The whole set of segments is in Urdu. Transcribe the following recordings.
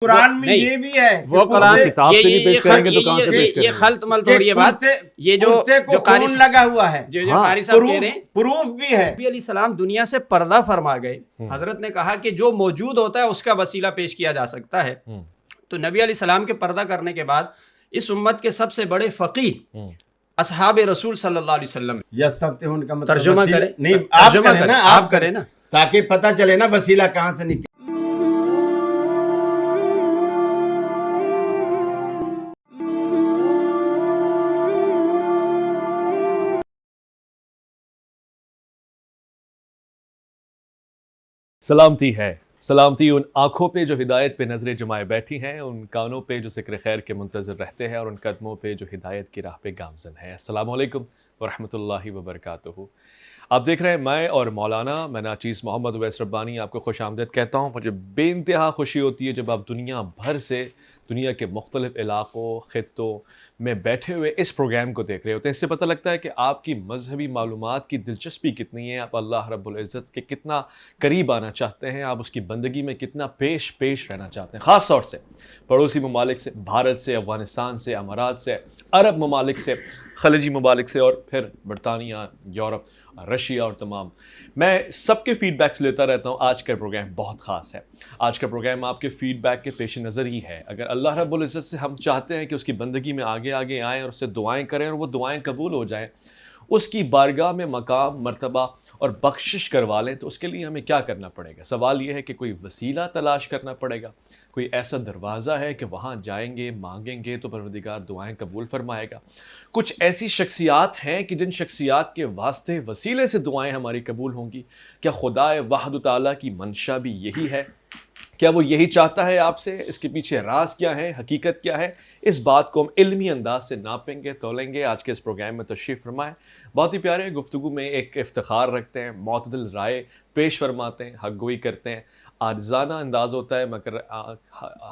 قرآن میں یہ بھی ہے وہ قرآن کتاب سے نہیں پیش کریں گے تو کہاں سے پیش کریں یہ گے؟ خلط ملط ہو رہی ہے بات. یہ جو قرآن لگا ہوا ہے، جو قاری صاحب کہہ رہے ہیں، پروف بھی ہے. نبی علیہ السلام دنیا سے پردہ فرما گئے. حضرت نے کہا کہ جو موجود ہوتا ہے اس کا وسیلہ پیش کیا جا سکتا ہے. تو نبی علیہ السلام کے پردہ کرنے کے بعد اس امت کے سب سے بڑے فقیہ اصحاب رسول صلی اللہ علیہ وسلم یستفتحون کا مطلب ترجمہ وسیلہ کریں. نہیں، ترجمہ کریں، آپ کریں نا، تاکہ پتہ چلے نا وسیلہ کہاں سے نکلے. سلامتی ہے، سلامتی ان آنکھوں پہ جو ہدایت پہ نظریں جمائے بیٹھی ہیں، ان کانوں پہ جو ذکر خیر کے منتظر رہتے ہیں، اور ان قدموں پہ جو ہدایت کی راہ پہ گامزن ہے. السلام علیکم ورحمۃ اللہ وبرکاتہ. آپ دیکھ رہے ہیں میں اور مولانا، میں ناچیز محمد اویس ربانی آپ کو خوش آمدید کہتا ہوں. مجھے بے انتہا خوشی ہوتی ہے جب آپ دنیا بھر سے، دنیا کے مختلف علاقوں، خطوں میں بیٹھے ہوئے اس پروگرام کو دیکھ رہے ہوتے ہیں. اس سے پتہ لگتا ہے کہ آپ کی مذہبی معلومات کی دلچسپی کتنی ہے، آپ اللہ رب العزت کے کتنا قریب آنا چاہتے ہیں، آپ اس کی بندگی میں کتنا پیش رہنا چاہتے ہیں. خاص طور سے پڑوسی ممالک سے، بھارت سے، افغانستان سے، امارات سے، عرب ممالک سے، خلیجی ممالک سے، اور پھر برطانیہ، یورپ، رشیا اور تمام. میں سب کے فیڈ بیکس لیتا رہتا ہوں. آج کا پروگرام بہت خاص ہے. آج کا پروگرام آپ کے فیڈ بیک کے پیش نظر ہی ہے. اگر اللہ رب العزت سے ہم چاہتے ہیں کہ اس کی بندگی میں آگے آئیں اور اس سے دعائیں کریں اور وہ دعائیں قبول ہو جائیں، اس کی بارگاہ میں مقام، مرتبہ اور بخشش کروا لیں، تو اس کے لیے ہمیں کیا کرنا پڑے گا؟ سوال یہ ہے کہ کوئی وسیلہ تلاش کرنا پڑے گا، کوئی ایسا دروازہ ہے کہ وہاں جائیں گے، مانگیں گے تو پروردگار دعائیں قبول فرمائے گا. کچھ ایسی شخصیات ہیں کہ جن شخصیات کے واسطے، وسیلے سے دعائیں ہماری قبول ہوں گی. کیا خدا وحد تعالیٰ کی منشا بھی یہی ہے؟ کیا وہ یہی چاہتا ہے آپ سے؟ اس کے پیچھے راز کیا ہے، حقیقت کیا ہے؟ اس بات کو ہم علمی انداز سے ناپیں گے، تولیں گے. آج کے اس پروگرام میں تشریف فرمائیں. بہت ہی پیارے گفتگو میں ایک افتخار رکھتے ہیں، معتدل رائے پیش فرماتے ہیں، حق گوئی کرتے ہیں. عاجزانہ انداز ہوتا ہے مگر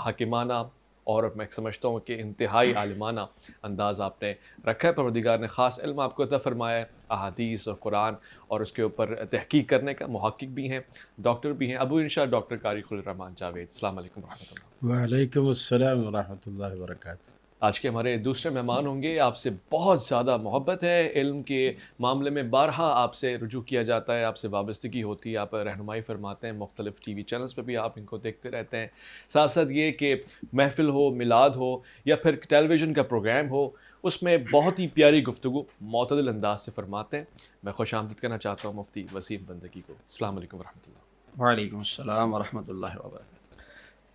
حکیمانہ، اور میں سمجھتا ہوں کہ انتہائی عالمانہ انداز آپ نے رکھا ہے. پروردگار نے خاص علم آپ کو عطا فرمایا ہے، احادیث اور قرآن اور اس کے اوپر تحقیق کرنے کا. محقق بھی ہیں، ڈاکٹر بھی ہیں. ابو انشاء ڈاکٹر قاری خل الرحمان جاوید، السلام علیکم ورحمۃ اللہ. وعلیکم السلام ورحمۃ اللہ وبرکاتہ. آج کے ہمارے دوسرے مہمان ہوں گے. آپ سے بہت زیادہ محبت ہے، علم کے معاملے میں بارہا آپ سے رجوع کیا جاتا ہے، آپ سے وابستگی ہوتی ہے، آپ رہنمائی فرماتے ہیں، مختلف ٹی وی چینلز پہ بھی آپ ان کو دیکھتے رہتے ہیں. ساتھ ساتھ یہ کہ محفل ہو، میلاد ہو یا پھر ٹیلی ویژن کا پروگرام ہو، اس میں بہت ہی پیاری گفتگو معتدل انداز سے فرماتے ہیں. میں خوش آمدید کرنا چاہتا ہوں مفتی وسیم بندگی کو. السلام علیکم ورحمۃ اللہ. وعلیکم السلام ورحمۃ اللہ وبرکاتہ.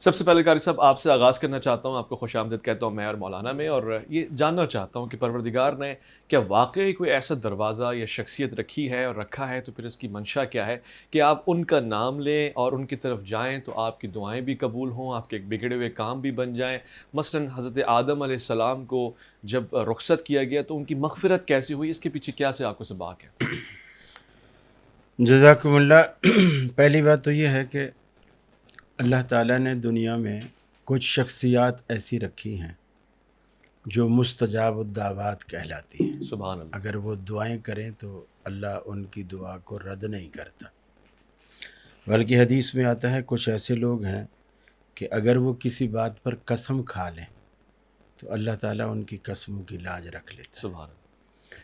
سب سے پہلے قاری صاحب آپ سے آغاز کرنا چاہتا ہوں، آپ کو خوش آمدید کہتا ہوں میں اور مولانا میں، اور یہ جاننا چاہتا ہوں کہ پروردگار نے کیا واقعی کوئی ایسا دروازہ یا شخصیت رکھی ہے اور رکھا ہے، تو پھر اس کی منشا کیا ہے کہ آپ ان کا نام لیں اور ان کی طرف جائیں تو آپ کی دعائیں بھی قبول ہوں، آپ کے بگڑے ہوئے کام بھی بن جائیں. مثلا حضرت آدم علیہ السلام کو جب رخصت کیا گیا تو ان کی مغفرت کیسی ہوئی؟ اس کے پیچھے کیا سے آپ کو سباق ہے؟ جزاکم اللہ. پہلی بات تو یہ ہے کہ اللہ تعالیٰ نے دنیا میں کچھ شخصیات ایسی رکھی ہیں جو مستجاب الدعوات کہلاتی ہیں. سبحان اللہ. اگر وہ دعائیں کریں تو اللہ ان کی دعا کو رد نہیں کرتا، بلکہ حدیث میں آتا ہے کچھ ایسے لوگ ہیں کہ اگر وہ کسی بات پر قسم کھا لیں تو اللہ تعالیٰ ان کی قسموں کی لاج رکھ لیتا ہے. سبحان اللہ.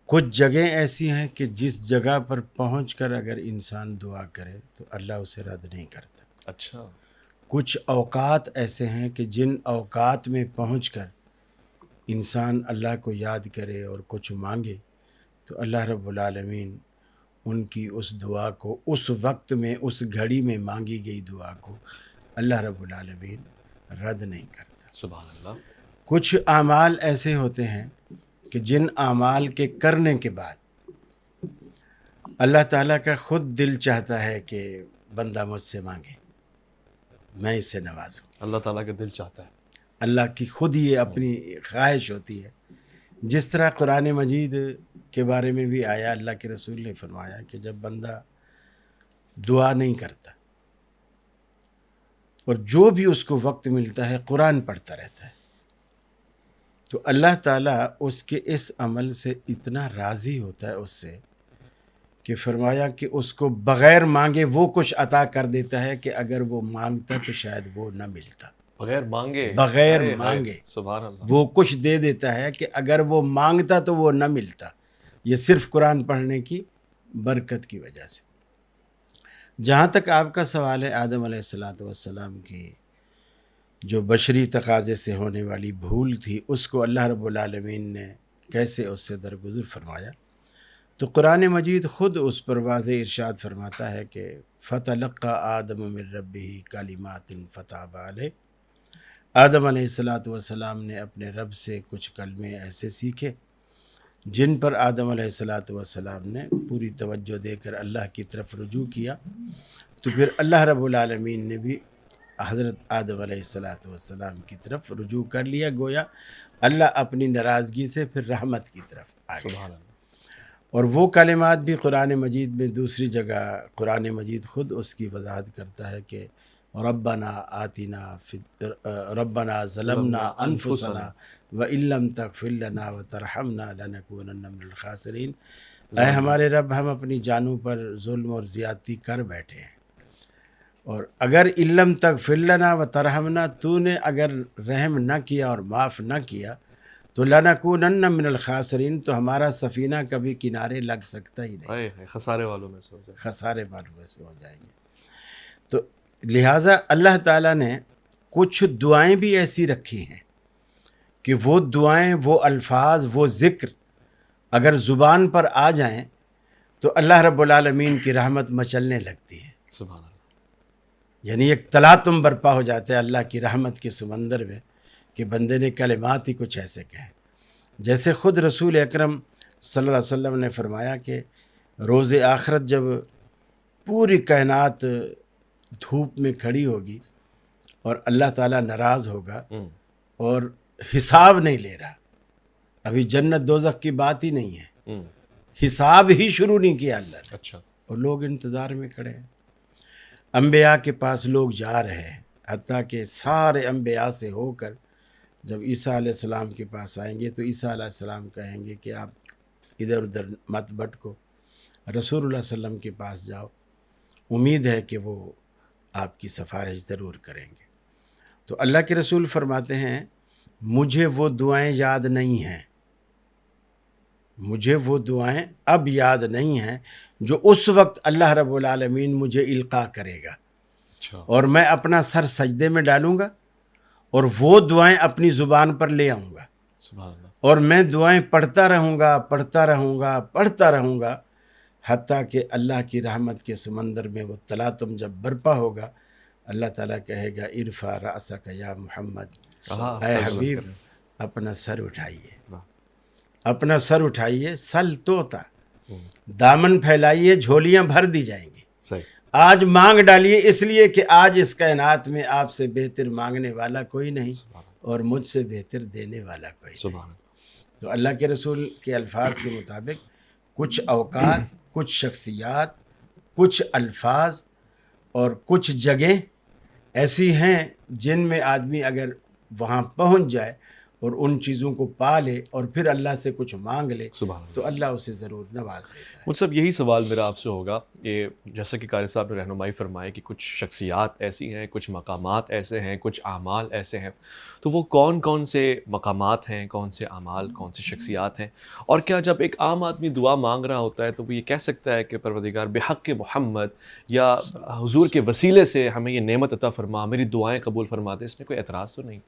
کچھ جگہیں ایسی ہیں کہ جس جگہ پر پہنچ کر اگر انسان دعا کرے تو اللہ اسے رد نہیں کرتا. اچھا. کچھ اوقات ایسے ہیں کہ جن اوقات میں پہنچ کر انسان اللہ کو یاد کرے اور کچھ مانگے تو اللہ رب العالمین ان کی اس دعا کو، اس وقت میں، اس گھڑی میں مانگی گئی دعا کو اللہ رب العالمین رد نہیں کرتا. سبحان اللہ. کچھ اعمال ایسے ہوتے ہیں کہ جن اعمال کے کرنے کے بعد اللہ تعالیٰ کا خود دل چاہتا ہے کہ بندہ مجھ سے مانگے، میں اس سے نوازوں. اللہ تعالیٰ کا دل چاہتا ہے. اللہ کی خود یہ اپنی خواہش ہوتی ہے. جس طرح قرآن مجید کے بارے میں بھی آیا، اللہ کے رسول نے فرمایا کہ جب بندہ دعا نہیں کرتا اور جو بھی اس کو وقت ملتا ہے قرآن پڑھتا رہتا ہے تو اللہ تعالیٰ اس کے اس عمل سے اتنا راضی ہوتا ہے اس سے کہ فرمایا کہ اس کو بغیر مانگے وہ کچھ عطا کر دیتا ہے کہ اگر وہ مانگتا تو شاید وہ نہ ملتا. بغیر مانگے، بغیر ہائے ہائے، مانگے سبحان اللہ، وہ کچھ دے دیتا ہے کہ اگر وہ مانگتا تو وہ نہ ملتا. یہ صرف قرآن پڑھنے کی برکت کی وجہ سے. جہاں تک آپ کا سوال ہے آدم علیہ السلام کی جو بشری تقاضے سے ہونے والی بھول تھی، اس کو اللہ رب العالمین نے کیسے اس سے درگزر فرمایا، تو قرآن مجید خود اس پر واضح ارشاد فرماتا ہے کہ فَتَلَقَّى آدَمُ مِن رَبِّهِ كَلِمَاتٍ فَتَابَ عَلَيْهِ. آدم علیہ السلام نے اپنے رب سے کچھ کلمے ایسے سیکھے جن پر آدم علیہ السلام نے پوری توجہ دے کر اللہ کی طرف رجوع کیا. تو پھر اللہ رب العالمین نے بھی حضرت آدم علیہ السلام کی طرف رجوع کر لیا، گویا اللہ اپنی ناراضگی سے پھر رحمت کی طرف آ گیا. سبحان اللہ. اور وہ کلمات بھی قرآن مجید میں دوسری جگہ قرآن مجید خود اس کی وضاحت کرتا ہے کہ ربنا آتنا ربنا ظلمنا انفسنا وان لم تغفر لنا وترحمنا لنکونن من الخاسرین. اے ہمارے رب، ہم اپنی جانوں پر ظلم اور زیادتی کر بیٹھے ہیں، اور اگر ان لم تغفر لنا وترحمنا، تو نے اگر رحم نہ کیا اور معاف نہ کیا تو لنکونن من الخاسرین، تو ہمارا سفینہ کبھی کنارے لگ سکتا ہی نہیں، ہائے ہائے، خسارے والوں میں سے ہو جائے. خسارے والوں میں سے ہو جائیں گے. تو لہٰذا اللہ تعالیٰ نے کچھ دعائیں بھی ایسی رکھی ہیں کہ وہ دعائیں، وہ الفاظ، وہ ذکر اگر زبان پر آ جائیں تو اللہ رب العالمین کی رحمت مچلنے لگتی ہے. سبحان اللہ. یعنی ایک تلاطم برپا ہو جاتا ہے اللہ کی رحمت کے سمندر میں کہ بندے نے کلمات ہی کچھ ایسے کہے. جیسے خود رسول اکرم صلی اللہ علیہ وسلم نے فرمایا کہ روز آخرت جب پوری کائنات دھوپ میں کھڑی ہوگی اور اللہ تعالیٰ ناراض ہوگا اور حساب نہیں لے رہا، ابھی جنت دوزخ کی بات ہی نہیں ہے، حساب ہی شروع نہیں کیا اللہ نے، اچھا. اور لوگ انتظار میں کھڑے ہیں. انبیاء کے پاس لوگ جا رہے ہیں، حتیٰ کہ سارے انبیاء سے ہو کر جب عیسیٰ علیہ السلام کے پاس آئیں گے تو عیسیٰ علیہ السلام کہیں گے کہ آپ ادھر ادھر مت بھٹکو، رسول اللہ صلی اللہ علیہ وسلم کے پاس جاؤ، امید ہے کہ وہ آپ کی سفارش ضرور کریں گے. تو اللہ کے رسول فرماتے ہیں مجھے وہ دعائیں یاد نہیں ہیں، مجھے وہ دعائیں اب یاد نہیں ہیں جو اس وقت اللہ رب العالمین مجھے القاء کرے گا، اور میں اپنا سر سجدے میں ڈالوں گا اور وہ دعائیں اپنی زبان پر لے آؤں گا، اور میں دعائیں پڑھتا رہوں گا پڑھتا رہوں گا پڑھتا رہوں گا، حتیٰ کہ اللہ کی رحمت کے سمندر میں وہ تلاطم جب برپا ہوگا، اللہ تعالیٰ کہے گا ارفع رأسک یا محمد، اے حبیب اپنا سر اٹھائیے، اپنا سر اٹھائیے، سل توتا، دامن پھیلائیے، جھولیاں بھر دی جائیں گی. آج مانگ ڈالیے، اس لیے کہ آج اس کائنات میں آپ سے بہتر مانگنے والا کوئی نہیں اور مجھ سے بہتر دینے والا کوئی نہیں. تو اللہ کے رسول کے الفاظ کے مطابق کچھ اوقات، کچھ شخصیات، کچھ الفاظ اور کچھ جگہیں ایسی ہیں جن میں آدمی اگر وہاں پہنچ جائے اور ان چیزوں کو پا لے اور پھر اللہ سے کچھ مانگ لے تو اللہ اسے ضرور نواز دیتا ہے. مجھ صاحب یہی سوال میرا آپ سے ہوگا، یہ جیسا کہ قاری صاحب نے رہنمائی فرمائی کہ کچھ شخصیات ایسی ہیں، کچھ مقامات ایسے ہیں، کچھ اعمال ایسے ہیں، تو وہ کون کون سے مقامات ہیں، کون سے اعمال، کون سی شخصیات ہیں؟ اور کیا جب ایک عام آدمی دعا مانگ رہا ہوتا ہے تو وہ یہ کہہ سکتا ہے کہ پروردگار بحق محمد یا حضور کے وسیلے سے ہمیں یہ نعمت عطا فرما، میری دعائیں قبول فرما دے؟ اس میں کوئی اعتراض تو نہیں؟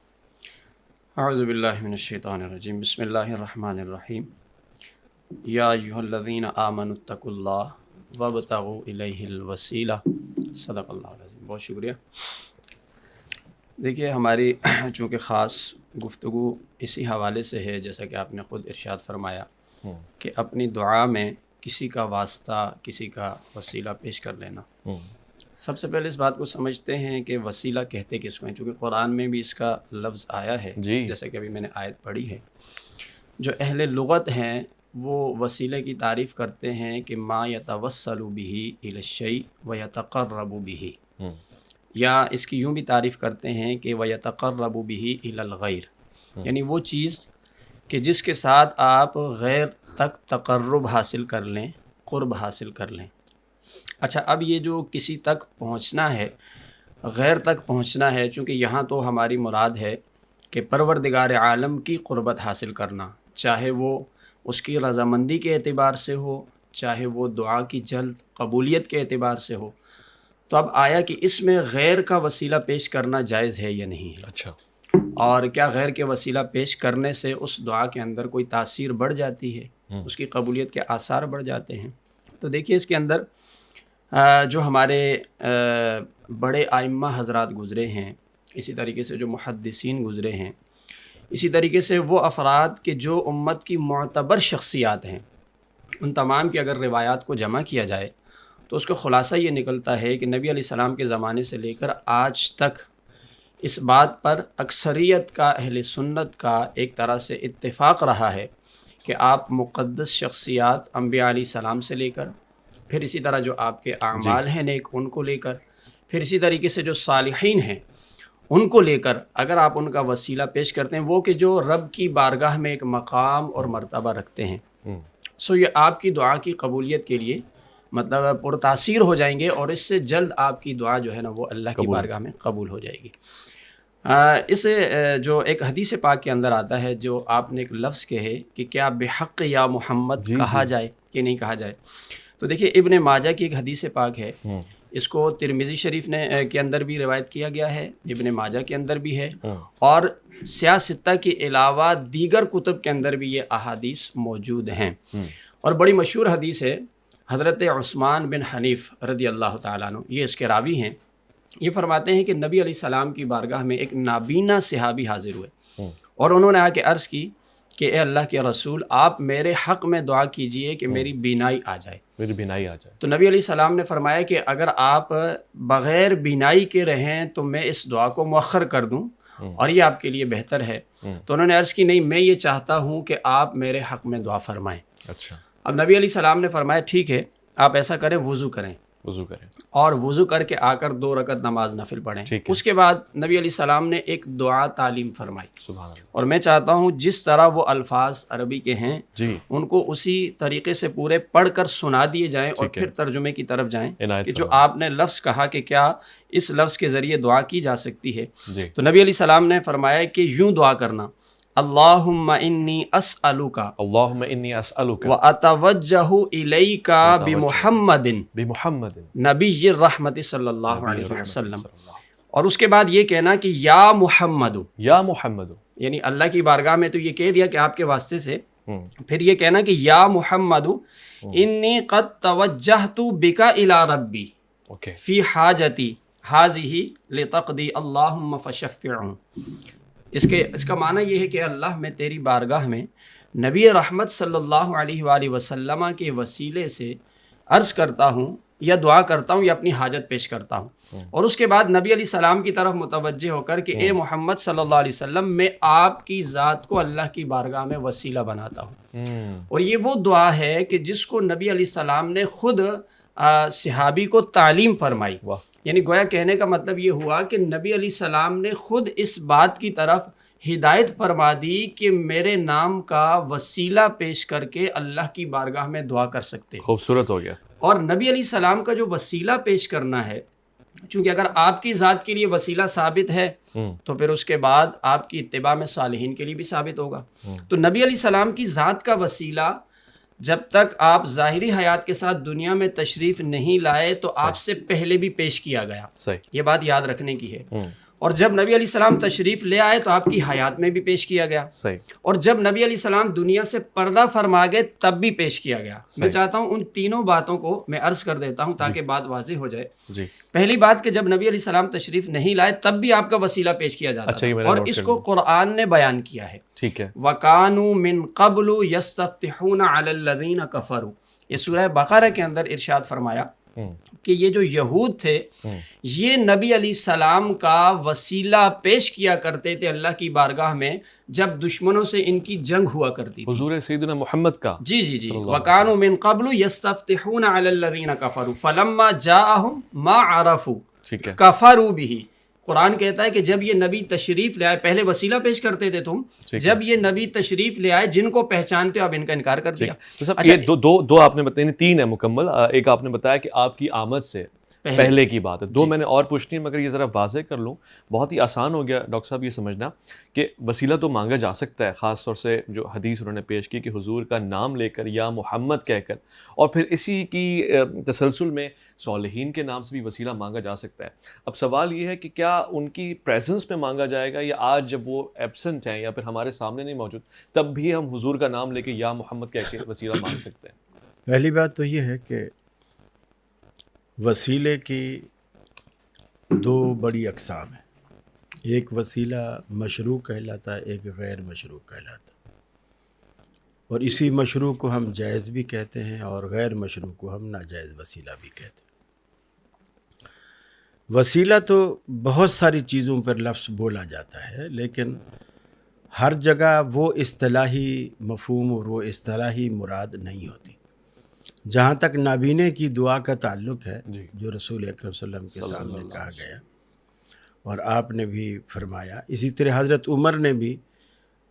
اعوذ باللہ من الشیطان الرجیم، بسم اللہ الرحمن الرحیم. یا ایھا الذین آمنوا اتقوا اللہ وابتغوا الیہ الوسیلہ. صدق اللہ العظیم. بہت شکریہ. دیکھیے ہماری چونکہ خاص گفتگو اسی حوالے سے ہے، جیسا کہ آپ نے خود ارشاد فرمایا کہ اپنی دعا میں کسی کا واسطہ، کسی کا وسیلہ پیش کر لینا. سب سے پہلے اس بات کو سمجھتے ہیں کہ وسیلہ کہتے کس کو ہیں، چونکہ قرآن میں بھی اس کا لفظ آیا ہے، جیسے کہ ابھی میں نے آیت پڑھی ہے. جو اہل لغت ہیں وہ وسیلے کی تعریف کرتے ہیں کہ ما یتوسل بہ الی الشیء ویتقرب بہ، یا اس کی یوں بھی تعریف کرتے ہیں کہ ویتقرب بہ الی الغیر، یعنی وہ چیز کہ جس کے ساتھ آپ غیر تک تقرب حاصل کر لیں، قرب حاصل کر لیں. اچھا، اب یہ جو کسی تک پہنچنا ہے، غیر تک پہنچنا ہے، چونکہ یہاں تو ہماری مراد ہے کہ پروردگار عالم کی قربت حاصل کرنا، چاہے وہ اس کی رضامندی کے اعتبار سے ہو، چاہے وہ دعا کی جلد قبولیت کے اعتبار سے ہو۔ تو اب آیا کہ اس میں غیر کا وسیلہ پیش کرنا جائز ہے یا نہیں ہے؟ اچھا، اور کیا غیر کے وسیلہ پیش کرنے سے اس دعا کے اندر کوئی تاثیر بڑھ جاتی ہے، اس کی قبولیت کے آثار بڑھ جاتے ہیں؟ تو دیکھیے اس کے اندر جو ہمارے بڑے ائمہ حضرات گزرے ہیں، اسی طریقے سے جو محدثین گزرے ہیں، اسی طریقے سے وہ افراد کہ جو امت کی معتبر شخصیات ہیں، ان تمام کی اگر روایات کو جمع کیا جائے تو اس کا خلاصہ یہ نکلتا ہے کہ نبی علیہ السلام کے زمانے سے لے کر آج تک اس بات پر اکثریت کا اہل سنت کا ایک طرح سے اتفاق رہا ہے کہ آپ مقدس شخصیات انبیاء علیہ السلام سے لے کر، پھر اسی طرح جو آپ کے اعمال ہیں نیک ان کو لے کر، پھر اسی طریقے سے جو صالحین ہیں ان کو لے کر اگر آپ ان کا وسیلہ پیش کرتے ہیں، وہ کہ جو رب کی بارگاہ میں ایک مقام اور مرتبہ رکھتے ہیں، سو یہ آپ کی دعا کی قبولیت کے لیے مطلب پرتاثیر ہو جائیں گے، اور اس سے جلد آپ کی دعا جو ہے نا وہ اللہ کی بارگاہ میں قبول ہو جائے گی۔ اس جو ایک حدیث پاک کے اندر آتا ہے، جو آپ نے ایک لفظ کہے کہ کیا بحق یا محمد کہا جائے کہ نہیں کہا جائے، تو دیکھیے ابن ماجہ کی ایک حدیث پاک ہے، اس کو ترمذی شریف نے کے اندر بھی روایت کیا گیا ہے، ابن ماجہ کے اندر بھی ہے، اور سیاہ ستہ کے علاوہ دیگر کتب کے اندر بھی یہ احادیث موجود ہیں، اور بڑی مشہور حدیث ہے۔ حضرت عثمان بن حنیف رضی اللہ تعالیٰ عنہ یہ اس کے راوی ہیں، یہ فرماتے ہیں کہ نبی علیہ السلام کی بارگاہ میں ایک نابینا صحابی حاضر ہوئے، اور انہوں نے آ کے عرض کی کہ اے اللہ کے رسول، آپ میرے حق میں دعا کیجئے کہ میری بینائی آ جائے، میری بینائی آ جائے۔ تو نبی علیہ السلام نے فرمایا کہ اگر آپ بغیر بینائی کے رہیں تو میں اس دعا کو مؤخر کر دوں اور یہ آپ کے لیے بہتر ہے۔ تو انہوں نے عرض کی نہیں، میں یہ چاہتا ہوں کہ آپ میرے حق میں دعا فرمائیں۔ اچھا، اب نبی علیہ السلام نے فرمایا ٹھیک ہے، آپ ایسا کریں، وضو کریں، وضو کریں، اور وضو کر کے آ کر 2 رکعت نماز نفل پڑھیں۔ اس کے بعد نبی علیہ السلام نے ایک دعا تعلیم فرمائی، سبحان اللہ، اور میں چاہتا ہوں جس طرح وہ الفاظ عربی کے ہیں جی ان کو اسی طریقے سے پورے پڑھ کر سنا دیے جائیں، اور پھر ترجمے کی طرف جائیں کہ جو آپ نے لفظ کہا کہ کیا اس لفظ کے ذریعے دعا کی جا سکتی ہے۔ تو نبی علیہ السلام نے فرمایا کہ یوں دعا کرنا، اللہم انی اسألک اللہم انی اسألک واتوجہ الیک بمحمد بمحمد نبی الرحمت صلی اللہ علیہ وسلم، اور اس کے بعد یہ کہنا کہ یا محمد، یا محمد، یعنی اللہ کی بارگاہ میں تو یہ کہہ دیا کہ آپ کے واسطے سے، پھر یہ کہنا کہ یا محمد انی قد توجہت بک الی ربی فی حاجتی ہذہ لتقضی اللہم فشفعہ۔ اس کا معنی یہ ہے کہ اللہ میں تیری بارگاہ میں نبی رحمت صلی اللہ علیہ وآلہ وسلم کے وسیلے سے عرض کرتا ہوں یا دعا کرتا ہوں یا اپنی حاجت پیش کرتا ہوں، اور اس کے بعد نبی علیہ السلام کی طرف متوجہ ہو کر کہ اے محمد صلی اللہ علیہ وسلم، میں آپ کی ذات کو اللہ کی بارگاہ میں وسیلہ بناتا ہوں۔ اور یہ وہ دعا ہے کہ جس کو نبی علیہ السلام نے خود صحابی کو تعلیم فرمائی، یعنی گویا کہنے کا مطلب یہ ہوا کہ نبی علیہ السلام نے خود اس بات کی طرف ہدایت فرما دی کہ میرے نام کا وسیلہ پیش کر کے اللہ کی بارگاہ میں دعا کر سکتے ہیں۔ خوبصورت ہو گیا۔ اور نبی علیہ السلام کا جو وسیلہ پیش کرنا ہے، چونکہ اگر آپ کی ذات کے لیے وسیلہ ثابت ہے تو پھر اس کے بعد آپ کی اتباع میں صالحین کے لیے بھی ثابت ہوگا۔ تو نبی علیہ السلام کی ذات کا وسیلہ جب تک آپ ظاہری حیات کے ساتھ دنیا میں تشریف نہیں لائے تو آپ سے پہلے بھی پیش کیا گیا، یہ بات یاد رکھنے کی ہے۔ اور جب نبی علیہ السلام تشریف لے آئے تو آپ کی حیات میں بھی پیش کیا گیا، اور جب نبی علیہ السلام دنیا سے پردہ فرما گئے تب بھی پیش کیا گیا۔ میں چاہتا ہوں ان تینوں باتوں کو میں عرض کر دیتا ہوں تاکہ بات واضح ہو جائے۔ پہلی بات کہ جب نبی علیہ السلام تشریف نہیں لائے تب بھی آپ کا وسیلہ پیش کیا جاتا ہے، اور اس کو قرآن نے بیان کیا ہے۔ ٹھیک ہے، وَكَانُوا مِن قَبْلُ يَسْتَفْتِحُونَ عَلَى الَّذِينَ كَفَرُوا، یہ سورہ بقرہ کے اندر ارشاد فرمایا کہ یہ جو یہود تھے یہ نبی علیہ السلام کا وسیلہ پیش کیا کرتے تھے اللہ کی بارگاہ میں جب دشمنوں سے ان کی جنگ ہوا کرتی تھی، حضور سیدنا محمد کا۔ جی وَكَانُوا مِن قَبْلُ يَسْتَفْتِحُونَ عَلَى الَّذِينَ كَفَرُوا فَلَمَّا جَاءَهُم مَا عَرَفُوا كَفَرُوا بِهِ۔ قرآن کہتا ہے کہ جب یہ نبی تشریف لے آئے، پہلے وسیلہ پیش کرتے تھے تم، جب یہ نبی تشریف لے آئے جن کو پہچانتے اب ان کا انکار کر دیا۔ یہ دو آپ نے بتایا، 3 ہے مکمل۔ ایک آپ نے بتایا کہ آپ کی آمد سے پہلے کی بات ہے. دو میں نے اور پوچھنی ہے مگر یہ ذرا واضح کر لوں. بہت ہی آسان ہو گیا ڈاکٹر صاحب یہ سمجھنا کہ وسیلہ تو مانگا جا سکتا ہے، خاص طور سے جو حدیث انہوں نے پیش کی کہ حضور کا نام لے کر یا محمد کہہ کر، اور پھر اسی کی تسلسل میں صالحین کے نام سے بھی وسیلہ مانگا جا سکتا ہے. اب سوال یہ ہے کہ کیا ان کی پریزنس میں مانگا جائے گا، یا آج جب وہ ایبسنٹ ہیں یا پھر ہمارے سامنے نہیں موجود تب بھی ہم حضور کا نام لے کے یا محمد کہہ کے وسیلہ مانگ سکتے ہیں؟ پہلی بات تو یہ ہے کہ وسیلے کی دو بڑی اقسام ہیں. ایک وسیلہ مشروع کہلاتا ہے، ایک غیر مشروع کہلاتا ہے. اور اسی مشروع کو ہم جائز بھی کہتے ہیں اور غیر مشروع کو ہم ناجائز وسیلہ بھی کہتے ہیں. وسیلہ تو بہت ساری چیزوں پر لفظ بولا جاتا ہے، لیکن ہر جگہ وہ اصطلاحی مفہوم اور وہ اصطلاحی مراد نہیں ہوتی. جہاں تک نابینے کی دعا کا تعلق ہے جو رسول اکرم صلی اللہ علیہ وسلم کے سامنے کہا گیا اور آپ نے بھی فرمایا، اسی طرح حضرت عمر نے بھی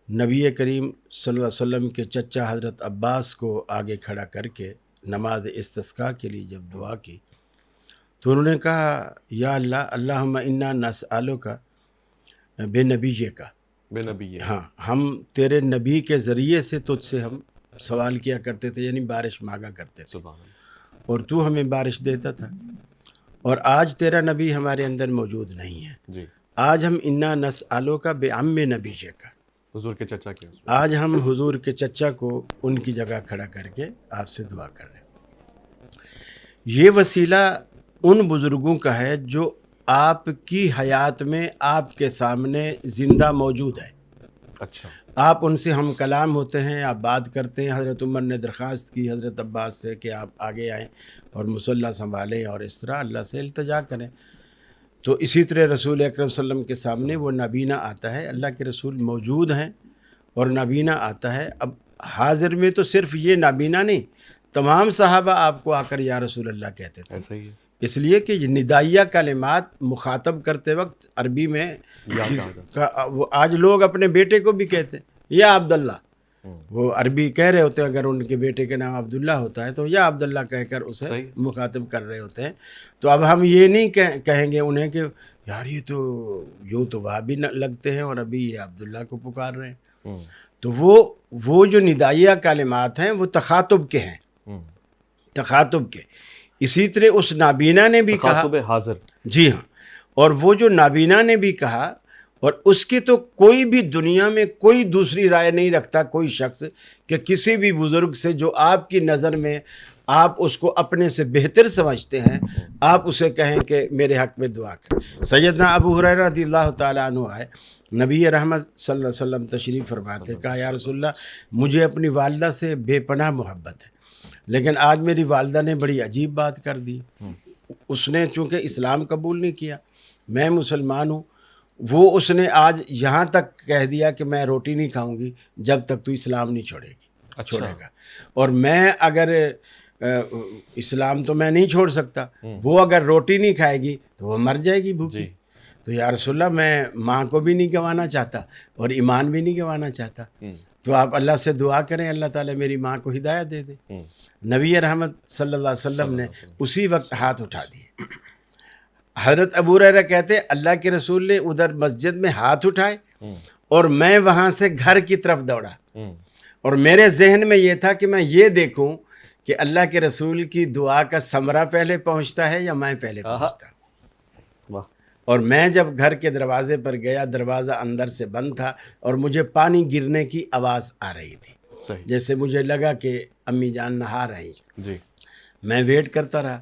نبی کریم صلی اللہ علیہ وسلم کے چچا حضرت عباس کو آگے کھڑا کر کے نماز استسقاء کے لیے جب دعا کی تو انہوں نے کہا یا اللہ اللہم انا نسألک بے نبی کا، ہاں ہم تیرے نبی کے ذریعے سے تجھ سے ہم سوال کیا کرتے تھے، یعنی بارش مانگا کرتے تھے اور تو ہمیں بارش دیتا تھا. اور آج تیرا نبی ہمارے اندر موجود نہیں ہے. آج ہم انا نسألک بعم نبی کا، حضور کے چچا کے، آج ہم حضور کے چچا کو ان کی جگہ کھڑا کر کے آپ سے دعا کر رہے ہیں. یہ وسیلہ ان بزرگوں کا ہے جو آپ کی حیات میں آپ کے سامنے زندہ موجود ہے. اچھا، آپ ان سے ہم کلام ہوتے ہیں، آپ بات کرتے ہیں. حضرت عمر نے درخواست کی حضرت عباس سے کہ آپ آگے آئیں اور مصلی سنبھالیں اور اس طرح اللہ سے التجا کریں. تو اسی طرح رسول اکرم صلی اللہ علیہ وسلم کے سامنے وہ نابینا آتا ہے. اللہ کے رسول موجود ہیں اور نابینا آتا ہے. اب حاضر میں تو صرف یہ نابینا نہیں، تمام صحابہ آپ کو آ کر یا رسول اللہ کہتے تھے. ایسا ہی ہے، اس لیے کہ یہ ندائیہ کلمات مخاطب کرتے وقت عربی میں وہ آج لوگ اپنے بیٹے کو بھی کہتے ہیں یا عبداللہ. وہ عربی کہہ رہے ہوتے ہیں، اگر ان کے بیٹے کے نام عبداللہ ہوتا ہے تو یا عبداللہ کہہ کر اسے مخاطب کر رہے ہوتے ہیں. تو اب ہم یہ نہیں کہیں گے انہیں کہ یار یہ تو یوں تو وہ بھی لگتے ہیں اور ابھی یہ عبداللہ کو پکار رہے ہیں. تو وہ جو ندائیہ کلمات ہیں وہ تخاطب کے ہیں، تخاطب کے. اسی طرح اس نابینا نے بھی کہا حاضر، جی ہاں، اور وہ جو نابینا نے بھی کہا، اور اس کی تو کوئی بھی دنیا میں کوئی دوسری رائے نہیں رکھتا کوئی شخص کہ کسی بھی بزرگ سے جو آپ کی نظر میں آپ اس کو اپنے سے بہتر سمجھتے ہیں آپ اسے کہیں کہ میرے حق میں دعا کریں. سیدنا ابو ہریرہ رضی اللہ تعالیٰ عنہ آئے، نبی رحمت صلی اللہ علیہ وسلم تشریف فرماتے، کہا یا رسول اللہ مجھے اپنی والدہ سے بے پناہ محبت ہے، لیکن آج میری والدہ نے بڑی عجیب بات کر دی. اس نے چونکہ اسلام قبول نہیں کیا، میں مسلمان ہوں، وہ اس نے آج یہاں تک کہہ دیا کہ میں روٹی نہیں کھاؤں گی جب تک تو اسلام نہیں چھوڑے گا. اور میں اگر اسلام تو میں نہیں چھوڑ سکتا، وہ اگر روٹی نہیں کھائے گی تو وہ مر جائے گی بھوکی. تو یا رسول اللہ میں ماں کو بھی نہیں گنوانا چاہتا اور ایمان بھی نہیں گنوانا چاہتا، تو آپ اللہ سے دعا کریں اللہ تعالیٰ میری ماں کو ہدایت دے دے. نبی رحمت صلی اللہ علیہ وسلم نے اسی وقت ہاتھ اٹھا دیے. حضرت ابو ہریرہ کہتے اللہ کے رسول نے ادھر مسجد میں ہاتھ اٹھائے اور میں وہاں سے گھر کی طرف دوڑا، اور میرے ذہن میں یہ تھا کہ میں یہ دیکھوں کہ اللہ کے رسول کی دعا کا ثمرہ پہلے پہنچتا ہے یا میں پہلے پہنچتا. اور میں جب گھر کے دروازے پر گیا، دروازہ اندر سے بند تھا اور مجھے پانی گرنے کی آواز آ رہی تھی، جیسے مجھے لگا کہ امی جان نہا رہی. میں ویٹ کرتا رہا.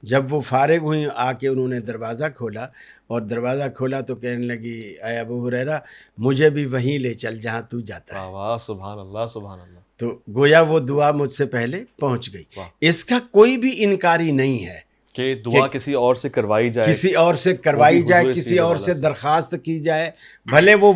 جب وہ فارغ ہوئی آ کے انہوں نے دروازہ کھولا، اور دروازہ کھولا تو کہنے لگی اے ابو ہریرہ مجھے بھی وہیں لے چل جہاں تو جاتا ہے. سبحان اللہ، سبحان اللہ. تو گویا وہ دعا مجھ سے پہلے پہنچ گئی. اس کا کوئی بھی انکاری نہیں ہے کہ دعا کسی اور سے کروائی جائے، کسی اور سے کروائی جائے، کسی اور سے درخواست کی جائے، بھلے وہ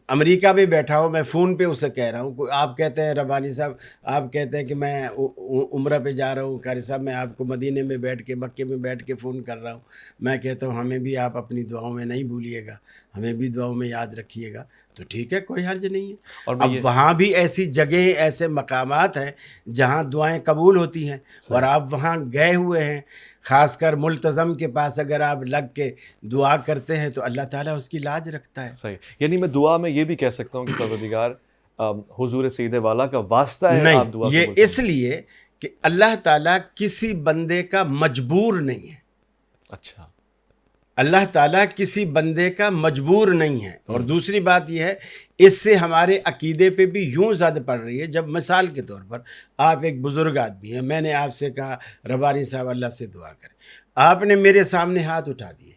امریکہ میں بیٹھا ہو. میں فون پہ اسے کہہ رہا ہوں، آپ کہتے ہیں ربانی صاحب، آپ کہتے ہیں کہ میں عمرہ پہ جا رہا ہوں، قاری صاحب میں آپ کو مدینے میں بیٹھ کے، مکے میں بیٹھ کے فون کر رہا ہوں. میں کہتا ہوں ہمیں بھی آپ اپنی دعاؤں میں نہیں بھولیے گا، ہمیں بھی دعاؤں میں یاد رکھیے گا، تو ٹھیک ہے، کوئی حرج نہیں ہے۔ اور اب وہاں بھی ایسی جگہیں، ایسے مقامات ہیں جہاں دعائیں قبول ہوتی ہیں، اور آپ وہاں گئے ہوئے ہیں، خاص کر ملتزم کے پاس اگر آپ لگ کے دعا کرتے ہیں تو اللہ تعالیٰ اس کی لاج رکھتا ہے۔ صحیح، یعنی میں دعا میں یہ بھی کہہ سکتا ہوں کہ پروردگار حضور سید والا کا واسطہ ہے، آپ دعا نہیں، یہ قبول اس لیے کہ اللہ تعالیٰ کسی بندے کا مجبور نہیں ہے۔ اچھا، اللہ تعالیٰ کسی بندے کا مجبور نہیں ہے۔ اور دوسری بات یہ ہے، اس سے ہمارے عقیدے پہ بھی یوں زد پڑ رہی ہے، جب مثال کے طور پر آپ ایک بزرگ آدمی ہیں، میں نے آپ سے کہا ربانی صاحب اللہ سے دعا کریں، آپ نے میرے سامنے ہاتھ اٹھا دیے۔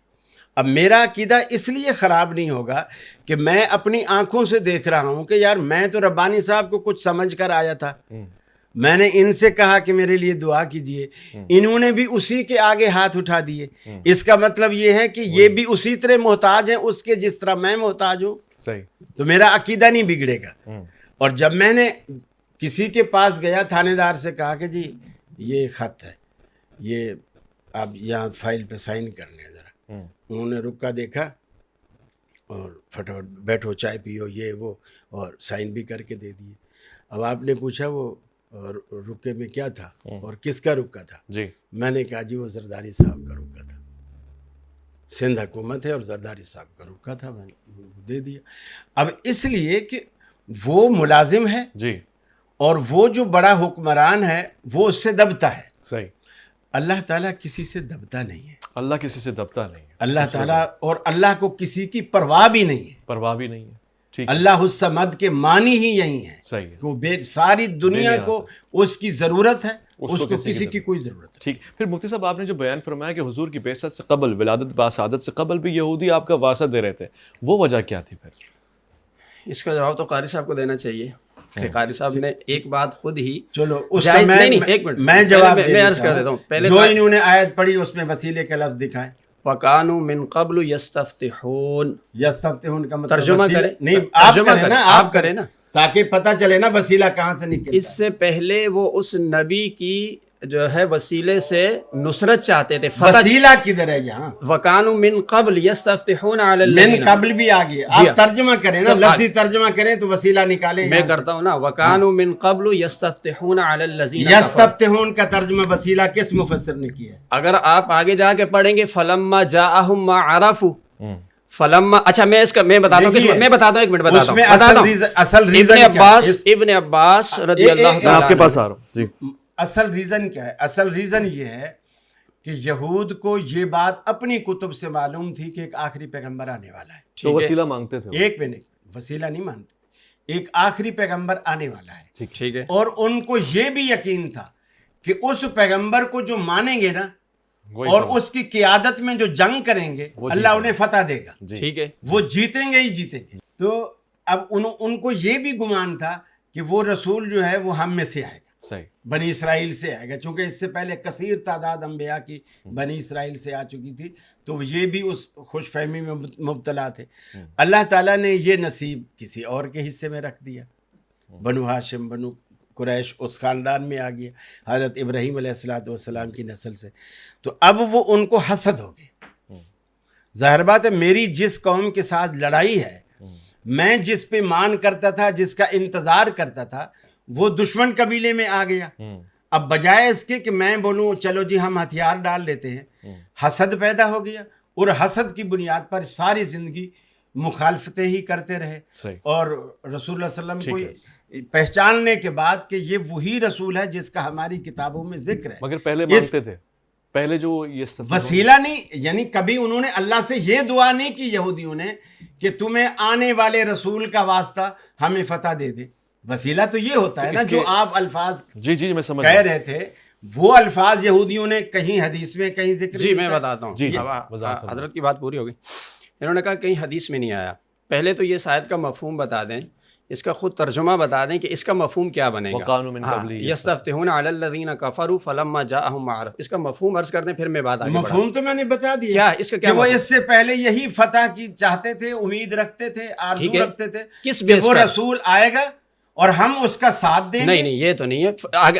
اب میرا عقیدہ اس لیے خراب نہیں ہوگا کہ میں اپنی آنکھوں سے دیکھ رہا ہوں کہ یار میں تو ربانی صاحب کو کچھ سمجھ کر آیا تھا، میں نے ان سے کہا کہ میرے لیے دعا کیجئے، انہوں نے بھی اسی کے آگے ہاتھ اٹھا دیے۔ اس کا مطلب یہ ہے کہ یہ بھی اسی طرح محتاج ہیں اس کے جس طرح میں محتاج ہوں۔ صحیح، تو میرا عقیدہ نہیں بگڑے گا۔ اور جب میں نے کسی کے پاس گیا، تھانے دار سے کہا کہ جی یہ خط ہے، یہ آپ یہاں فائل پہ سائن کرنے ہیں ذرا، انہوں نے رکا دیکھا اور فٹافٹ بیٹھو چائے پیو یہ وہ، اور سائن بھی کر کے دے دیے۔ اب آپ نے پوچھا وہ رکے میں کیا تھا اور کس کا رکا تھا؟ جی، میں نے کہا جی وہ زرداری صاحب کا رکا تھا، سندھ حکومت ہے اور زرداری صاحب کا رکا تھا، میں نے دے دیا۔ اب اس لیے کہ وہ ملازم ہے جی، اور وہ جو بڑا حکمران ہے وہ اس سے دبتا ہے۔ صحیح، اللہ تعالیٰ کسی سے دبتا نہیں ہے، اللہ کسی سے دبتا نہیں ہے، اللہ تعالیٰ، اور اللہ کو کسی کی پرواہ بھی نہیں ہے۔ پرواہ بھی نہیں ہے، ٹھیک، اللہ الصمد کے معنی ہی یہی ہے صحیح ہے، کہ وہ ساری دنیا کو اس کی ضرورت ہے، اس کو کسی کی کوئی ضرورت ہے۔ ٹھیک۔ پھر مفتی صاحب آپ نے جو بیان فرمایا کہ حضور کی بعثت سے قبل، ولادت باسعادت سے قبل بھی یہودی آپ کا واسطہ دے رہے تھے، وہ وجہ کیا تھی پھر؟ اس کا جواب تو قاری صاحب کو دینا چاہیے کہ قاری صاحب نے ایک بات خود ہی چلو اس کا میں جواب میں عرض کر دیتا ہوں۔ پہلے جو انہوں نے آیت پڑھی اس میں وسیلے کا لفظ دکھائیں۔ وَكَانُوا مِن قَبْلُ يَسْتَفْتِحُونَ، یستفتحون کا مطلب ترجمہ وسیلہ کریں، نہیں، ترجمہ کریں، آپ کریں نا، تاکہ پتہ چلے نا وسیلہ کہاں سے نکلتا اس سے پہلے وہ اس نبی کی جو ہے وسیلے سے نصرت چاہتے تھے، فتح۔ وسیلہ کدھر ہے یہاں؟ وَكَانُوا مِن قَبْلِ يَسْتَفْتِحُونَ عَلَى من الَّذِينَ، قبل بھی آگے آپ ترجمہ کریں نا، لفظی ترجمہ کریں تو وسیلہ نکالیں۔ میں کرتا ہوں نا، وَكَانُوا مِن قَبْلُ يَسْتَفْتِحُونَ عَلَى الَّذِينَ، یستفتحون کا ترجمہ وسیلہ کس مفسر نے کیا ہے؟ اگر آپ آگے جا کے پڑھیں گے فَلَمَّا جَاءَهُم مَّا عَرَفُوا، فلما، اچھا میں اس کا میں بتاتا ہوں، میں بتاتا ہوں، ایک منٹ بتاتا ہوں۔ اصل ریزن ابن عباس رضی اللہ تعالیٰ آپ کے پاس آ رہا ہوں جی، اصل ریزن کیا ہے؟ اصل ریزن یہ ہے کہ یہود کو یہ بات اپنی کتب سے معلوم تھی کہ ایک آخری پیغمبر آنے والا ہے۔ تو وسیلہ مانگتے تھے، ایک منٹ، وسیلہ نہیں مانتے، ایک آخری پیغمبر آنے والا ہے، ٹھیک ہے، اور ان کو یہ بھی یقین تھا کہ اس پیغمبر کو جو مانیں گے نا اور اس کی قیادت میں جو جنگ کریں گے اللہ انہیں فتح دے گا، ٹھیک ہے، وہ جیتیں گے ہی جیتیں گے۔ تو اب ان کو یہ بھی گمان تھا کہ وہ رسول جو ہے وہ ہم میں سے آئے گا، صحیح، بنی اسرائیل سے آئے گا، چونکہ اس سے پہلے کثیر تعداد انبیاء کی بنی اسرائیل سے آ چکی تھی، تو یہ بھی اس خوش فہمی میں مبتلا تھے۔ اللہ تعالیٰ نے یہ نصیب کسی اور کے حصے میں رکھ دیا، بنو ہاشم، بنو قریش اس خاندان میں آ گیا، حضرت ابراہیم علیہ السلام کی نسل سے۔ تو اب وہ ان کو حسد ہو گئے۔ ظاہر بات ہے میری جس قوم کے ساتھ لڑائی ہے، میں جس پہ مان کرتا تھا، جس کا انتظار کرتا تھا، وہ دشمن قبیلے میں آ گیا۔ اب بجائے اس کے کہ میں بولوں چلو جی ہم ہتھیار ڈال لیتے ہیں، حسد پیدا ہو گیا، اور حسد کی بنیاد پر ساری زندگی مخالفتیں ہی کرتے رہے۔ اور رسول اللہ صلی اللہ علیہ وسلم کو پہچاننے کے بعد کہ یہ وہی رسول ہے جس کا ہماری کتابوں میں ذکر ہے، مگر پہلے مانگتے تھے، پہلے جو یہ وسیلہ نہیں، یعنی کبھی انہوں نے اللہ سے یہ دعا نہیں کی یہودیوں نے کہ تمہیں آنے والے رسول کا واسطہ ہمیں فتح دے دے۔ وسیلہ تو یہ ہوتا ہے نا جو آپ الفاظ جی میں سمجھ کہہ رہے تھے، وہ الفاظ یہودیوں نے کہیں حدیث میں کہیں ذکر، جی میں بتاتا ہوں، جی حضرت کی بات پوری ہو گئی۔ انہوں نے کہا کہیں حدیث میں نہیں آیا۔ پہلے تو یہ آیت کا مفہوم بتا دیں، اس کا خود ترجمہ بتا دیں کہ اس کا مفہوم کیا بنے گا۔ یستفتحون علی الذین کفروا فلما جاءہم ما عرفوا، اس کا مفہوم عرض کر دیں پھر میں بات آگے بڑھاؤں۔ مفہوم تو میں نے بتا دیا، کیا اس کا کیا وہ اس سے پہلے یہی فتح کی چاہتے تھے، امید رکھتے تھے، آرزو رکھتے تھے کس کہ وہ رسول آئے گا اور ہم اس کا ساتھ دیں گے۔ نہیں یہ تو نہیں ہے،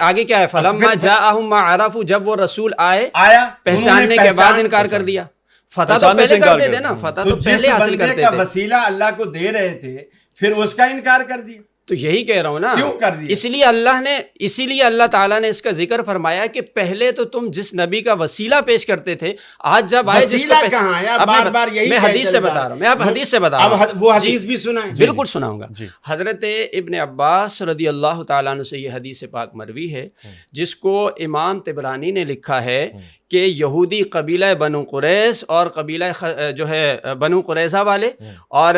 آگے کیا ہے؟ فلما جاءہم ما عرفوا، جب وہ رسول آیا، پہچاننے پہچاننے کے بعد انکار کر دیا۔ فتح تو پہلے کرتے تھے نا، فتح تو پہلے حاصل کرتے تھے. وسیلہ اللہ کو دے رہے تھے پھر اس کا انکار کر دیا. تو یہی کہہ رہا ہوں نا، کیوں کر دیا؟ اسی لیے اللہ تعالیٰ نے اس کا ذکر فرمایا کہ پہلے تو تم جس نبی کا وسیلہ پیش کرتے تھے، آج جب آئے جس کو کہاں ہے؟ بار بار یہی میں حدیث سے بتا رہا ہوں، میں آپ حدیث سے بتا رہا ہوں. اب وہ حدیث بھی سنائیں. بالکل سناؤں گا. حضرت ابن عباس رضی اللہ تعالیٰ عنہ سے یہ حدیث پاک مروی ہے، جس کو امام طبرانی نے لکھا ہے کہ یہودی قبیلہ بنو قریظ اور قبیلہ جو ہے بنو قریظہ والے اور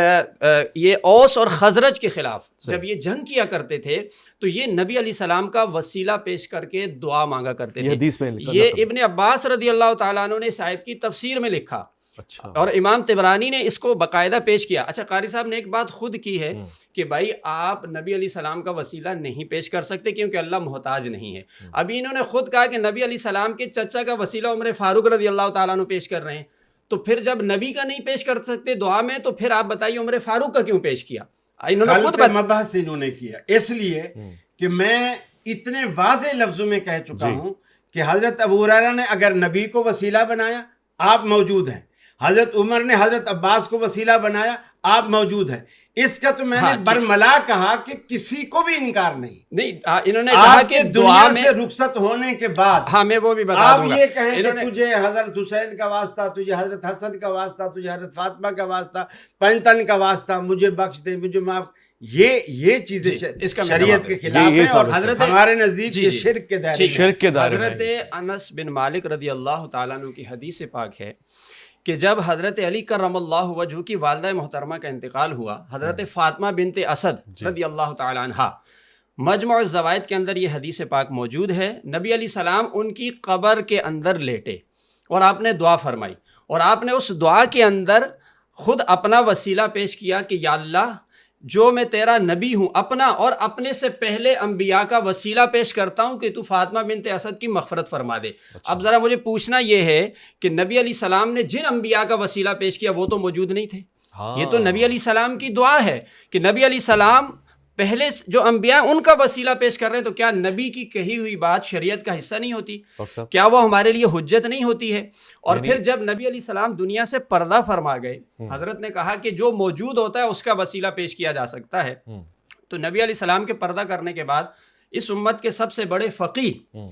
یہ اوس اور خزرج کے خلاف جب یہ جنگ کیا کرتے تھے تو یہ نبی علیہ السلام کا وسیلہ پیش کر کے دعا مانگا کرتے تھے. یہ ابن عباس رضی اللہ تعالیٰ عنہ نے اس آیت کی تفسیر میں لکھا اور امام طبرانی نے اس کو باقاعدہ پیش کیا. اچھا، قاری صاحب نے ایک بات خود کی ہے کہ بھائی آپ نبی علیہ السلام کا وسیلہ نہیں پیش کر سکتے کیونکہ اللہ محتاج نہیں ہے. ابھی انہوں نے خود کہا کہ نبی علیہ السلام کے چچا کا وسیلہ عمر فاروق رضی اللہ تعالیٰ عنہ پیش کر رہے ہیں، تو پھر جب نبی کا نہیں پیش کر سکتے دعا میں تو پھر آپ بتائیے عمر فاروق کا کیوں پیش کیا؟ انہوں نے خود مبحث انہوں نے کیا اس لیے کہ میں اتنے واضح لفظوں میں کہہ چکا ہوں کہ حضرت ابو ہریرہ نے اگر نبی کو وسیلہ بنایا آپ موجود ہیں، حضرت عمر نے حضرت عباس کو وسیلہ بنایا آپ موجود ہیں. اس کا تو میں نے برملا کہا کہ کسی کو بھی انکار نہیں. انہوں نے کہا کہ دنیا سے رخصت ہونے کے بعد میں وہ بھی بتا دوں گا، آپ یہ کہیں کہ تجھے حضرت حسین کا واسطہ، تجھے حضرت حسن کا واسطہ، تجھے حضرت فاطمہ کا واسطہ، پنجتن کا واسطہ، مجھے بخش دے، مجھے معاف، یہ چیزیں شریعت کے خلاف ہیں اور ہمارے نزدیک یہ شرک کے دائرے میں. حضرت انس بن مالک رضی اللہ تعالیٰ عنہ کی حدیث پاک ہے کہ جب حضرت علی کرم اللہ وجہ کی والدہ محترمہ کا انتقال ہوا، حضرت فاطمہ بنت اسد رضی اللہ تعالیٰ عنہا، مجمع الزوائد کے اندر یہ حدیث پاک موجود ہے، نبی علیہ السلام ان کی قبر کے اندر لیٹے اور آپ نے دعا فرمائی اور آپ نے اس دعا کے اندر خود اپنا وسیلہ پیش کیا کہ یا اللہ جو میں تیرا نبی ہوں، اپنا اور اپنے سے پہلے انبیاء کا وسیلہ پیش کرتا ہوں کہ تو فاطمہ بنت اسد کی مغفرت فرما دے. اب ذرا مجھے پوچھنا یہ ہے کہ نبی علیہ السلام نے جن انبیاء کا وسیلہ پیش کیا وہ تو موجود نہیں تھے. یہ تو نبی علیہ السلام کی دعا ہے کہ نبی علیہ السلام پہلے جو انبیاء ان کا وسیلہ پیش کر رہے ہیں، تو کیا نبی کی کہی ہوئی بات شریعت کا حصہ نہیں ہوتی؟ کیا وہ ہمارے لیے حجت نہیں ہوتی ہے؟ اور پھر جب نبی علیہ السلام دنیا سے پردہ فرما گئے، حضرت نے کہا کہ جو موجود ہوتا ہے اس کا وسیلہ پیش کیا جا سکتا ہے. تو نبی علیہ السلام کے پردہ کرنے کے بعد اس امت کے سب سے بڑے فقیہ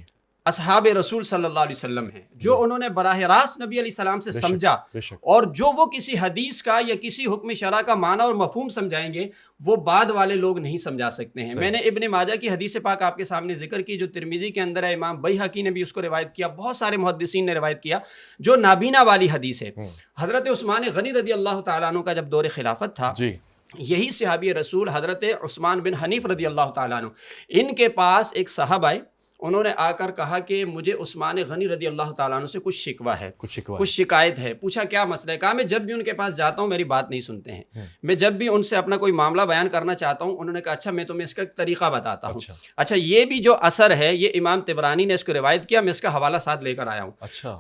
اصحاب رسول صلی اللہ علیہ وسلم ہیں، جو انہوں نے براہ راست نبی علیہ السلام سے سمجھا، اور جو وہ کسی حدیث کا یا کسی حکم شرع کا معنی اور مفہوم سمجھائیں گے وہ بعد والے لوگ نہیں سمجھا سکتے ہیں. میں نے ابن ماجہ کی حدیث پاک آپ کے سامنے ذکر کی جو ترمذی کے اندر ہے، امام بیہقی نے بھی اس کو روایت کیا، بہت سارے محدثین نے روایت کیا، جو نابینا والی حدیث ہے. حضرت عثمان غنی رضی اللہ تعالیٰ عنہ کا جب دور خلافت تھا، یہی صحابی رسول حضرت عثمان بن حنیف رضی اللہ تعالیٰ عنہ، ان کے پاس ایک صاحب آئے، انہوں نے آ کر کہا کہ مجھے عثمان غنی رضی اللہ تعالیٰ عنہ سے کچھ شکوہ ہے، کچھ شکایت ہے. پوچھا کیا مسئلہ ہے؟ کہا میں جب بھی ان کے پاس جاتا ہوں میری بات نہیں سنتے ہیں، میں جب بھی ان سے اپنا کوئی معاملہ بیان کرنا چاہتا ہوں. انہوں نے کہا اچھا میں تمہیں اس کا ایک طریقہ بتاتا ہوں. اچھا یہ بھی جو اثر ہے یہ امام طبرانی نے اس کو روایت کیا، میں اس کا حوالہ ساتھ لے کر آیا ہوں.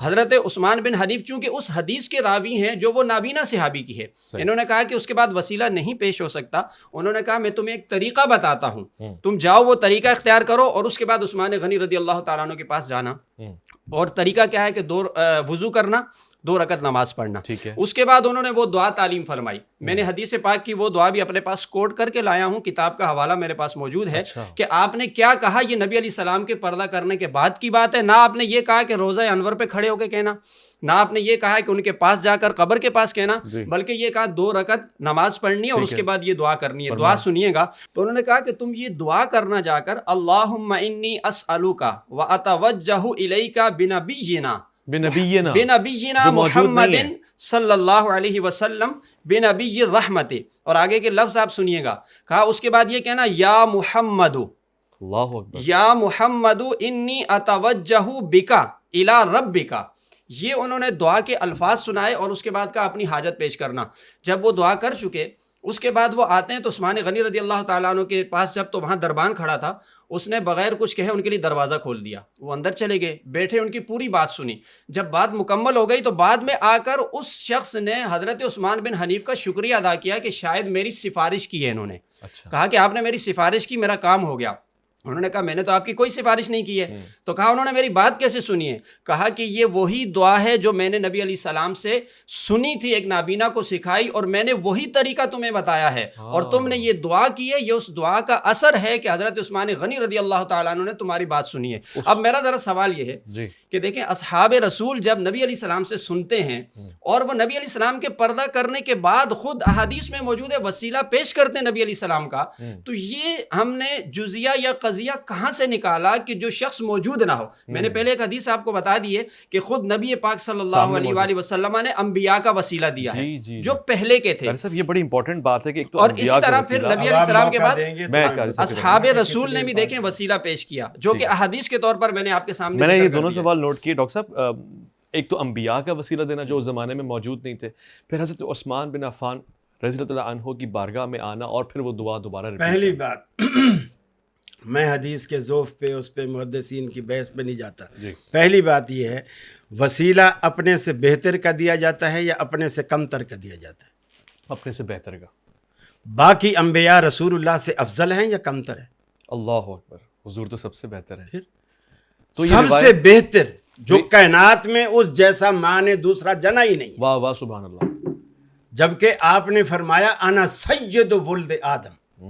حضرت عثمان بن حنیف چونکہ اس حدیث کے راوی ہیں جو وہ نابینا صحابی کی ہے، انہوں نے کہا کہ اس کے بعد وسیلہ نہیں پیش ہو سکتا. انہوں نے کہا میں تمہیں ایک طریقہ بتاتا ہوں، تم جاؤ وہ طریقہ اختیار کرو اور اس کے بعد عثمان غنی رضی اللہ تعالیٰ کے پاس جانا. اور طریقہ کیا ہے کہ وضو کرنا، 2 رکعت نماز پڑھنا. اس کے بعد انہوں نے وہ دعا تعلیم فرمائی. میں نے حدیث پاک کی وہ دعا بھی اپنے پاس کوٹ کر کے لایا ہوں، کتاب کا حوالہ میرے پاس موجود ہے کہ آپ نے کیا کہا. یہ نبی علیہ السلام کے پردہ کرنے کے بعد کی بات ہے. نہ آپ نے یہ کہا کہ روضہ انور پہ کھڑے ہو کے کہنا، نہ آپ نے یہ کہا کہ ان کے پاس جا کر قبر کے پاس کہنا، بلکہ یہ کہا 2 رکعت نماز پڑھنی ہے اور اس کے بعد یہ دعا کرنی ہے. دعا سنیے گا. تو انہوں نے کہا کہ تم یہ دعا کرنا جا کر اللہم انی اسألوک واتوجہ الیک بنبینا محمد صلی اللہ علیہ وسلم بنبی الرحمت. اور آگے کے لفظ آپ سنیے گا. کہا اس کے بعد یہ کہنا یا محمد، یا محمد انی اتوجہ بک الی ربک. یہ انہوں نے دعا کے الفاظ سنائے اور اس کے بعد کا اپنی حاجت پیش کرنا. جب وہ دعا کر چکے اس کے بعد وہ آتے ہیں تو عثمان غنی رضی اللہ تعالیٰ عنہ کے پاس جب تو وہاں دربان کھڑا تھا، اس نے بغیر کچھ کہے ان کے لیے دروازہ کھول دیا. وہ اندر چلے گئے، بیٹھے، ان کی پوری بات سنی. جب بات مکمل ہو گئی تو بعد میں آ کر اس شخص نے حضرت عثمان بن حنیف کا شکریہ ادا کیا کہ شاید میری سفارش کی ہے. انہوں نے کہا کہ آپ نے میری سفارش کی، میرا کام ہو گیا. انہوں نے کہا میں نے تو آپ کی کوئی سفارش نہیں کی ہے. تو کہا انہوں نے میری بات کیسے سنی ہے؟ کہا کہ یہ وہی دعا ہے جو میں نے نبی علیہ السلام سے سنی تھی، ایک نابینا کو سکھائی، اور میں نے وہی طریقہ تمہیں بتایا ہے، اور تم نے یہ دعا کی ہے، یہ اس دعا کا اثر ہے کہ حضرت عثمان غنی رضی اللہ تعالیٰ عنہ نے تمہاری بات سنی ہے. اب میرا ذرا سوال یہ ہے کہ دیکھیں اصحاب رسول جب نبی علیہ السلام سے سنتے ہیں اور وہ نبی علیہ السلام کے پردہ کرنے کے بعد خود احادیث میں موجود ہے وسیلہ پیش کرتے ہیں نبی علیہ السلام کا، تو یہ ہم نے جزیہ یا قضیہ کہاں سے نکالا کہ جو شخص موجود نہ ہو؟ میں نے پہلے ایک حدیث آپ کو بتا دی ہے کہ خود نبی پاک صلی اللہ علیہ وآلہ وسلم نے انبیاء کا وسیلہ دیا ہے جو پہلے کے تھے. یہ بڑی امپورٹنٹ بات ہے کہ اور اسی طرح پھر نبی علیہ السلام کے بعد اصحاب رسول نے بھی دیکھیں وسیلہ پیش کیا، جو کہ احادیث کے طور پر میں نے آپ کے سامنے میں نے یہ دونوں سوال نوٹ کیے ڈاکٹر صاحب. ایک تو انبیاء کا وسیلہ دینا جو اس زمانے میں موجود نہیں تھے، پھر حضرت عثمان بن عفان رضی اللہ عنہ کی بارگاہ میں آنا، اور پھر وہ دعا دوبارہ ریپیٹ. پہلی بات میں حدیث کے ذوف پہ اس پہ محدثین کی بحث پہ نہیں جاتا. پہلی بات یہ ہے وسیلہ اپنے سے بہتر کا دیا جاتا ہے یا اپنے سے کم تر کا دیا جاتا ہے؟ اپنے سے بہتر کا. باقی انبیاء رسول اللہ سے افضل ہیں یا کم تر ہیں؟ اللہ اکبر، حضور تو سب سے بہتر ہے. پھر سب سے بہتر جو کائنات میں اس جیسا ماں نے دوسرا جنا ہی نہیں. واہ واہ سبحان اللہ. جبکہ آپ نے فرمایا انا سید ولد آدم،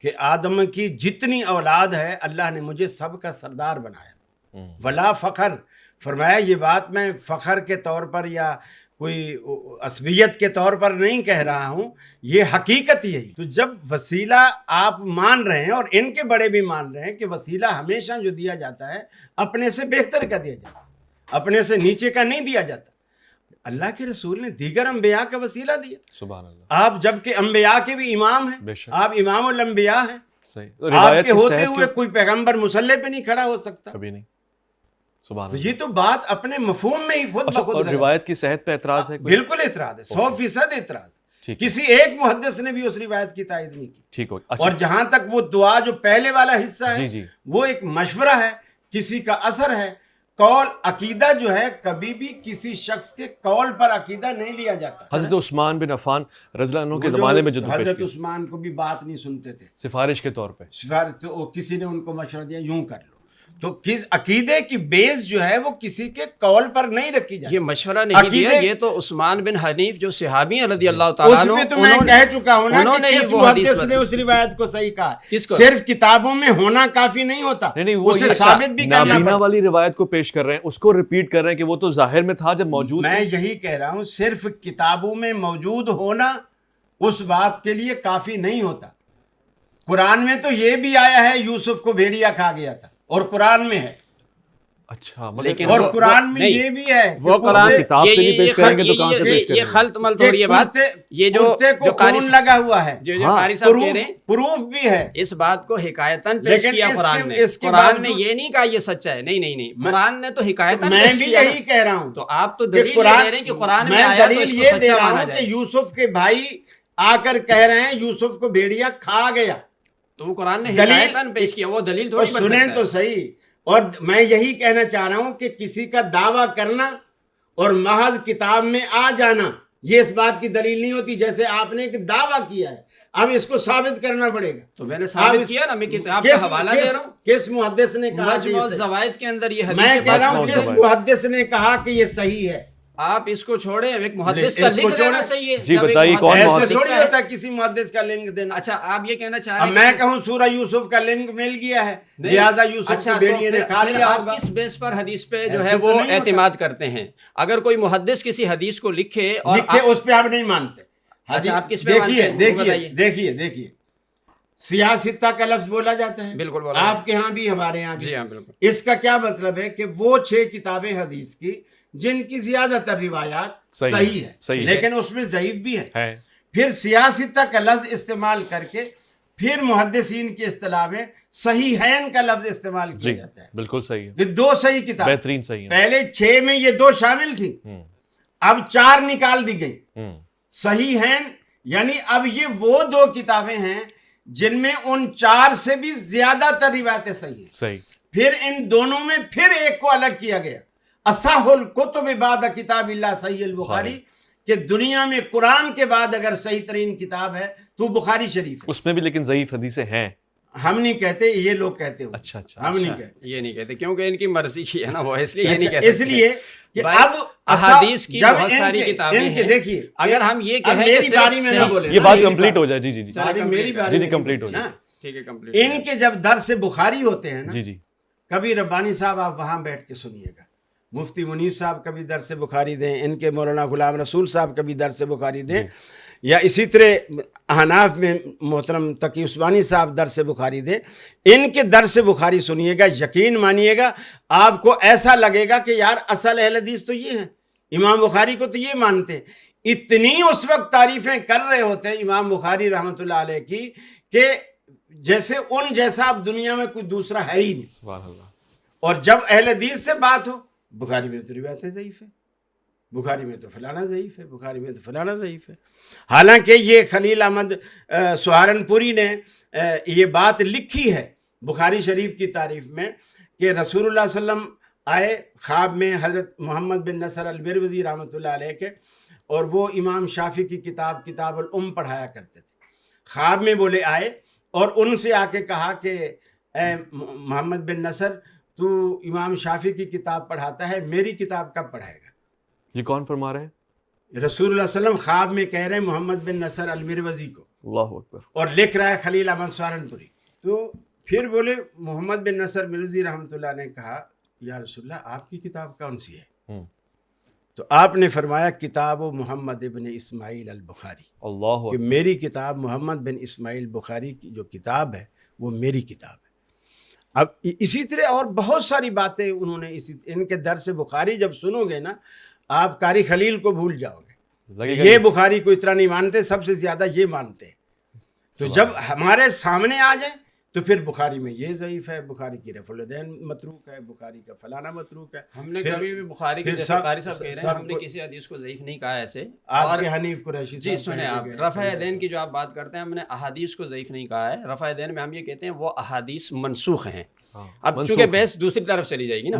کہ آدم کی جتنی اولاد ہے اللہ نے مجھے سب کا سردار بنایا. ولا فخر، فرمایا یہ بات میں فخر کے طور پر یا کوئی عصبیت کے طور پر نہیں کہہ رہا ہوں، یہ حقیقت یہی. تو جب وسیلہ آپ مان رہے ہیں اور ان کے بڑے بھی مان رہے ہیں کہ وسیلہ ہمیشہ جو دیا جاتا ہے اپنے سے بہتر کا دیا جاتا ہے، اپنے سے نیچے کا نہیں دیا جاتا. اللہ کے رسول نے دیگر انبیاء کا وسیلہ دیا. سبحان اللہ. آپ جبکہ انبیاء کے بھی امام ہیں، آپ امام الانبیاء ہیں. صحیح. آپ کے ہوتے ہوئے کوئی پیغمبر مسلح پہ نہیں کھڑا ہو سکتا کبھی نہیں. سبحان تو یہ تو بات اپنے مفہوم میں ہی خود بخود اور روایت کی صحت پہ اعتراض ہے؟ بالکل اعتراض ہے، 100% اعتراض ہے. کسی ایک محدث نے بھی اس روایت کی تائید نہیں کی. ٹھیک ہو. اور جہاں تک وہ دعا جو پہلے والا حصہ ہے وہ ایک مشورہ ہے، کسی کا اثر ہے. قول عقیدہ جو ہے کبھی بھی کسی شخص کے قول پر عقیدہ نہیں لیا جاتا. حضرت عثمان بن عفان رضی اللہ عنہ کے زمانے میں جو حضرت عثمان کو بھی بات نہیں سنتے تھے سفارش کے طور پہ، تو کسی نے ان کو مشورہ دیا یوں کر لو. تو کس عقیدے کی بیس جو ہے وہ کسی کے قول پر نہیں رکھی جاتی. یہ مشورہ نہیں دیا، یہ تو عثمان بن حنیف جو صحابی ہیں رضی اللہ تعالیٰ عنہ، اس میں تو میں کہہ چکا ہوں نا کہ کس محدث نے اس روایت کو صحیح کہا. صرف کتابوں میں ہونا کافی نہیں ہوتا، اسے ثابت بھی کرنا پڑتا. نابینا والی روایت کو پیش کر رہے ہیں، اس کو ریپیٹ کر رہے ہیں کہ وہ تو ظاہر میں تھا جب موجود. میں یہی کہہ رہا ہوں صرف کتابوں میں موجود ہونا اس بات کے لیے کافی نہیں ہوتا. قرآن میں تو یہ بھی آیا ہے یوسف کو بھیڑیا کھا گیا تھا، اور قرآن میں ہے. اچھا، لیکن اور قرآن میں یہ بھی ہے، وہ قرآن کتاب سے نہیں پیش کریں گے تو کہاں سے پیش کریں گے؟ یہ خلط ملط ہو رہی ہے بات. یہ جو خون لگا ہوا ہے، جو قاری صاحب کہہ رہے ہیں پروف بھی ہے. اس بات کو حکایتاً پیش کیا قرآن نے. قرآن نے یہ نہیں کہا یہ سچا ہے، نہیں، قرآن نے تو حکایتاً میں بھی یہی کہہ رہا ہوں. تو آپ تو دلیل دے رہے ہیں کہ قرآن میں آیا تو اس کو سچا مانا جائے. کہ یوسف کے بھائی آ کر کہہ رہے ہیں یوسف کو بھیڑیا کھا گیا، تو وہ قرآن نے حکایتاً پیش کیا، وہ دلیل تھوڑی بن سکتا ہے. سنیں تو صحیح. اور میں یہی کہنا چاہ رہا ہوں کہ کسی کا دعویٰ کرنا اور محض کتاب میں آ جانا یہ اس بات کی دلیل نہیں ہوتی. جیسے آپ نے ایک دعویٰ کیا ہے، اب اس کو ثابت کرنا پڑے گا. تو میں نے ثابت کیا نا، میں کتاب کا حوالہ دے رہا ہوں. کس محدث نے کہا؟ مجموع الزوائد کے اندر یہ حدیث. میں کہہ رہا ہوں کس محدث نے کہا کہ یہ صحیح ہے. آپ اس کو چھوڑیں، ایک محدث کا لنک دینا صحیح ہے. جی بتائیے کون محدث؟ ایسے تھوڑی ہوتا ہے کسی محدث کا لنک دینا. اچھا آپ یہ کہنا چاہ رہے ہیں میں کہوں سورہ یوسف کا لنک مل گیا ہے لہذا یوسف کو بھیڑیے نے کھا لیا ہوگا. آپ کس بیس پر حدیث پہ جو ہے وہ اعتماد کرتے ہیں؟ اگر کوئی محدث کسی حدیث کو لکھے اور اس پہ آپ نہیں مانتے. آپ کس پہ مانتے ہیں؟ دیکھیے سیاستہ کا لفظ بولا جاتا ہے، بالکل بولا، آپ کے ہاں بھی ہمارے ہاں بھی. جی ہاں بالکل. اس کا کیا مطلب ہے کہ وہ 6 کتابیں حدیث کی جن کی زیادہ تر روایات صحیح ہے لیکن اس میں ضعیف بھی ہے. پھر سیاستہ کا لفظ استعمال کر کے پھر محدثین کی اصطلاح میں صحیحین کا لفظ استعمال کیا جاتا ہے. بالکل صحیح ہے. یہ 2 صحیح کتاب، بہترین صحیح ہے. پہلے 6 میں یہ 2 شامل تھی، اب 4 نکال دی گئی. صحیحین یعنی اب یہ وہ 2 کتابیں ہیں جن میں ان 4 سے بھی زیادہ تر روایتیں صحیح ہیں. صحیح. پھر ان دونوں میں پھر ایک کو الگ کیا گیا، اصح الکتب بعد کتاب اللہ صحیح البخاری، کہ دنیا میں قرآن کے بعد اگر صحیح ترین کتاب ہے تو بخاری شریف ہے. اس میں بھی لیکن ضعیف حدیثیں ہیں. ہم نہیں کہتے، یہ لوگ کہتے ہو. اچھا اچھا ہم نہیں کہتے، یہ نہیں کہتے کیونکہ ان کی مرضی کی ہے نا وہ، اس لیے یہ نہیں کہہ اس سکتے. لیے کہ بھائی، اب احادیث کی جب بہت ان ساری کے- کتابیں ان کے ہیں. دیکھیے اگر ہم یہ اب کہیں کہ میری صرف باری میں نہ صحیح- بولے یہ نا، بات میری کمپلیٹ ہو جائے. جی جی جی باری میری باری جی جی میں کمپلیٹ ہو نا. جائے. ٹھیک ہے کمپلیٹ. ان کے جب درس بخاری ہوتے ہیں نا، جی جی کبھی ربانی صاحب آپ وہاں بیٹھ کے سنیے گا، مفتی منیر صاحب کبھی درس بخاری دیں، ان کے مولانا غلام رسول صاحب کبھی درس بخاری دیں، یا اسی طرح احناف میں محترم تقی عثمانی صاحب درس بخاری دیں. ان کے درس بخاری سنیے گا، یقین مانیے گا آپ کو ایسا لگے گا کہ یار اصل اہل حدیث تو یہ ہیں، امام بخاری کو تو یہ مانتے ہیں. اتنی اس وقت تعریفیں کر رہے ہوتے ہیں امام بخاری رحمۃ اللہ علیہ کی کہ جیسے ان جیسا اب دنیا میں کوئی دوسرا ہے ہی نہیں. سبحان اللہ. اور جب اہل حدیث سے بات ہو، بخاری میں تو روایتیں ضعیف ہے، بخاری میں تو فلانا ضعیف ہے، بخاری میں تو فلانا ضعیف ہے. حالانکہ یہ خلیل احمد سہارنپوری نے یہ بات لکھی ہے بخاری شریف کی تعریف میں کہ رسول اللہ صلی اللہ علیہ وسلم آئے خواب میں حضرت محمد بن نصر البروزی رحمۃ اللہ علیہ کے، اور وہ امام شافعی کی کتاب الام پڑھایا کرتے تھے. خواب میں بولے آئے اور ان سے آ کے کہا کہ اے محمد بن نصر، تو امام شافعی کی کتاب پڑھاتا ہے، میری کتاب کب پڑھائے گا؟ یہ کون فرما رہے ہیں؟ رسول اللہ صلی اللہ علیہ وسلم خواب میں کہہ رہے ہیں محمد بن نصر المروزی کو، اللہ اکبر. اور لکھ رہا ہے خلیل احمد سہارنپوری. تو پھر بولے محمد بن نصر مروزی رحمۃ اللہ نے کہا یا رسول اللہ آپ کی کتاب کون سی ہے؟ تو آپ نے فرمایا کتاب محمد بن اسماعیل البخاری، اللہ کہ میری کتاب محمد بن اسماعیل بخاری کی جو کتاب ہے وہ میری کتاب ہے. اب اسی طرح اور بہت ساری باتیں انہوں نے ان کے درس بخاری جب سنو گے نا، آپ قاری خلیل کو بھول جاؤ گے. یہ بخاری کو اتنا نہیں مانتے، سب سے زیادہ یہ مانتے. تو جب ہمارے سامنے آ جائیں تو پھر بخاری میں یہ ضعیف ہے، بخاری کی رفع الدین متروک ہے، بخاری کا فلانا متروک ہے. ہم نے کبھی بھی بخاری کے جیسے قاری صاحب کہہ رہے ہیں، ہم نے کسی حدیث کو ضعیف نہیں کہا ایسے. آپ کے حنیف قریشی جی سنیں آپ، رفع دین کی جو آپ بات کرتے ہیں، ہم نے احادیث کو ضعیف نہیں کہا ہے. رفع دین میں ہم یہ کہتے ہیں وہ احادیث منسوخ ہیں. اب چونکہ بحث دوسری طرف چلی جائے گی نا،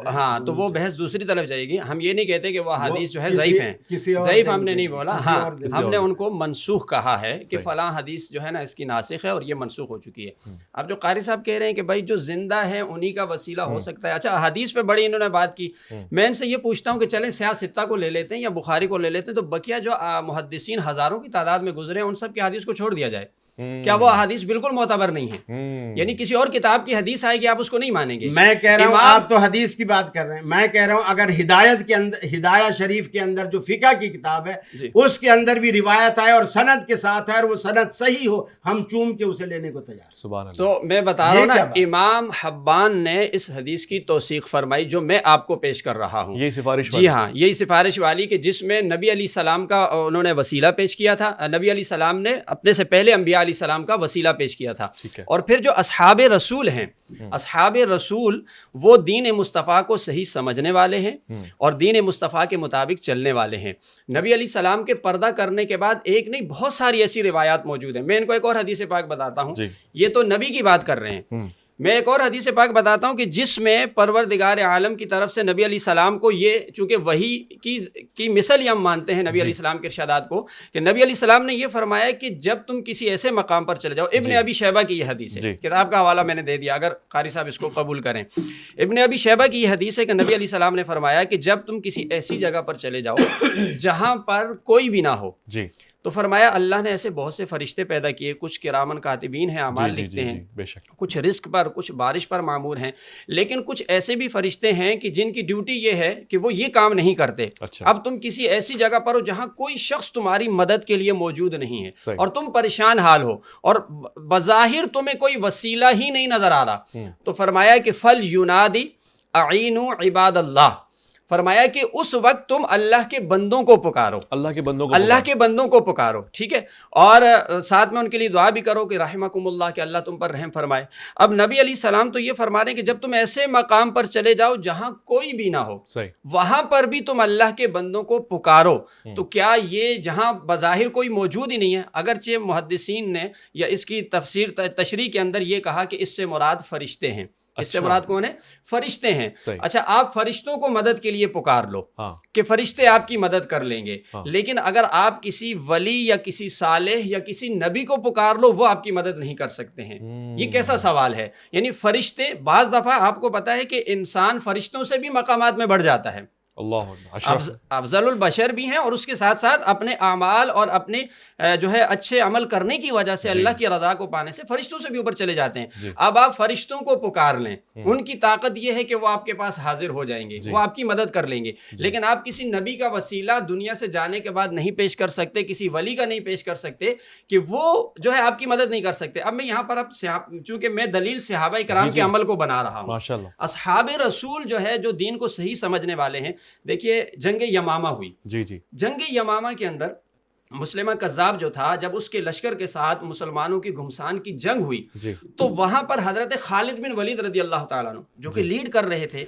ہاں تو وہ بحث دوسری طرف جائے گی. ہم یہ نہیں کہتے کہ وہ حدیث جو ہے ضعیف ہیں، ضعیف ہم نے نہیں بولا. ہاں ہم نے ان کو منسوخ کہا ہے کہ فلاں حدیث جو ہے نا اس کی ناسخ ہے اور یہ منسوخ ہو چکی ہے. اب جو قاری صاحب کہہ رہے ہیں کہ بھائی جو زندہ ہے انہی کا وسیلہ ہو سکتا ہے. اچھا حدیث پہ بڑی انہوں نے بات کی. میں ان سے یہ پوچھتا ہوں کہ چلیں سیاہ ستہ کو لے لیتے ہیں یا بخاری کو لے لیتے ہیں، تو بقیہ جو محدثین ہزاروں کی تعداد میں گزرے ہیں ان سب کی حدیث کو چھوڑ دیا جائے. کیا وہ حدیث بالکل معتبر نہیں ہے؟ یعنی کسی اور کتاب کی حدیث آئے گی آپ اس کو نہیں مانیں گے؟ میں کہہ رہا ہوں آپ تو حدیث کی بات کر رہے ہیں، میں کہہ رہا ہوں اگر ہدایت کے اندر، ہدایہ شریف کے اندر جو فقہ کی کتاب ہے اس کے اندر بھی روایت آئے اور سند کے ساتھ ہے اور وہ سند صحیح ہو، ہم چوم کے اسے لینے کو تیار. سبحان اللہ. تو میں بتا رہا ہوں نا، امام حبان نے اس حدیث کی توثیق فرمائی جو میں آپ کو پیش کر رہا ہوں. یہی سفارش جی ہاں، یہی سفارش والی کہ جس میں نبی علیہ السلام کا انہوں نے وسیلہ پیش کیا تھا. نبی علیہ السلام نے اپنے سے پہلے انبیاء علیہ السلام کا وسیلہ پیش کیا تھا. اور پھر جو اصحاب رسول ہیں، اصحاب رسول وہ دین مصطفیٰ کو صحیح سمجھنے والے ہیں اور دین مصطفیٰ کے مطابق چلنے والے ہیں. نبی علیہ السلام کے پردہ کرنے کے بعد ایک نہیں بہت ساری ایسی روایات موجود ہیں. میں ان کو ایک اور حدیث پاک بتاتا ہوں. یہ تو نبی کی بات کر رہے ہیں، میں ایک اور حدیث پاک بتاتا ہوں کہ جس میں پروردگار عالم کی طرف سے نبی علیہ السلام کو یہ، چونکہ وحی کی مثل ہی ہم مانتے ہیں نبی علیہ السلام کے ارشادات کو، کہ نبی علیہ السلام نے یہ فرمایا کہ جب تم کسی ایسے مقام پر چلے جاؤ. ابن ابی شیبہ کی یہ حدیث ہے، کتاب کا حوالہ میں نے دے دیا اگر قاری صاحب اس کو قبول کریں. ابن ابی شیبہ کی یہ حدیث ہے کہ نبی علیہ السلام نے فرمایا کہ جب تم کسی ایسی جگہ پر چلے جاؤ جہاں پر کوئی بھی نہ ہو، تو فرمایا اللہ نے ایسے بہت سے فرشتے پیدا کیے، کچھ کرامن کاتبین ہیں، اعمال لکھتے ہیں، کچھ رزق پر، کچھ بارش پر معمور ہیں، لیکن کچھ ایسے بھی فرشتے ہیں کہ جن کی ڈیوٹی یہ ہے کہ وہ یہ کام نہیں کرتے. اب تم کسی ایسی جگہ پر ہو جہاں کوئی شخص تمہاری مدد کے لیے موجود نہیں ہے اور تم پریشان حال ہو اور بظاہر تمہیں کوئی وسیلہ ہی نہیں نظر آ رہا، تو فرمایا کہ فل یونادی اعینوا عباد اللہ. فرمایا کہ اس وقت تم اللہ کے بندوں کو پکارو، اللہ کے بندوں کو پکارو، ٹھیک ہے، اور ساتھ میں ان کے لیے دعا بھی کرو کہ رحمکم اللہ، کہ اللہ تم پر رحم فرمائے. اب نبی علیہ السلام تو یہ فرما رہے ہیں کہ جب تم ایسے مقام پر چلے جاؤ جہاں کوئی بھی نہ ہو، وہاں پر بھی تم اللہ کے بندوں کو پکارو. تو کیا یہ جہاں بظاہر کوئی موجود ہی نہیں ہے، اگرچہ محدثین نے یا اس کی تفسیر تشریح کے اندر یہ کہا کہ اس سے مراد فرشتے ہیں، اس سے مراد کون ہے؟ فرشتے ہیں۔ صحیح۔ اچھا، آپ فرشتوں کو مدد کے لیے پکار لو کہ فرشتے آپ کی مدد کر لیں گے، لیکن اگر آپ کسی ولی یا کسی صالح یا کسی نبی کو پکار لو وہ آپ کی مدد نہیں کر سکتے ہیں۔ یہ کیسا سوال ہے؟ یعنی فرشتے، بعض دفعہ آپ کو پتا ہے کہ انسان فرشتوں سے بھی مقامات میں بڑھ جاتا ہے، افضل البشر بھی ہیں، اور اس کے ساتھ ساتھ اپنے اعمال اور اپنے جو ہے اچھے عمل کرنے کی وجہ سے اللہ کی رضا کو پانے سے فرشتوں سے بھی اوپر چلے جاتے ہیں۔ اب آپ فرشتوں کو پکار لیں، ان کی طاقت یہ ہے کہ وہ آپ کے پاس حاضر ہو جائیں گے، وہ آپ کی مدد کر لیں گے، لیکن آپ کسی نبی کا وسیلہ دنیا سے جانے کے بعد نہیں پیش کر سکتے، کسی ولی کا نہیں پیش کر سکتے کہ وہ جو ہے آپ کی مدد نہیں کر سکتے۔ اب میں یہاں پر اب چونکہ میں دلیل صحابہ کرام کے عمل کو بنا رہا ہوں، اصحاب رسول جو ہے جو دین کو صحیح سمجھنے والے ہیں، دیکھیے جنگ یمامہ ہوئی، جنگ یمامہ کے اندر مسلمہ کذاب جو تھا، جب اس کے لشکر کے ساتھ مسلمانوں کی گھمسان کی جنگ ہوئی تو وہاں پر حضرت خالد بن ولید رضی اللہ تعالیٰ عنہ جو کہ لیڈ کر رہے تھے،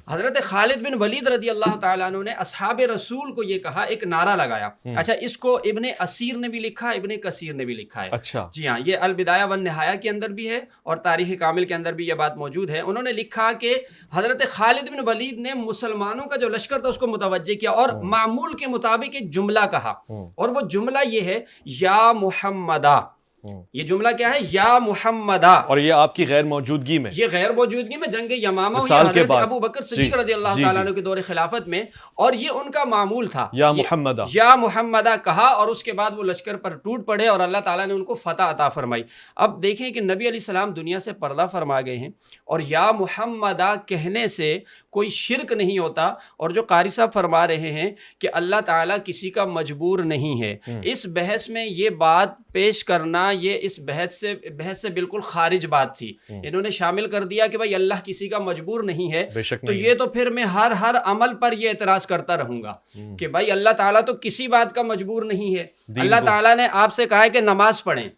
حضرت خالد بن ولید رضی اللہ تعالیٰ عنہ نے اصحاب رسول کو یہ کہا، ایک نعرہ لگایا۔ اچھا، اس کو ابن اسیر نے بھی لکھا، ابن کثیر نے بھی لکھا ہے۔ جی ہاں، یہ البدایہ والنہایہ کے اندر بھی ہے اور تاریخ کامل کے اندر بھی یہ بات موجود ہے۔ انہوں نے لکھا کہ حضرت خالد بن ولید نے مسلمانوں کا جو لشکر تھا اس کو متوجہ کیا اور معمول کے مطابق ایک جملہ کہا، اور وہ جملہ یہ ہے یا محمدہ۔ یہ جملہ کیا ہے؟ یا محمدہ، اور یہ آپ کی غیر موجودگی میں، یہ غیر موجودگی میں جنگ یمامہ ہوئی حضرت ابو بکر صدیق رضی اللہ تعالیٰ عنہ کے دور خلافت میں، اور یہ ان کا معمول تھا، یا محمدہ، یا محمدہ کہا، اور اس کے بعد وہ لشکر پر ٹوٹ پڑے اور اللہ تعالیٰ نے ان کو فتح عطا فرمائی۔ اب دیکھیں کہ نبی علیہ السلام دنیا سے پردہ فرما گئے ہیں، اور یا محمدہ کہنے سے کوئی شرک نہیں ہوتا، اور جو قاری صاحب فرما رہے ہیں کہ اللہ تعالیٰ کسی کا مجبور نہیں ہے، اس بحث میں یہ بات پیش کرنا یہ اس بحث سے بالکل خارج بات تھی۔ انہوں نے شامل کر دیا کہ بھائی اللہ کسی کا مجبور نہیں ہے، تو یہ تو پھر میں ہر عمل پر یہ اعتراض کرتا رہوں گا کہ بھائی اللہ تعالیٰ تو کسی بات کا مجبور نہیں ہے۔ اللہ تعالیٰ نے آپ سے کہا ہے کہ نماز پڑھیں،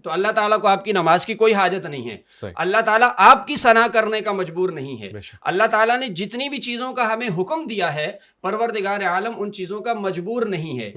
تو اللہ تعالیٰ کو آپ کی نماز کی کوئی حاجت نہیں ہے، اللہ تعالیٰ آپ کی ثنا کرنے کا مجبور نہیں ہے۔ اللہ تعالیٰ نے جتنی بھی چیزوں کا ہمیں حکم دیا ہے، پروردگار عالم ان چیزوں کا مجبور نہیں ہے۔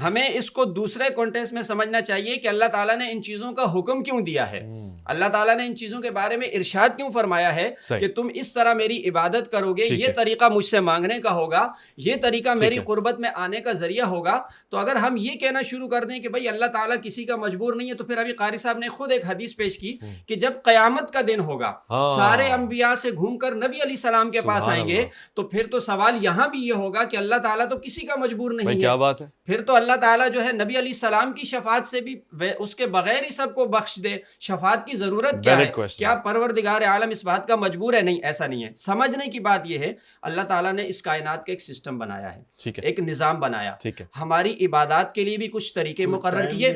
ہمیں اس کو دوسرے کانٹیکسٹ میں سمجھنا چاہیے کہ اللہ تعالیٰ نے ان چیزوں کا حکم کیوں دیا ہے، اللہ تعالیٰ نے ان چیزوں کے بارے میں ارشاد کیوں فرمایا ہے کہ تم اس طرح میری عبادت کرو گے، یہ طریقہ مجھ سے مانگنے کا ہوگا، یہ طریقہ میری قربت میں آنے کا ذریعہ ہوگا۔ تو اگر ہم یہ کہنا شروع کر دیں کہ بھائی اللہ تعالیٰ کسی کا مجبور نہیں ہے، تو پھر ابھی قاری صاحب نے خود ایک حدیث پیش کی کہ جب قیامت کا دن ہوگا سارے انبیاء سے گھوم کر نبی علیہ السلام کے پاس آئیں گے، تو پھر تو سوال یہاں بھی یہ ہوگا کہ اللہ تعالیٰ تو کسی کا مجبور نہیں ہے، کیا بات ہے؟ پھر تو اللہ تعالیٰ جو ہے نبی علیہ السلام کی شفاعت سے بھی اس کے بغیر ہی سب کو بخش دے، شفاعت کی ضرورت کیا ہے؟ کیا پروردگار عالم اس بات کا مجبور ہے؟ نہیں، ایسا نہیں ہے۔ سمجھنے کی بات یہ ہے اللہ تعالیٰ نے اس کائنات کا ایک سسٹم بنایا ہے، ایک نظام بنایا، ہماری عبادات کے لیے بھی کچھ طریقے مقرر کیے،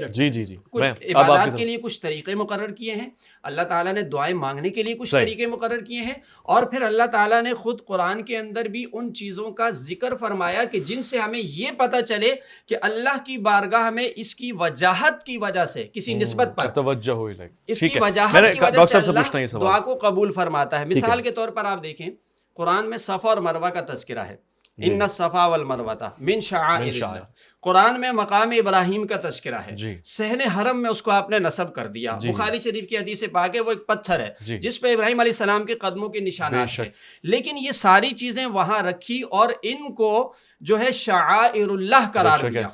کچھ عبادات کے لیے کچھ طریقے مقرر کیے ہیں، اللہ تعالیٰ نے دعائیں مانگنے کے لیے کچھ طریقے مقرر کیے ہیں، اور پھر اللہ تعالیٰ نے خود قرآن کے اندر بھی ان چیزوں کا ذکر فرمایا کہ جن سے ہمیں یہ پتہ چلے کہ اللہ کی بارگاہ میں اس کی وجاہت کی وجہ سے کسی نسبت پر توجہ ہوئی، اس کی وجاہت کی وجہ سے اللہ دعا کو قبول فرماتا ہے۔ مثال کے طور پر آپ دیکھیں قرآن میں صفا اور مروہ کا تذکرہ ہے، ان الصفا والمروہ من شعائر اللہ، قرآن میں مقام ابراہیم کا تذکرہ ہے، صحن حرم میں اس کو آپ نے نصب کر دیا، بخاری شریف کی حدیث پاک ہے وہ ایک پتھر ہے جس پہ ابراہیم علیہ السلام کے قدموں کے نشانات ہیں، لیکن یہ ساری چیزیں وہاں رکھی اور ان کو جو ہے شعائر اللہ قرار دیا،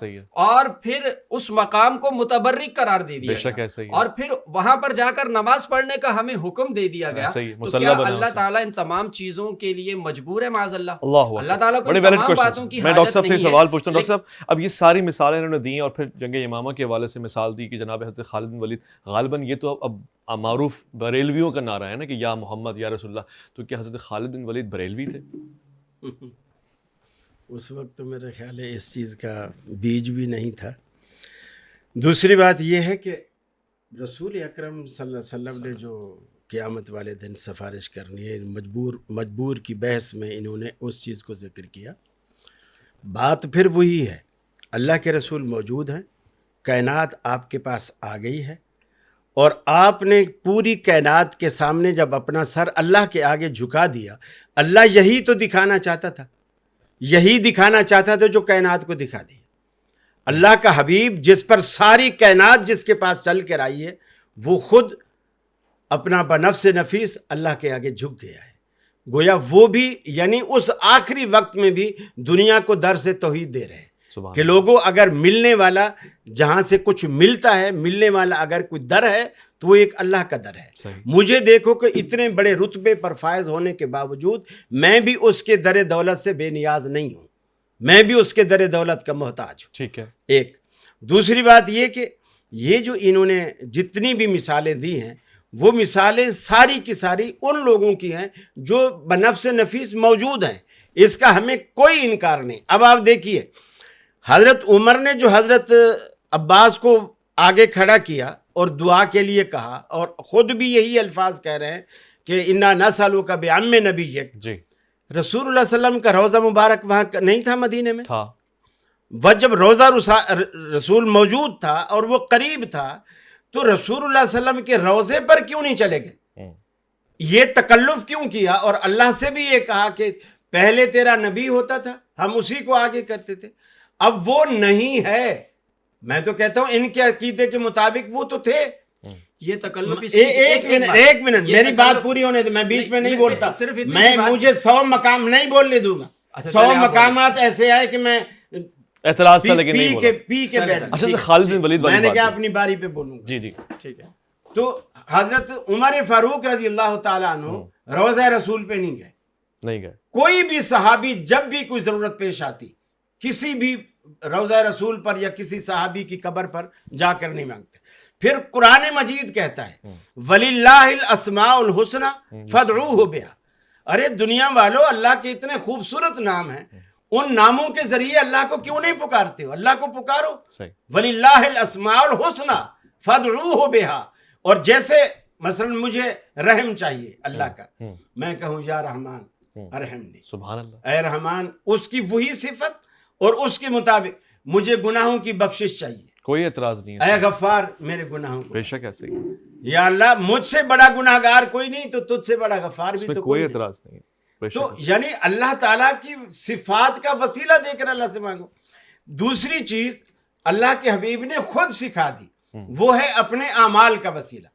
اور پھر اس مقام کو متبرک قرار دے دیا، اور پھر وہاں پر جا کر نماز پڑھنے کا ہمیں حکم دے دیا گیا۔ تو کیا اللہ تعالیٰ ان تمام چیزوں کے لیے مجبور ہے؟ معاذ اللہ، اللہ تعالیٰ کو تمام باتوں کی میں ڈاکٹر صاحب سے حاجت نہیں سوال پوچھتا ہوں۔ ہے۔ ڈاکٹر صاحب اب یہ ساری مثالیں انہوں نے دی اور پھر جنگ یمامہ کے حوالے سے مثال دی کہ جناب حضرت خالد بن ولید، غالباً یہ تو اب معروف بریلویوں کا نعرہ ہے نا کہ یا محمد یا رسول اللہ، تو کیا حضرت خالد بن ولید بریلوی تھے؟ اس وقت تو میرا خیال ہے اس چیز کا بیج بھی نہیں تھا۔ دوسری بات یہ ہے کہ رسول اکرم صلی اللہ علیہ وسلم نے جو قیامت والے دن سفارش کرنی ہے، مجبور کی بحث میں انہوں نے اس چیز کو ذکر کیا۔ بات پھر وہی ہے، اللہ کے رسول موجود ہیں، کائنات آپ کے پاس آ گئی ہے، اور آپ نے پوری کائنات کے سامنے جب اپنا سر اللہ کے آگے جھکا دیا، اللہ یہی تو دکھانا چاہتا تھا، یہی دکھانا چاہتا تھا جو کائنات کو دکھا دیا۔ اللہ کا حبیب جس پر ساری کائنات جس کے پاس چل کر آئی ہے، وہ خود اپنا بنفس نفیس اللہ کے آگے جھک گیا ہے. گویا وہ بھی یعنی اس آخری وقت میں بھی دنیا کو درس توحید دے رہے ہیں کہ لوگوں اگر ملنے والا جہاں سے کچھ ملتا ہے، ملنے والا اگر کوئی در ہے تو وہ ایک اللہ کا در ہے. مجھے دیکھو کہ اتنے بڑے رتبے پر فائز ہونے کے باوجود میں بھی اس کے در دولت سے بے نیاز نہیں ہوں، میں بھی اس کے در دولت کا محتاج ہوں. ٹھیک ہے. ایک دوسری بات یہ کہ یہ جو انہوں نے جتنی بھی مثالیں دی ہیں وہ مثالیں ساری کی ساری ان لوگوں کی ہیں جو بنفس نفیس موجود ہیں، اس کا ہمیں کوئی انکار نہیں. اب آپ دیکھیے حضرت عمر نے جو حضرت عباس کو آگے کھڑا کیا اور دعا کے لیے کہا، اور خود بھی یہی الفاظ کہہ رہے ہیں کہ انا نسألک بعم نبیک. جی. رسول اللہ صلی اللہ علیہ وسلم کا روضہ مبارک وہاں نہیں تھا مدینے میں؟ تھا. وہ جب روضہ رسول موجود تھا اور وہ قریب تھا تو رسول اللہ صلی اللہ علیہ وسلم کے روضے پر کیوں نہیں چلے گئے؟ یہ تکلف کیوں کیا؟ اور اللہ سے بھی یہ کہا کہ پہلے تیرا نبی ہوتا تھا، ہم اسی کو آگے کرتے تھے، اب وہ نہیں ہے. میں تو کہتا ہوں ان کے عقیدے کے مطابق وہ تو تھے. یہ تکلف ایک منٹ میری بات پوری ہونے دے، میں بیچ میں نہیں بولتا. میں مجھے 100 مقام نہیں بولنے دوں گا. 100 مقامات ایسے آئے کہ میں اعتراض تھا لیکن نہیں بولا. پی کے بیٹھ. اچھا خالد بن ولید میں نے کیا اپنی باری پہ بولوں گا. جی جی ٹھیک ہے. تو حضرت عمر فاروق رضی اللہ تعالیٰ عنہ روضہ رسول پہ نہیں گئے. کوئی بھی صحابی جب بھی کوئی ضرورت پیش آتی کسی بھی روضہ رسول پر یا کسی صحابی کی قبر پر جا کر نہیں مانگتے. پھر قرآن مجید کہتا ہے وَلِلَّهِ الْأَسْمَاءُ الْحُسْنَى فَادْعُوهُ بِهَا. ارے دنیا والو، اللہ کے اتنے خوبصورت نام ہیں، ان ناموں کے ذریعے اللہ کو کیوں نہیں پکارتے ہو؟ اللہ کو پکارو. وَلِلَّهِ الْأَسْمَاءُ الْحُسْنَى فَادْعُوهُ بِهَا. اور جیسے مثلا مجھے رحم چاہیے اللہ کا، میں کہوں یا رحمان ارحمنی، سبحان اللہ، اے رحمان، اس کی وہی صفت اور اس کے مطابق مجھے گناہوں کی بخشش چاہیے. کوئی اعتراض نہیں ہے. اے غفار میرے گناہوں کو، بے شک ایسے ہی. یا اللہ مجھ سے بڑا گناہگار کوئی نہیں تو تجھ سے بڑا غفار بھی تو کوئی اعتراض نہیں. تو یعنی اللہ تعالیٰ کی صفات کا وسیلہ دے کر اللہ سے مانگو. دوسری چیز اللہ کے حبیب نے خود سکھا دی، وہ ہے اپنے اعمال کا وسیلہ.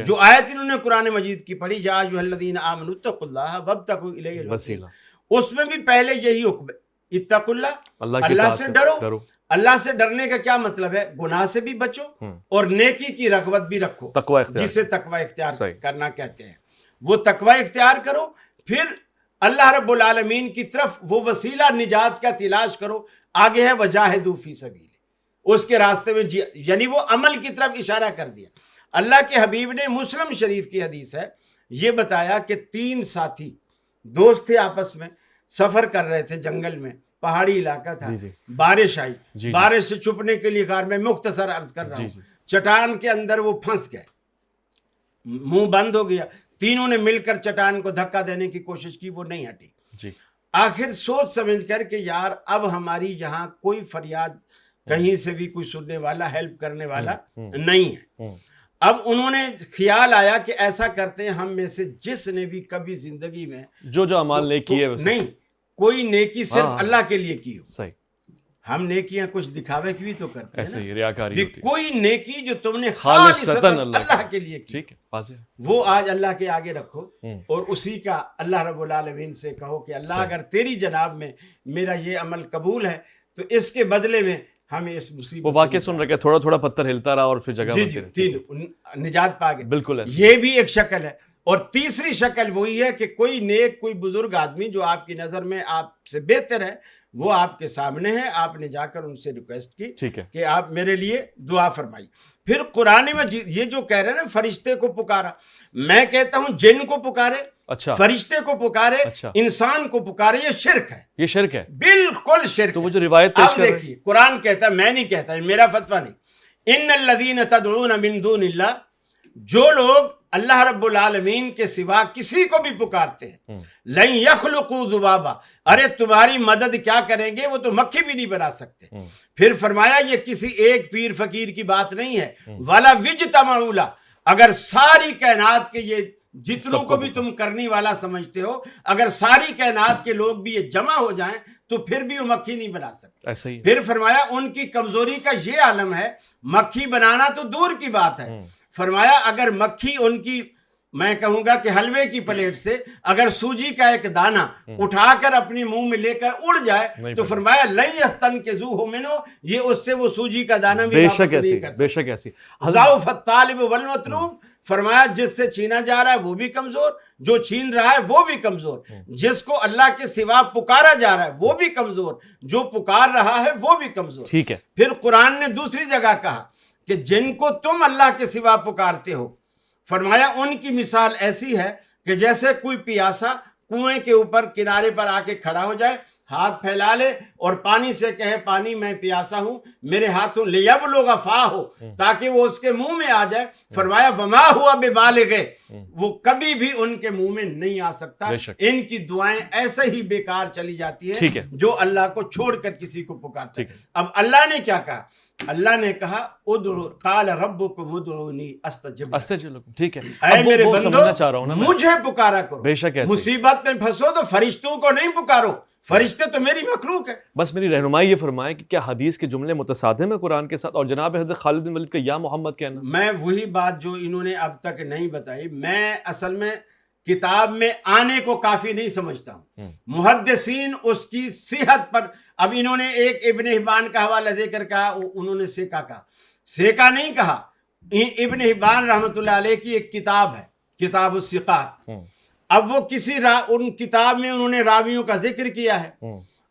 جو آیت انہوں نے قرآن مجید کی پڑھی یا ایھا الذین آمنوا اتقوا اللہ وابتغوا الیہ الوسیلہ، اس میں بھی پہلے یہی حکم ہے اتقوا اللہ، اللہ سے ڈرو. اللہ سے ڈرنے کا کیا مطلب ہے؟ گناہ سے بھی بچو اور نیکی کی رغبت بھی رکھو، جسے تقوی اختیار کرنا کہتے ہیں. وہ تقوی اختیار کرو، پھر اللہ رب العالمین کی طرف وہ وسیلہ نجات کا تلاش کرو. آگے ہے وجاہدوا فی سبیلہ، اس کے راستے میں یعنی وہ عمل کی طرف اشارہ کر دیا. اللہ کے حبیب نے مسلم شریف کی حدیث ہے یہ بتایا کہ 3 ساتھی دوست تھے، آپس میں سفر کر رہے تھے جنگل میں، پہاڑی علاقہ تھا. بارش آئی، بارش سے چھپنے کے لیے میں مختصر عرض کر رہا ہوں، چٹان کے اندر وہ پھنس گئے، منہ بند ہو گیا. تینوں نے مل کر چٹان کو دھکا دینے کی کوشش کی، وہ نہیں ہٹی. آخر سوچ سمجھ کر کہ یار اب ہماری یہاں کوئی فریاد کہیں سے بھی کوئی سننے والا، ہیلپ کرنے والا نہیں ہے. اب انہوں نے خیال آیا کہ ایسا کرتے ہیں، ہم میں سے جس نے بھی کبھی زندگی میں جو اعمال نیکی ہے نہیں کوئی نیکی صرف اللہ کے لیے کی ہو. صحیح. ہم نیکیاں کچھ دکھاوے کی بھی تو کرتے ہیں، ایسے ہی ریاکاری ہوتی ہے. کوئی نیکی جو تم نے خالصتاً اللہ کے لیے کی، وہ آج اللہ کے آگے رکھو اور اسی کا اللہ رب العالمین سے کہو کہ اللہ اگر تیری جناب میں میرا یہ عمل قبول ہے تو اس کے بدلے میں ہمیں اس مصیبت. وہ واقعہ سن رکھے تھوڑا تھوڑا پتھر ہلتا رہا اور پھر جگہ نجات پا گئے. بالکل یہ بھی ایک شکل ہے. اور تیسری شکل وہی ہے کہ کوئی نیک، کوئی بزرگ آدمی جو آپ کی نظر میں آپ سے بہتر ہے، وہ آپ کے سامنے ہے، آپ نے جا کر ان سے ریکویسٹ کی کہ آپ میرے لیے دعا فرمائی. پھر قرآن میں یہ جو کہہ رہے ہیں نا فرشتے کو پکارا، میں کہتا ہوں جن کو پکارے، فرشتے کو پکارے، انسان کو پکارے، یہ شرک ہے. یہ شرک ہے، بالکل شرک. تو وہ جو روایت اب دیکھیے قرآن کہتا ہے، میں نہیں کہتا، میرا فتویٰ نہیں. ان الذین تدعون من دون اللہ، جو لوگ اللہ رب العالمین کے سوا کسی کو بھی پکارتے ہیں، لن یخلقوا ذبابا، ارے تمہاری مدد کیا کریں گے، وہ تو مکھی بھی نہیں بنا سکتے. پھر فرمایا یہ کسی ایک پیر فقیر کی بات نہیں ہے. ولا وجتمعوا لہ، اگر ساری کائنات کے یہ جتنوں کو بھی تم کرنی والا سمجھتے ہو، اگر ساری کائنات کے لوگ بھی یہ جمع ہو جائیں تو پھر بھی وہ مکھی نہیں بنا سکتے. پھر فرمایا ان کی کمزوری کا یہ عالم ہے، مکھی بنانا تو دور کی بات ہے. فرمایا اگر مکھی ان کی میں کہوں گا کہ حلوے کی پلیٹ سے اگر سوجی کا ایک دانہ اٹھا کر اپنے منہ میں لے کر اڑ جائے تو فرمایا لن یستنقذوہ منہ، یہ اس سے وہ سوجی کا دانہ بھی واپس نہیں کر سکتا۔ بے شک ایسی ضعف الطالب والمطلوب، فرمایا جس سے چھینا جا رہا ہے وہ بھی کمزور، جو چھین رہا ہے وہ بھی کمزور، جس کو اللہ کے سوا پکارا جا رہا ہے وہ بھی کمزور، جو پکار رہا ہے وہ بھی کمزور۔ ٹھیک ہے۔ پھر قرآن نے دوسری جگہ کہا کہ جن کو تم اللہ کے سوا پکارتے ہو، فرمایا ان کی مثال ایسی ہے کہ جیسے کوئی پیاسا کنویں کے اوپر کنارے پر آ کے کھڑا ہو جائے، ہاتھ پھیلا لے اور پانی سے کہے پانی میں پیاسا ہوں، میرے ہاتھوں لیبلغ فاہ، تاکہ وہ اس کے منہ میں آ جائے۔ فرمایا وما ہوا ببالغ، وہ کبھی بھی ان کے منہ میں نہیں آ سکتا۔ ان کی دعائیں ایسے ہی بیکار چلی جاتی ہیں جو اللہ کو چھوڑ کر کسی کو پکارتے ہیں۔ اب اللہ نے کیا کہا؟ اللہ نے کہا ادعو قال ربکم ادعونی استجب لکم، ٹھیک ہے، اے میرے بندو مجھے پکارا کرو۔ بے شک مصیبت میں پھنسو تو فرشتوں کو نہیں پکارو، فرشتے تو میری مخلوق ہے۔ بس میری رہنمائی یہ فرمائیں کہ کیا حدیث کے جملے متصادم ہیں قرآن کے ساتھ، اور جناب حضرت خالد بن ولید کا یا محمد کہنا؟ میں وہی بات جو انہوں نے اب تک نہیں بتائی، میں اصل میں کتاب میں آنے کو کافی نہیں سمجھتا ہوں۔ محدثین اس کی صحت پر، اب انہوں نے ایک ابن حبان کا حوالہ دے کر کہا، انہوں نے سیکا کہا، سیکا نہیں کہا۔ ابن حبان رحمۃ اللہ علیہ کی ایک کتاب ہے، کتاب الثقات۔ اب وہ ان کتاب میں انہوں نے راویوں کا ذکر کیا ہے،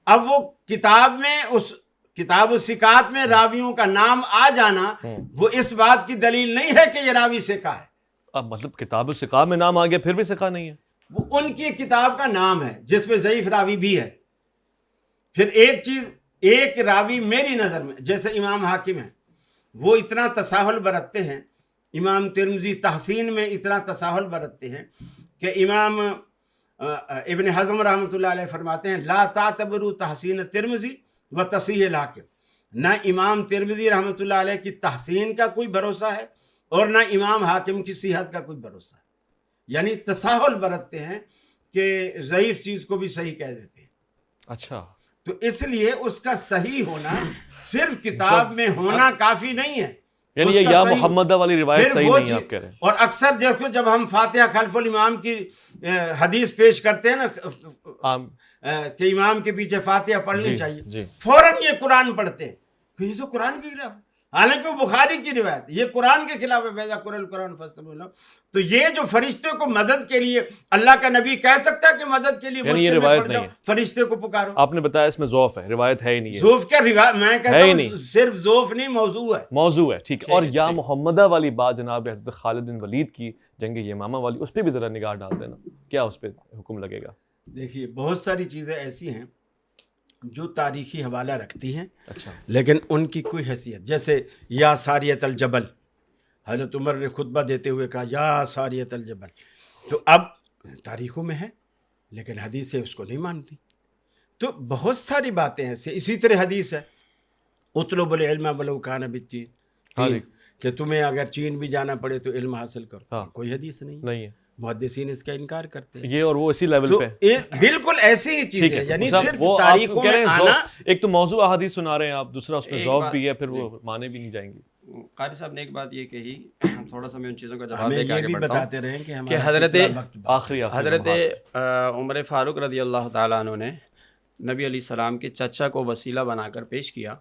اب وہ کتاب میں اس کتاب الثقات میں راویوں کا نام آ جانا وہ اس بات کی دلیل نہیں ہے کہ یہ راوی ثقہ ہے۔ اب مطلب کتاب الثقات میں نام آ گیا پھر بھی ثقہ نہیں ہے؟ وہ ان کی کتاب کا نام ہے جس پہ ضعیف راوی بھی ہے۔ پھر ایک چیز، ایک راوی میری نظر میں جیسے امام حاکم ہے، وہ اتنا تساہل برتتے ہیں، امام ترمذی تحسین میں اتنا تساہل برتتے ہیں کہ امام ابن حزم رحمۃ اللہ علیہ فرماتے ہیں لا تعتبروا تحسین ترمذی و تصحیح الحاکم، نہ امام ترمذی رحمۃ اللہ علیہ کی تحسین کا کوئی بھروسہ ہے اور نہ امام حاکم کی صحت کا کوئی بھروسہ ہے۔ یعنی تساہل برتتے ہیں کہ ضعیف چیز کو بھی صحیح کہہ دیتے ہیں۔ اچھا، تو اس لیے اس کا صحیح ہونا صرف کتاب میں ہونا کافی نہیں ہے، یعنی یہ یا محمدہ والی روایت صحیح نہیں ہے آپ کہہ رہے ہیں۔ اور اکثر دیکھو جب ہم فاتحہ خلف الامام کی حدیث پیش کرتے ہیں نا کہ امام کے پیچھے فاتحہ پڑھنی چاہیے، فوراً یہ قرآن پڑھتے ہیں کہ یہ تو قرآن کے خلاف، حالانکہ وہ بخاری کی روایت، یہ قرآن کے خلاف ہے، وَإِذَا قُرِئَ الْقُرْآنُ فَاسْتَمِعُوا لَهُ۔ تو یہ جو فرشتے کو مدد کے لیے اللہ کا نبی کہہ سکتا ہے کہ مدد کے لیے یعنی یہ روایت نہیں ہے، فرشتے کو پکارو۔ آپ نے بتایا اس میں ضعف ہے، روایت ہے ہی نہیں ہے۔ ضعف کیا روایت، میں کہتا ہوں صرف ضعف نہیں، موضوع ہے، موضوع ہے، ٹھیک ہے۔ اور یا محمدہ والی بات جناب حضرت خالد بن ولید کی جنگ یمامہ والی، اس پہ بھی ذرا نگاہ ڈال دینا، کیا اس پہ حکم لگے گا؟ دیکھیے بہت ساری چیزیں ایسی ہیں جو تاریخی حوالہ رکھتی ہیں، اچھا، لیکن ان کی کوئی حیثیت، جیسے یا ساریت الجبل، حضرت عمر نے خطبہ دیتے ہوئے کہا یا ساریت الجبل، تو اب تاریخوں میں ہے لیکن حدیثیں اس کو نہیں مانتی۔ تو بہت ساری باتیں ایسے، اسی طرح حدیث ہے اطلب العلم ولو کان بالچین، کہ تمہیں اگر چین بھی جانا پڑے تو علم حاصل کرو، کوئی حدیث نہیں ہے، محدثین اس کا انکار کرتے ہیں۔ یہ اور وہ اسی لیول پہ بالکل ایسی ہی چیز ہے، یعنی صرف تاریخوں میں آنا۔ ایک تو موضوع احادیث سنا رہے ہیں آپ، دوسرا اس میں ضعف بھی ہے، پھر وہ مانے بھی نہیں جائیں گی۔ قاری صاحب نے ایک بات یہ کہی، تھوڑا سا میں ان چیزوں کا جواب دے کے آگے بڑھتا ہوں، بتاتے رہیں کہ حضرت آخری عمر فاروق رضی اللہ تعالیٰ عنہ نے نبی علیہ السلام کے چچا کو وسیلہ بنا کر پیش کیا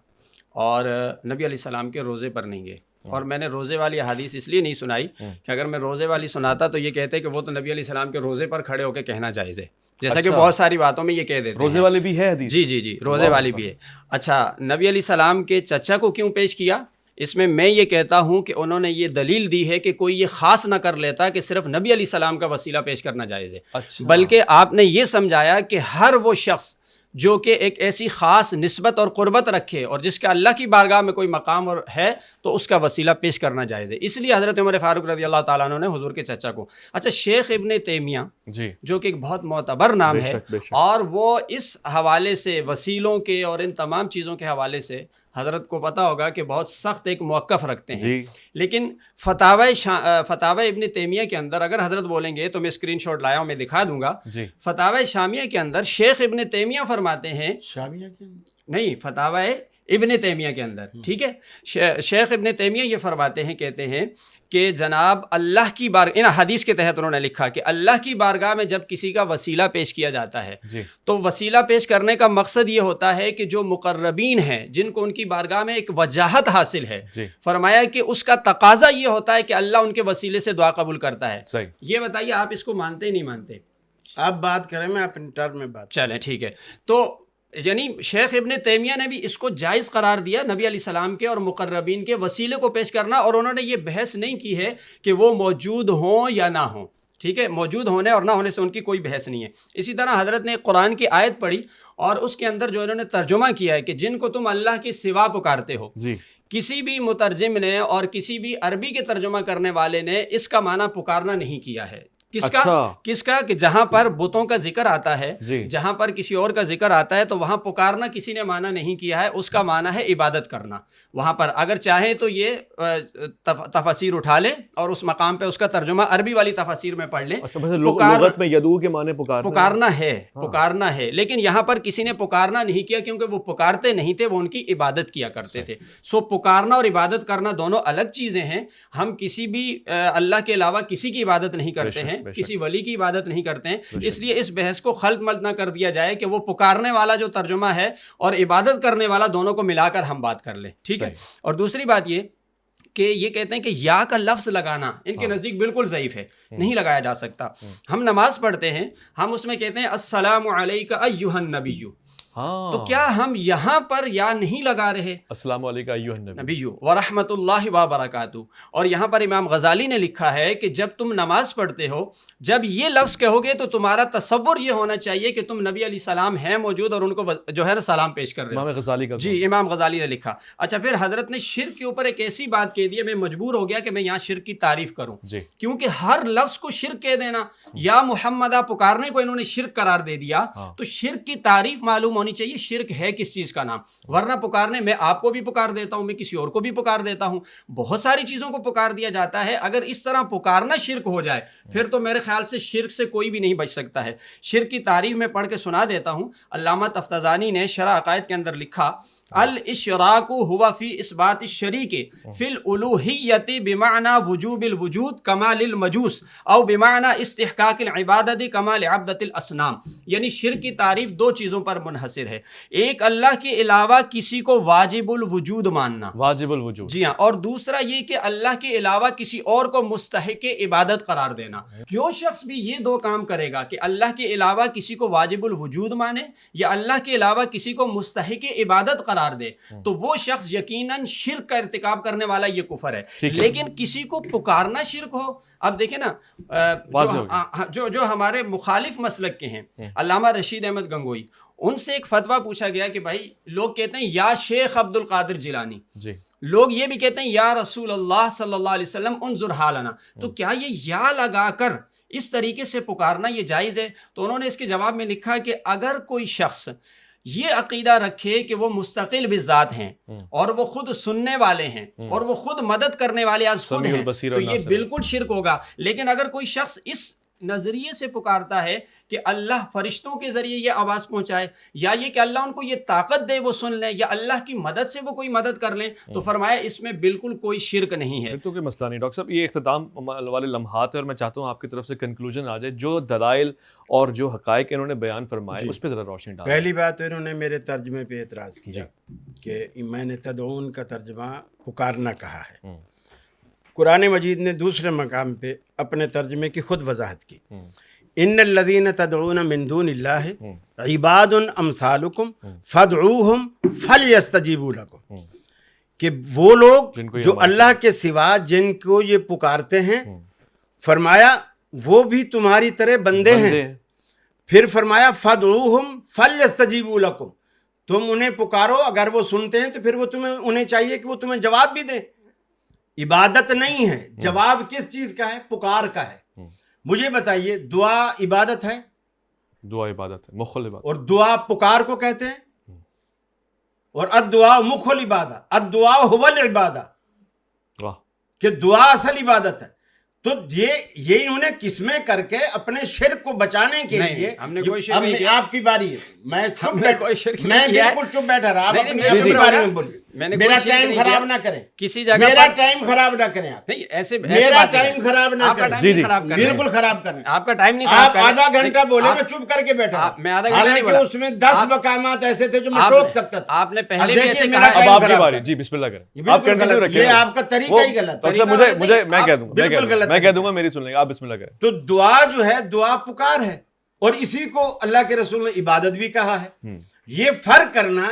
اور نبی علیہ السلام کے روزے پر نہیں گئے۔ اور میں نے روزے والی حدیث اس لیے نہیں سنائی کہ اگر میں روزے والی سناتا تو یہ کہتے کہ وہ تو نبی علیہ السلام کے روزے پر کھڑے ہو کے کہنا جائز ہے، جیسا کہ بہت ساری باتوں میں یہ کہہ دیتے ہیں۔ روزے والی بھی ہے حدیث؟ جی روزے والی بھی ہے۔ اچھا، نبی علیہ السلام کے چچا کو کیوں پیش کیا؟ اس میں یہ کہتا ہوں کہ انہوں نے یہ دلیل دی ہے کہ کوئی یہ خاص نہ کر لیتا کہ صرف نبی علیہ السلام کا وسیلہ پیش کرنا جائز ہے، بلکہ آپ نے یہ سمجھایا کہ ہر وہ شخص جو کہ ایک ایسی خاص نسبت اور قربت رکھے اور جس کا اللہ کی بارگاہ میں کوئی مقام اور ہے تو اس کا وسیلہ پیش کرنا جائز ہے۔ اس لیے حضرت عمر فاروق رضی اللہ تعالیٰ عنہ نے حضور کے چچا کو، اچھا شیخ ابن تیمیہ جو کہ ایک بہت معتبر نام ہے، اور وہ اس حوالے سے وسیلوں کے اور ان تمام چیزوں کے حوالے سے حضرت کو پتہ ہوگا کہ بہت سخت ایک موقف رکھتے ہیں، لیکن فتاوی ابن تیمیہ کے اندر اگر حضرت بولیں گے تو میں اسکرین شاٹ لایا ہوں، میں دکھا دوں گا۔ فتاوی شامیہ کے اندر شیخ ابن تیمیہ فرماتے ہیں، نہیں فتاوی ابن تیمیہ کے اندر، ٹھیک ہے، شیخ ابن تیمیہ یہ فرماتے ہیں، کہتے ہیں کہ جناب اللہ کی ان حدیث کے تحت انہوں نے لکھا کہ اللہ کی بارگاہ میں جب کسی کا وسیلہ پیش کیا جاتا ہے تو وسیلہ پیش کرنے کا مقصد یہ ہوتا ہے کہ جو مقربین ہیں جن کو ان کی بارگاہ میں ایک وجاہت حاصل ہے، فرمایا کہ اس کا تقاضا یہ ہوتا ہے کہ اللہ ان کے وسیلے سے دعا قبول کرتا ہے۔ یہ بتائیے آپ اس کو مانتے ہی نہیں مانتے؟ آپ بات کریں، میں اپنے ٹرم میں بات چلیں، ٹھیک ہے۔ تو یعنی شیخ ابن تیمیہ نے بھی اس کو جائز قرار دیا، نبی علیہ السلام کے اور مقربین کے وسیلے کو پیش کرنا، اور انہوں نے یہ بحث نہیں کی ہے کہ وہ موجود ہوں یا نہ ہوں، ٹھیک ہے، موجود ہونے اور نہ ہونے سے ان کی کوئی بحث نہیں ہے۔ اسی طرح حضرت نے قرآن کی آیت پڑھی اور اس کے اندر جو انہوں نے ترجمہ کیا ہے کہ جن کو تم اللہ کے سوا پکارتے ہو، کسی بھی مترجم نے اور کسی بھی عربی کے ترجمہ کرنے والے نے اس کا معنی پکارنا نہیں کیا ہے۔ کس کا کہ جہاں پر بتوں کا ذکر آتا ہے، جہاں پر کسی اور کا ذکر آتا ہے تو وہاں پکارنا کسی نے معنی نہیں کیا ہے، اس کا معنی ہے عبادت کرنا۔ وہاں پر اگر چاہیں تو یہ تفاسیر اٹھا لیں اور اس مقام پہ اس کا ترجمہ عربی والی تفاسیر میں پڑھ لیں۔ لغت میں یدعو کے معنی پکارنا ہے، لیکن یہاں پر کسی نے پکارنا نہیں کیا کیونکہ وہ پکارتے نہیں تھے، وہ ان کی عبادت کیا کرتے تھے۔ سو پکارنا اور عبادت کرنا دونوں الگ چیزیں ہیں۔ ہم کسی بھی اللہ کے علاوہ کسی کی عبادت نہیں کرتے ہیں، کسی ولی کی عبادت نہیں کرتے ہیں، اس لیے اس بحث کو خلط ملط نہ کر دیا جائے کہ وہ پکارنے والا جو ترجمہ ہے اور عبادت کرنے والا دونوں کو ملا کر ہم بات کر لیں، ٹھیک ہے۔ اور دوسری بات یہ کہ یہ کہتے ہیں کہ یا کا لفظ لگانا ان کے نزدیک بالکل ضعیف ہے، نہیں لگایا جا سکتا۔ ہم نماز پڑھتے ہیں، ہم اس میں کہتے ہیں السلام علیک ایھا النبی، تو کیا ہم یہاں پر یا نہیں لگا رہے السلام علیکم ایھا النبی ورحمۃ اللہ وبرکاتہ؟ اور یہاں پر امام غزالی نے لکھا ہے کہ جب تم نماز پڑھتے ہو، جب یہ لفظ کہو گے تو تمہارا تصور یہ ہونا چاہیے کہ تم نبی علیہ السلام ہیں موجود اور ان کو جو ہے نا سلام پیش کر رہے ہو۔ امام غزالی کا جی، امام غزالی نے لکھا۔ اچھا، پھر حضرت نے شرک کے اوپر ایک ایسی بات کہہ دی ہے، میں مجبور ہو گیا کہ میں یہاں شرک کی تعریف کروں، کیونکہ ہر لفظ کو شرک کہہ دینا، یا محمدہ پکارنے کو انہوں نے شرک قرار دے دیا، تو شرک کی تعریف معلوم ہونی چاہیے، شرک ہے کس چیز کا نام، ورنہ پکارنے میں آپ کو بھی پکار دیتا ہوں، میں کسی اور کو بھی پکار دیتا ہوں، بہت ساری چیزوں کو پکار دیا جاتا ہے۔ اگر اس طرح پکارنا شرک ہو جائے پھر تو میرے خیال سے شرک سے کوئی بھی نہیں بچ سکتا ہے۔ شرک کی تعریف میں پڑھ کے سنا دیتا ہوں۔ علامہ تفتزانی نے شرح عقائد کے اندر لکھا، الاشراک هو فی اثبات الشریک فی الالوہیت بمعنی وجوب الوجود کما للمجوس او بمعنی استحقاق العبادت کما لعبدۃ الاصنام۔ یعنی شرک کی تعریف دو چیزوں پر منحصر ہے، ایک اللہ کے علاوہ کسی کو واجب الوجود ماننا، واجب الوجود، جی ہاں، اور دوسرا یہ کہ اللہ کے علاوہ کسی اور کو مستحق عبادت قرار دینا۔ جو شخص بھی یہ دو کام کرے گا کہ اللہ کے علاوہ کسی کو واجب الوجود مانے یا اللہ کے علاوہ کسی کو مستحق عبادت قرار دے، تو وہ شخص یقیناً شرک کا ارتکاب کرنے والا، یہ کفر ہے۔ لیکن کسی کو پکارنا شرک ہو، اب دیکھیں نا، جو ہمارے مخالف مسلک کے ہیں، علامہ رشید احمد گنگوئی، ان سے ایک فتویٰ پوچھا گیا کہ بھائی لوگ کہتے ہیں یا شیخ عبد القادر جیلانی، لوگ یہ بھی کہتے ہیں یا رسول اللہ صلی اللہ علیہ وسلم انظر حالنا، تو کیا یہ یا لگا کر اس طریقے سے پکارنا یہ جائز ہے؟ تو انہوں نے اس کے جواب میں لکھا کہ اگر کوئی شخص یہ عقیدہ رکھے کہ وہ مستقل بذات ہیں اور وہ خود سننے والے ہیں اور وہ خود مدد کرنے والے از خود ہیں، تو یہ بالکل شرک ہوگا۔ لیکن اگر کوئی شخص اس نظریے سے پکارتا ہے کہ اللہ فرشتوں کے ذریعے یہ آواز پہنچائے، یا یہ کہ اللہ ان کو یہ طاقت دے وہ سن لیں، یا اللہ کی مدد سے وہ کوئی مدد کر لیں، تو فرمایا اس میں بالکل کوئی شرک نہیں ہے۔ تو کوئی مسئلہ نہیں۔ ڈاکٹر صاحب، یہ اختتام والے لمحات ہیں اور میں چاہتا ہوں آپ کی طرف سے کنکلوژن آ جائے، جو دلائل اور جو حقائق انہوں نے بیان فرمائے اس پہ ذرا روشنی ڈالیں۔ پہلی بات انہوں نے میرے ترجمے پہ اعتراض کیا کہ میں نے تدعون کا ترجمہ پکارنا کہا ہے۔ قرآن مجید نے دوسرے مقام پہ اپنے ترجمے کی خود وضاحت کی، ان الذین تدعون من دون اللہ عباد امثالکم فادعوہم فلیستجیبوا لکم، کہ وہ لوگ جو اللہ کے سوا جن کو یہ پکارتے ہیں، فرمایا وہ بھی تمہاری طرح بندے ہیں۔ پھر فرمایا فادعوہم فلیستجیبوا لکم، تم انہیں پکارو، اگر وہ سنتے ہیں تو پھر وہ انہیں چاہیے کہ وہ تمہیں جواب بھی دیں۔ عبادت نہیں ہے، جواب کس چیز کا ہے؟ پکار کا ہے۔ مجھے بتائیے، دعا عبادت ہے؟ دعا عبادت ہے، مخ العبادت، اور دعا پکار کو کہتے ہیں، اور الدعاء مخ العبادہ، الدعاء هو العبادہ، کہ دعا اصل عبادت ہے۔ تو یہ انہوں نے قسمیں کر کے اپنے شرک کو بچانے کے لیے. ہم نے کوئی شرک نہیں کیا. آپ کی باری ہے, میں بالکل چپ بیٹھا رہا. آپ اپنی بارے میں بولیے, میرا ٹائم خراب نہ کریں, کسی جگہ میرا ٹائم خراب نہ کریں آپ. نہیں, ایسے میرا ٹائم خراب نہ کریں. بالکل خراب کریں. آپ کا ٹائم نہیں خراب کریں. آپ آدھا گھنٹہ بولے, میں چپ کر کے بیٹھا. میں آدھا گھنٹہ نہیں بولا. اس میں 10 مقامات ایسے تھے جو میں ٹوک سکتا تھا. آپ نے پہلے بھی ایسے کہا. اب آپ کی باری. جی بسم اللہ کریں. آپ کنٹینیو رکھیں. یہ آپ کا طریقہ ہی غلط ہے. مجھے میں کہہ دوں گا میری سن لیں گے, آپ بسم اللہ کریں. تو دعا جو ہے دعا پکار ہے, اور اسی کو اللہ کے رسول نے عبادت بھی کہا ہے. یہ فرق کرنا,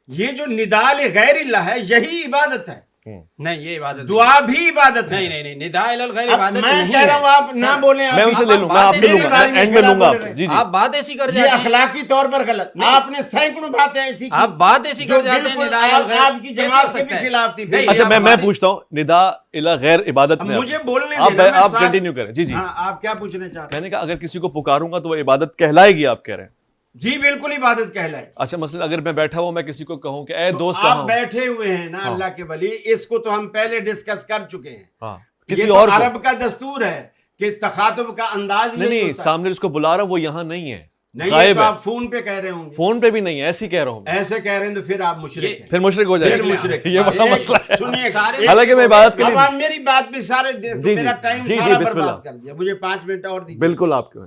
یہ جو نداء غیر اللہ ہے یہی عبادت ہے. نہیں, یہ عبادت دعا بھی عبادت ہے. نہیں, نداء الغیر عبادت نہیں ہے. میں کہہ رہا ہوں آپ نہ بولیں. میں اسے لے لوں, میں آپ سے لوں گا, اینڈ میں لوں گا آپ سے. جی آپ بات ایسی کر جاتے ہیں. یہ اخلاقی طور پر غلط. آپ نے سینکڑوں باتیں ایسی کی, آپ بات ایسی کر جاتے ہیں نداء الغیر. آپ کی جماعت کے بھی خلاف تھی. اچھا میں پوچھتا ہوں, نداء الغیر عبادت میں مجھے بولنے دینا, آپ کنٹینیو کریں. جی آپ کیا پوچھنا چاہ رہے ہیں؟ میں نے کہا اگر کسی کو پکاروں گا تو وہ عبادت کہلائے گی, آپ کہہ رہے ہیں. جی بالکل عبادت کہلائے. اچھا مثلا اگر میں بیٹھا ہوں, میں کسی کو کہوں کہ اے دوست آپ بیٹھے ہوئے ہیں نا اللہ کے ولی, اس کو تو ہم پہلے ڈسکس کر چکے ہیں. کسی یہ تو اور عرب کا دستور ہے کہ تخاطب کا انداز نہیں, سامنے جس کو بلا رہا ہوں وہ یہاں نہیں ہے, نہیں, تو آپ فون پہ کہہ رہے ہوں گے. فون پہ بھی نہیں ہے, ایسے کہہ رہا ہوں. ایسے کہہ رہے ہیں تو پھر آپ مشرک ہیں. پھر مشرک ہو جائے گا. یہ بڑا مسئلہ ہے. سنیے, حالانکہ میں عبادت کے لیے, اب آپ میری بات بھی سارے, میرا ٹائم سارا برباد کر دیا. مجھے 5 منٹ اور دیجیے. بالکل آپ کو.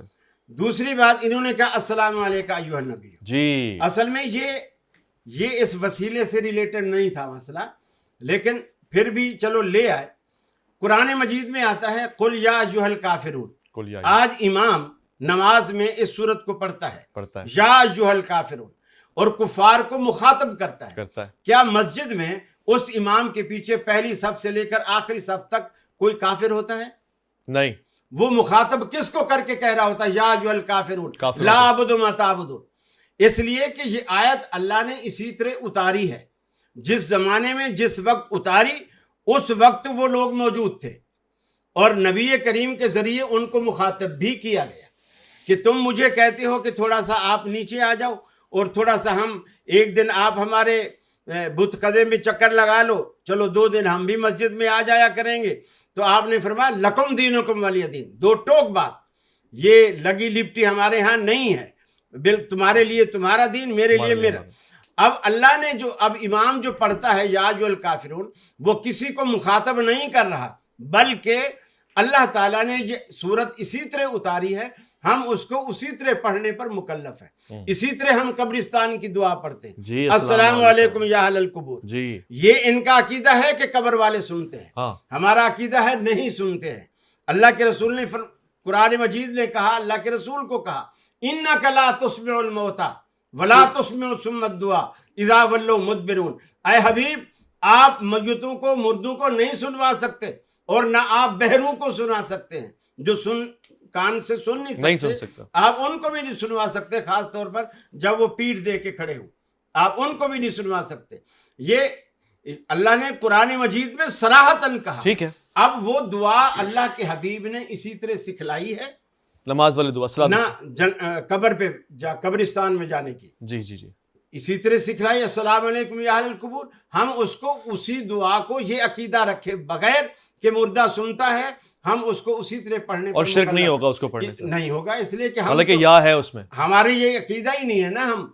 دوسری بات, انہوں نے کہا السلام علیکم ایھا النبی. جی اصل میں یہ اس وسیلے سے ریلیٹڈ نہیں تھا مسئلہ, لیکن پھر بھی چلو لے آئے. قرآن مجید میں آتا ہے قل یا ایھا الکافرون. آج امام نماز میں اس سورت کو پڑھتا ہے یا ایھا الکافرون, اور کفار کو مخاطب کرتا ہے. کیا مسجد میں اس امام کے پیچھے پہلی صف سے لے کر آخری صف تک کوئی کافر ہوتا ہے؟ نہیں. وہ مخاطب کس کو کر کے کہہ رہا ہوتا ہے یا ایھا الکافرون لا اعبد ما تعبدون؟ اس لیے کہ یہ آیت اللہ نے اسی طرح اتاری ہے. جس زمانے میں جس وقت اتاری اس وقت وہ لوگ موجود تھے, اور نبی کریم کے ذریعے ان کو مخاطب بھی کیا گیا کہ تم مجھے کہتے ہو کہ تھوڑا سا آپ نیچے آ جاؤ, اور تھوڑا سا ہم ایک دن آپ ہمارے بت خدے میں چکر لگا لو, چلو 2 دن ہم بھی مسجد میں آ جایا کریں گے. تو آپ نے فرمایا لکم دینکم ولی دین. 2 ٹوک بات, یہ لگی لپٹی ہمارے ہاں نہیں ہے. تمہارے لیے تمہارا دین, میرے لیے میرا. اب اللہ نے اب امام جو پڑھتا ہے یا ایھا الکافرون, وہ کسی کو مخاطب نہیں کر رہا, بلکہ اللہ تعالیٰ نے یہ صورت اسی طرح اتاری ہے, ہم اس کو اسی طرح پڑھنے پر مکلف ہیں. اسی طرح ہم قبرستان کی دعا پڑھتے ہیں, السلام علیکم یا اہل القبور. یہ ان کا عقیدہ ہے کہ قبر والے سنتے ہیں, ہمارا عقیدہ ہے نہیں سنتے ہیں. اللہ کے رسول نے قرآن مجید نے کہا, اللہ کے رسول کو کہا انک لا تسمع الموتى ولا تسمع ثم الدعاء اذا ولوا مدبرون. اے حبیب, آپ میتوں کو, مردوں کو نہیں سنوا سکتے, اور نہ آپ بہروں کو سنا سکتے ہیں جو کان سے سن نہیں سکتے. آپ ان کو بھی نہیں سنوا سکتے, خاص طور پر جب وہ پیٹھ دے کے کھڑے ہوں, آپ ان کو بھی نہیں سنوا سکتے. یہ اللہ نے قرآن مجید میں صراحتاً کہا. ٹھیک ہے. اب وہ دعا اللہ کے حبیب نے اسی طرح سکھلائی ہے, نماز والی دعا, نہ قبر پہ قبرستان میں جانے کی. جی جی جی اسی طرح سکھلائی السلام علیکم یا اہل القبور. ہم اس کو اسی دعا کو یہ عقیدہ رکھے بغیر کہ مردہ سنتا ہے, ہم اس کو اسی طرح پڑھنے پر, اور شرک نہیں ہوگا اس کو پڑھنے سے, نہیں ہوگا, اس لیے کہ حالانکہ یا ہے اس میں, ہمارے یہ عقیدہ ہی نہیں ہے نا. ہم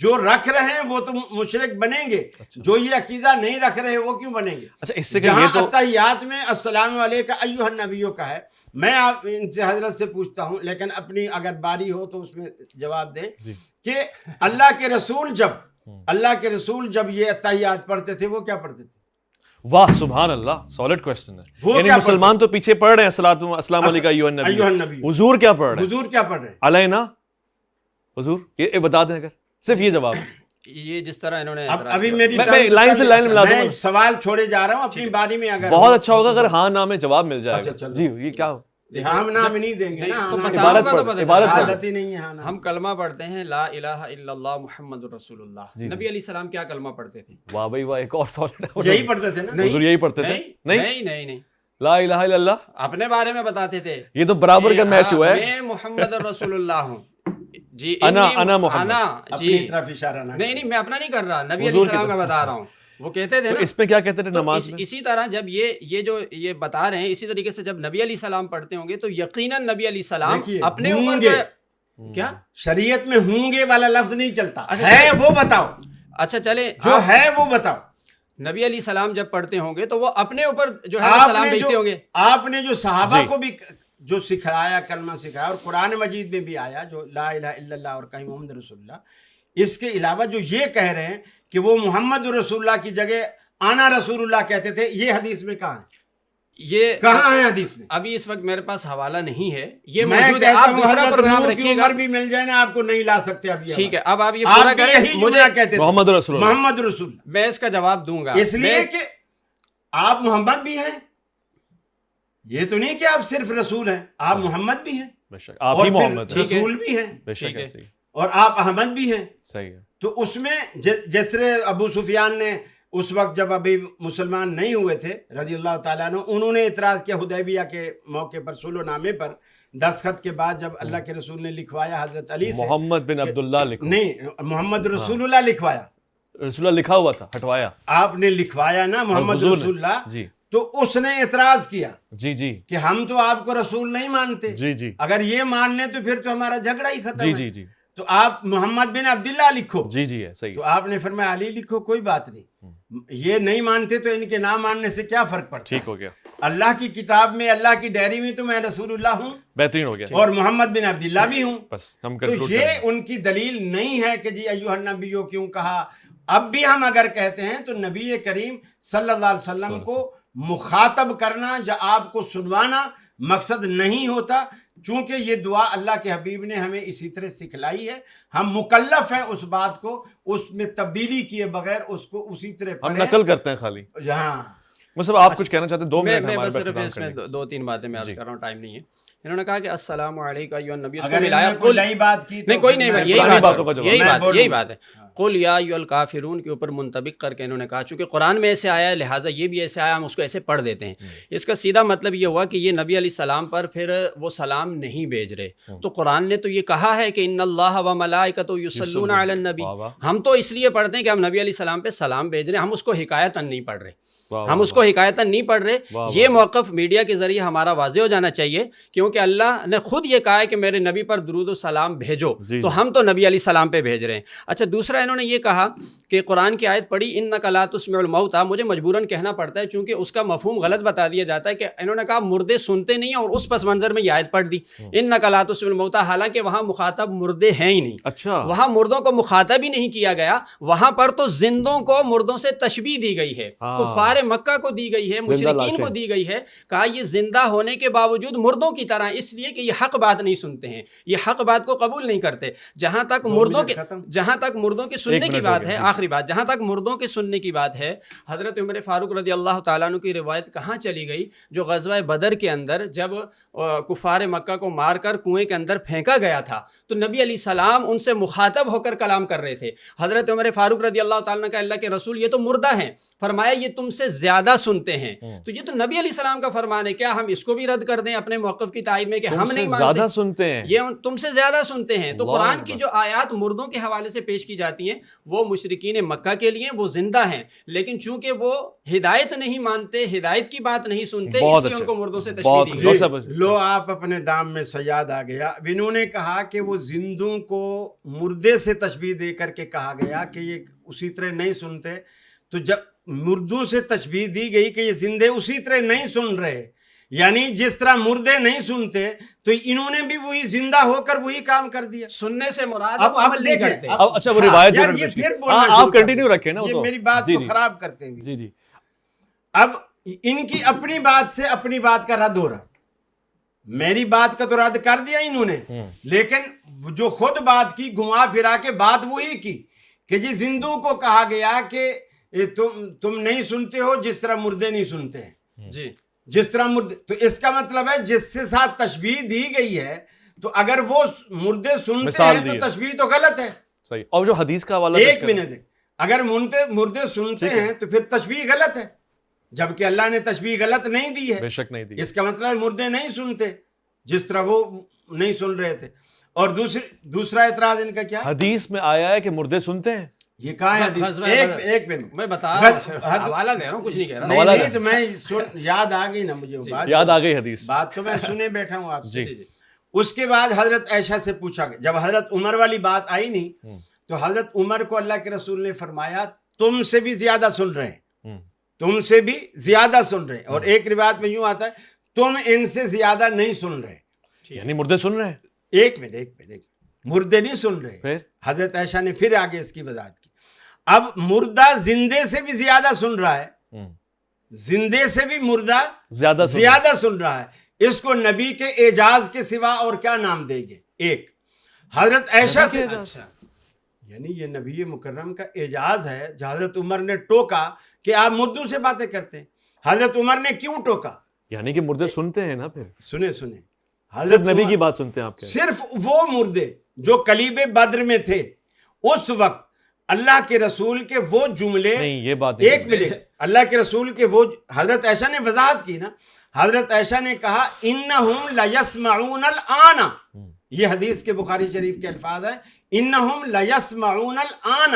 جو رکھ رہے ہیں وہ تو مشرک بنیں گے, جو یہ عقیدہ نہیں رکھ رہے وہ کیوں بنیں گے؟ اچھا اس سے جہاں اتحیات میں السلام علیکم ایھا النبی کا ہے, میں آپ ان سے حضرت سے پوچھتا ہوں, لیکن اپنی اگر باری ہو تو اس میں جواب دیں کہ اللہ کے رسول جب یہ اتحیات پڑھتے تھے وہ کیا پڑھتے تھے؟ واہ سبحان اللہ, سالڈ کوسچن ہے. یعنی مسلمان تو پیچھے پڑھ رہے ہیں السلام علیکم ایھا النبی, حضور کیا پڑھ رہے ہیں؟ علینا حضور. یہ بتا دیں اگر صرف یہ جواب. یہ جس طرح انہوں نے ابھی میری لائن سے لائن ملا دوں, میں سوال چھوڑے جا رہا ہوں اپنی باری میں. اگر بہت اچھا ہوگا اگر ہاں نام میں جواب مل جائے گا. جی یہ کیا ہم نام نہیں دیں گے نا, عبادت ہی نہیں ہے. ہم کلمہ پڑھتے ہیں لا الہ الا اللہ محمد رسول اللہ. نبی علیہ السلام کیا کلمہ پڑھتے تھے؟ واہ بھائی واہ, ایک اور سوال. یہی پڑھتے تھے نا حضور, یہی پڑھتے تھے؟ نہیں, لا الہ الا اللہ اپنے بارے میں بتاتے تھے. یہ تو برابر کا میچ ہوا ہے. میں محمد رسول اللہ ہوں. جی انا محمد, اپنی طرف اشارہ نہ. نہیں میں اپنا نہیں کر رہا, نبی علیہ السلام کا بتا رہا ہوں. وہ کہتے تھے تو نا، اس میں کیا کہتے تھے تو نماز میں؟ اسی طرح جب یہ بتا رہے ہیں، اسی طریقے سے جب نبی علیہ السلام پڑھتے ہوں گے تو یقیناً نبی علیہ السلام دیکھیے، اپنے ہوں اوپر گے، جو ہے کیا شریعت میں ہوں گے والا لفظ نہیں چلتا، اچھا، ہے وہ بتاؤ، اچھا چلے جو ہے وہ بتاؤ۔ نبی علیہ السلام جب پڑھتے ہوں گے تو وہ اپنے اوپر جو ہے آپ سلام نے بھیجتے ہوں گے۔ آپ نے جو صحابہ جی کو بھی جو سکھایا، کلمہ سکھایا، اور قرآن مجید میں بھی آیا جو لا الہ الا اللہ اور کہیں محمد رسول اللہ، اس کے علاوہ جو یہ کہہ رہے ہیں کہ وہ محمد رسول اللہ کی جگہ آنا رسول اللہ کہتے تھے، یہ حدیث میں کہاں ہے؟ یہ کہاں ہے حدیث میں؟ ابھی اس وقت میرے پاس حوالہ نہیں ہے، یہ میں موجود ہے، کہتا آپ ہوں دوسرا حضرت پروگرام نوح کی رکھیے گا، عمر بھی مل جائے نا، آپ کو نہیں لا سکتے ابھی۔ ٹھیک ہے، اب آپ یہ آپ پورا بھی کریں، یہی مجھے جملہ کہتے تھے، محمد رسول اللہ، محمد رسول اللہ، میں اس کا جواب دوں گا، اس لیے کہ آپ محمد بھی ہیں، یہ تو نہیں کہ آپ صرف رسول ہیں، آپ محمد بھی ہیں، بے شک آپ اور ہی پھر محمد ہیں، رسول بھی ہیں، بے شک ٹھیک ہے۔ ایسے ہی، اور آپ احمد بھی ہیں۔ صحیح ہے، تو اس میں جس طرح ابو سفیان نے اس وقت جب ابھی مسلمان نہیں ہوئے تھے رضی اللہ تعالیٰ عنہ، انہوں نے اعتراض کیا حدیبیہ کے موقع پر، صلح نامے پر دستخط کے بعد جب اللہ کے رسول نے لکھوایا حضرت علی سے، محمد بن عبداللہ لکھو، نہیں محمد رسول اللہ لکھوایا، رسول اللہ لکھا ہوا تھا، ہٹوایا آپ نے لکھوایا نا محمد حضور نے، رسول اللہ، جی تو اس نے اعتراض کیا جی جی کہ ہم تو آپ کو رسول نہیں مانتے، جی جی اگر یہ مان لیں تو پھر تو ہمارا جھگڑا ہی ختم جی ہے، جی جی تو آپ محمد بن عبداللہ لکھو۔ جی جی ہے صحیح تو آپ نے فرمایا علی لکھو، کوئی بات نہیں، یہ نہیں مانتے تو ان کے نہ ماننے سے کیا فرق پڑتا ہے؟ ٹھیک ہو گیا، اللہ کی کتاب میں، اللہ کی ڈائری میں تو میں رسول اللہ ہوں بہترین ہو گیا، اور محمد بن عبداللہ بھی ہوں، بس ہم تو کنکلوڈ یہ ان کی دلیل نہیں ہے کہ جی ایھا النبیو کیوں کہا۔ اب بھی ہم اگر کہتے ہیں تو نبی کریم صلی اللہ علیہ وسلم کو مخاطب کرنا یا آپ کو سنوانا مقصد نہیں ہوتا، چونکہ یہ دعا اللہ کے حبیب نے ہمیں اسی طرح سکھلائی ہے، ہم مکلف ہیں اس بات کو اس میں تبدیلی کیے بغیر اس کو اسی طرح ہم پڑھیں۔ نقل کرتے ہیں خالی۔ ہاں مصطفیٰ آپ کچھ کہنا چاہتے ہیں؟ 2 منٹ میں ہمارے بس پاس صرف ختم اس میں کرنے کی۔ 2-3 باتیں میں عرض کر رہا ہوں، ٹائم نہیں ہے۔ انہوں نے کہا کہ السلام علیکم ایھا النبی، اس کو اگر ملایا، انہوں نے کوئی نئی بات کی تو نہیں کوئی نہیں، میں یہی پرانی بات باتوں کا جواب، یہی بات ہے، قل یا ایھا الکافرون کے اوپر منطبق کر کے انہوں نے کہا، چونکہ قرآن میں ایسے آیا ہے لہٰذا یہ بھی ایسے آیا، ہم اس کو ایسے پڑھ دیتے ہیں۔ اس کا سیدھا مطلب یہ ہوا کہ یہ نبی علیہ السلام پر پھر وہ سلام نہیں بھیج رہے، تو قرآن نے تو یہ کہا ہے کہ ان اللہ و ملائکتہ یصلون علی النبی، ہم تو اس لیے پڑھتے ہیں کہ ہم نبی علیہ السلام پہ سلام بھیج رہے ہیں، ہم اس کو حکایتاً نہیں پڑھ رہے، ہم اس کو حکایتاً نہیں پڑھ رہے۔ یہ موقف میڈیا کے ذریعے ہمارا واضح ہو جانا چاہیے، کیونکہ اللہ نے خود یہ کہا ہے کہ میرے نبی پر درود و سلام بھیجو، تو ہم تو نبی علیہ السلام پہ بھیج رہے ہیں۔ اچھا دوسرا انہوں نے یہ کہا کہ قرآن کی آیت پڑھی انک لا تسمع الموتیٰ، مجھے مجبوراً کہنا پڑتا ہے چونکہ اس کا مفہوم غلط بتا دیا جاتا ہے کہ انہوں نے کہا مردے سنتے نہیں ہیں، اور اس پس منظر میں یہ آیت پڑھ دی انک لا تسمع الموتیٰ، حالانکہ وہاں مخاطب مردے ہیں ہی نہیں، اچھا وہاں مردوں کو مخاطب ہی نہیں کیا گیا، وہاں پر تو زندوں کو مردوں سے تشبیہ دی گئی ہے، کفار مکہ کو دی گئی ہے، مشرکین کو دی گئی ہے، کہا یہ زندہ ہونے کے باوجود مردوں کی طرح، اس لیے کہ یہ حق بات نہیں سنتے ہیں، یہ حق بات کو قبول نہیں کرتے۔ جہاں تک مردوں کے سننے کی بات ہے، آخری بات، جہاں تک مردوں کے سننے کی بات ہے، حضرت عمر فاروق رضی اللہ تعالیٰ عنہ کی روایت کہاں چلی گئی، جو غزوہ بدر کے اندر جب کفار مکہ کو مار کر کنویں کے اندر پھینکا گیا تھا تو نبی علیہ السلام ان سے مخاطب ہو کر کلام کر رہے تھے۔ حضرت عمر فاروق رضی اللہ تعالیٰ عنہ کا اللہ کے رسول یہ تو مردہ ہیں، فرمایا یہ تم سے زیادہ سنتے ہیں، تو یہ تو نبی علیہ السلام کا فرمان ہے، کیا ہم اس کو بھی رد کر دیں اپنے موقف کی تائید میں کہ ہم نہیں مانتے؟ زیادہ سنتے ہیں، یہ تم سے زیادہ سنتے ہیں۔ تو قرآن کی جو آیات مردوں کے حوالے سے پیش کی جاتی ہیں وہ مشرکین مکہ کے لیے وہ زندہ ہیں، لیکن چونکہ وہ ہدایت نہیں مانتے، ہدایت کی بات نہیں سنتے، اس لیے ان کو مردوں سے تشبیہ دی گئی۔ لو آپ اپنے دام میں سیاد آ گیا۔ اب انہوں نے کہا کہ وہ زندوں کو مردے سے تشبیہ دے کر کے کہا گیا کہ یہ اسی طرح نہیں سنتے، تو جب مردوں سے تشبیہ دی گئی کہ یہ زندے اسی طرح نہیں سن رہے، یعنی جس طرح مردے نہیں سنتے، تو انہوں نے بھی وہی زندہ ہو کر وہی کام کر دیا۔ سننے سے مراد اب عمل نہیں دیکھیں، کرتے۔ اچھا وہ روایت یار یہ پھر بولنا آپ شروع کر کنٹینیو رکھیں نا، یہ میری بات کو خراب کرتے ہیں۔ جی جی اب ان کی اپنی بات سے اپنی بات کا رد ہو رہا، میری بات کا تو رد کر دیا انہوں نے، لیکن جو خود بات کی گھما پھرا کے بات وہی کی کہ جی زندوں کو کہا گیا کہ تم نہیں سنتے ہو جس طرح مردے نہیں سنتے ہیں، جی جس طرح مردے، تو اس کا مطلب ہے جس سے ساتھ تشبیہ دی گئی ہے، تو اگر وہ مردے سنتے ہیں تو تشبیہ تو غلط ہے۔ صحیح۔ اور جو حدیث کا حوالہ، ایک منٹ، اگر مردے سنتے ہیں تو پھر تشبیہ غلط ہے، جبکہ اللہ نے تشبیہ غلط نہیں دی ہے، بے شک نہیں دی۔ اس کا مطلب مردے نہیں سنتے جس طرح وہ نہیں سن رہے تھے۔ اور دوسرا اعتراض ان کا کیا؟ حدیث میں آیا ہے کہ مردے سنتے ہیں، یہ کہاں ہے حدیث؟ ایک منٹ میں بتا رہا ہوں، حوالہ دے رہا ہوں، کچھ نہیں کہہ رہا. نہیں تو میں یاد آ گئی نا مجھے بات، یاد آ گئی حدیث، بات تو میں سنے بیٹھا ہوں آپ سے. جی. اس کے بعد حضرت عائشہ سے پوچھا گیا، جب حضرت عمر والی بات آئی نہیں تو حضرت عمر کو اللہ کے رسول نے فرمایا تم سے بھی زیادہ سن رہے ہیں، تم سے بھی زیادہ سن رہے ہیں. اور ایک روایت میں یوں آتا ہے تم ان سے زیادہ نہیں سن رہے. یعنی مردے سن رہے ہیں. ایک منٹ مردے نہیں سن رہے. پھر حضرت عائشہ نے پھر آگے اس کی وضاحت کی. اب مردہ زندے سے بھی زیادہ سن رہا ہے، زندے سے بھی مردہ زیادہ سن رہا ہے. اس کو نبی کے اعجاز کے سوا اور کیا نام دیں گے؟ ایک حضرت عائشہ سے، یعنی یہ نبی مکرم کا اعجاز ہے. جو حضرت عمر نے ٹوکا کہ آپ مردوں سے باتیں کرتے ہیں، حضرت عمر نے کیوں ٹوکا؟ یعنی کہ مردے سنتے ہیں نا. پھر سنیں حضرت نبی کی بات سنتے ہیں آپ کے؟ صرف وہ مردے جو کلیب بدر میں تھے اس وقت اللہ کے رسول کے وہ جملے، نہیں یہ بات ایک منٹ، اللہ کے رسول کے وہ، حضرت عائشہ نے وضاحت کی نا. حضرت عائشہ نے کہا انہم لیسمعون الآن، یہ حدیث کے بخاری شریف کے الفاظ ہیں، انہم لیسمعون الآن،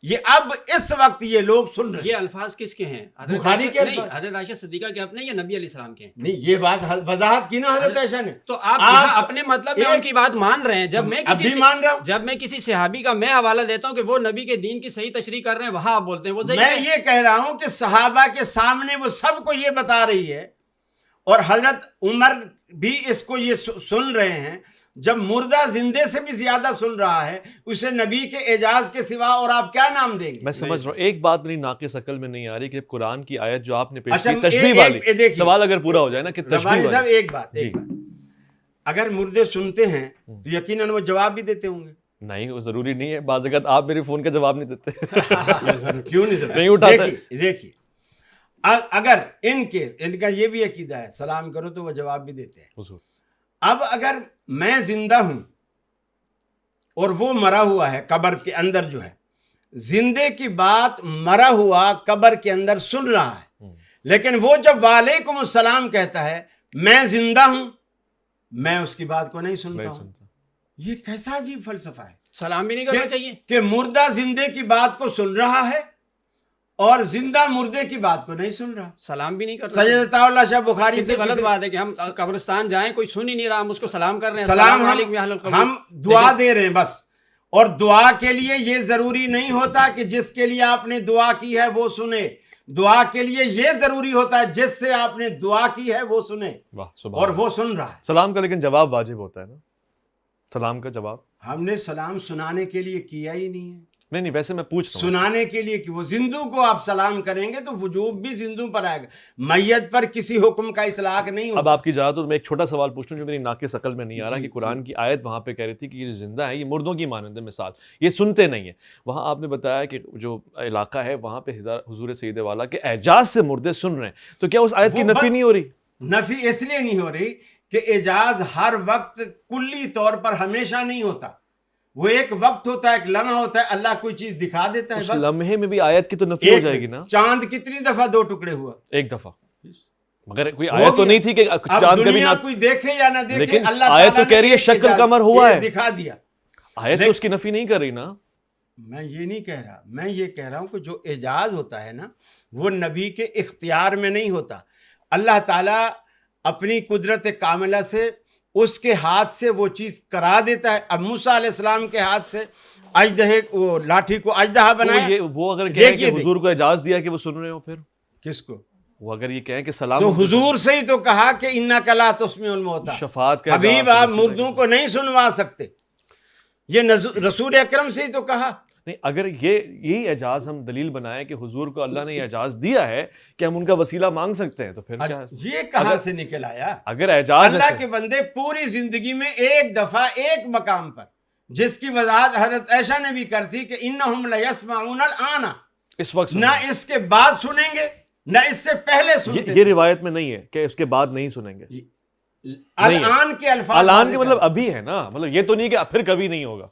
یہ اب اس وقت یہ لوگ سن رہے ہیں. یہ الفاظ کس کے ہیں؟ بخاری کے الفاظ. حضرت عائشہ صدیقہ کے اپنے یا نبی علیہ السلام کے ہیں؟ نہیں یہ بات وضاحت کی نا حضرت عائشہ نے. تو آپ یہاں اپنے مطلب میں ان کی بات مان رہے ہیں. جب میں کسی صحابی کا میں حوالہ دیتا ہوں کہ وہ نبی کے دین کی صحیح تشریح کر رہے ہیں، وہاں آپ بولتے ہیں وہ صحیح. میں یہ کہہ رہا ہوں کہ صحابہ کے سامنے وہ سب کو یہ بتا رہی ہے، اور حضرت عمر بھی اس کو یہ سن رہے ہیں. جب مردہ زندے سے بھی زیادہ سن رہا ہے اسے نبی کے اعجاز کے سوا اور آپ کیا نام دیں گے؟ میں سمجھ رہا ہوں ایک بات میری ناقص عقل میں نہیں آ رہی کہ قرآن کی آیت جو آپ نے پیش کی تشبیہ والی، سوال اگر پورا ہو جائے نا کہ تشبیہ والی. ایک بات اگر مردے سنتے ہیں تو یقیناً وہ جواب بھی دیتے ہوں گے. نہیں وہ ضروری نہیں ہے، بعض اوقات آپ میرے فون کا جواب نہیں دیتے. کیوں نہیں اٹھاتے؟ دیکھیے اگر ان کا یہ بھی عقیدہ ہے سلام کرو تو وہ جواب بھی دیتے ہیں. اب اگر میں زندہ ہوں اور وہ مرا ہوا ہے قبر کے اندر، جو ہے زندے کی بات مرا ہوا قبر کے اندر سن رہا ہے، لیکن وہ جب وعلیکم السلام کہتا ہے میں زندہ ہوں، میں اس کی بات کو نہیں سنتا ہوں. یہ کیسا عجیب فلسفہ ہے. سلام بھی نہیں کرنا چاہیے کہ مردہ زندے کی بات کو سن رہا ہے اور زندہ مردے کی بات کو نہیں سن رہا. سلام بھی نہیں کرنا. سید عطا اللہ شاہ بخاری سے غلط بات ہے کہ ہم قبرستان جائیں کوئی سن ہی نہیں رہا، ہم اس کو سلام کر رہے ہیں، سلام ہم دعا دے رہے ہیں بس. اور دعا کے لیے یہ ضروری نہیں ہوتا کہ جس کے لیے آپ نے دعا کی ہے وہ سنے. دعا کے لیے یہ ضروری ہوتا ہے جس سے آپ نے دعا کی ہے وہ سنے، اور وہ سن رہا ہے. سلام کا لیکن جواب واجب ہوتا ہے نا، سلام کا جواب ہم نے سلام سنانے کے لیے کیا ہی نہیں ہے. نہیں ویسے میں پوچھ رہا ہوں سنانے کے لیے کہ وہ زندوں کو آپ سلام کریں گے تو وجوب بھی زندوں پر آئے گا، میت پر کسی حکم کا اطلاق نہیں ہوتا. اب آپ کی اجازت تو میں ایک چھوٹا سوال پوچھوں جو میری ناقص عقل میں نہیں آ رہا کہ قرآن کی آیت وہاں پہ کہہ رہی تھی کہ یہ زندہ ہے، یہ مردوں کی مانند ہے، مثال یہ سنتے نہیں ہیں. وہاں آپ نے بتایا کہ جو علاقہ ہے وہاں پہ حضور سید والا کے اعجاز سے مردے سن رہے ہیں، تو کیا اس آیت کی نفی نہیں ہو رہی؟ نفی اس لیے نہیں ہو رہی کہ اعجاز ہر وقت کلی طور پر ہمیشہ نہیں ہوتا. وہ ایک وقت ہوتا ہے، ایک لمحہ ہوتا ہے، اللہ کوئی چیز دکھا دیتا ہے. اس لمحے میں بھی آیت کی تو نفی ہو جائے گی نا. چاند کتنی دفعہ 2 ٹکڑے ہوا؟ ایک دفعہ. مگر کوئی آیت تو نہیں تھی کہ چاند کبھی نہ کوئی دیکھے یا نہ دیکھے، لیکن اللہ آیت تو کہہ رہی ہے شکل قمر ہوا ہے، دکھا دیا. آیت تو اس کی نفی نہیں کر رہی نا. میں یہ نہیں کہہ رہا، میں یہ کہہ رہا ہوں کہ جو اعجاز ہوتا ہے نا وہ نبی کے اختیار میں نہیں ہوتا. اللہ تعالیٰ اپنی قدرت کاملہ سے اس کے ہاتھ سے وہ چیز کرا دیتا ہے. اب موسیٰ علیہ السلام کے ہاتھ سے اژدہے وہ لاٹھی کو اژدہا بنایا. وہ اگر کہیں کہ حضور کو اعجاز دیا کہ وہ سن رہے ہو، پھر کس کو؟ وہ اگر یہ کہیں کہ سلام تو حضور سے ہی تو کہا کہ انک لا تسمع الموتیٰ، شفاعت کا حبیب آپ مردوں کو نہیں سنوا سکتے. یہ رسول اکرم سے ہی تو کہا. نہیں اگر یہی اعجاز ہم دلیل بنائیں کہ حضور کو اللہ نے اعجاز دیا ہے کہ ہم ان کا وسیلہ مانگ سکتے ہیں، تو پھر کیا یہ کہاں سے نکل آیا؟ اگر اعجاز اللہ کے بندے پوری زندگی میں ایک دفعہ ایک مقام پر، جس کی وضاحت حضرت عائشہ نے بھی کر تھی کہ انہم لیسمعون الآن، اس وقت نہ اس کے بعد سنیں گے نہ اس سے پہلے سنتے. یہ روایت میں نہیں ہے کہ اس کے بعد نہیں سنیں گے. الآن کے الفاظ، الآن کے مطلب ابھی ہے نا، مطلب یہ تو نہیں کہ پھر کبھی نہیں ہوگا.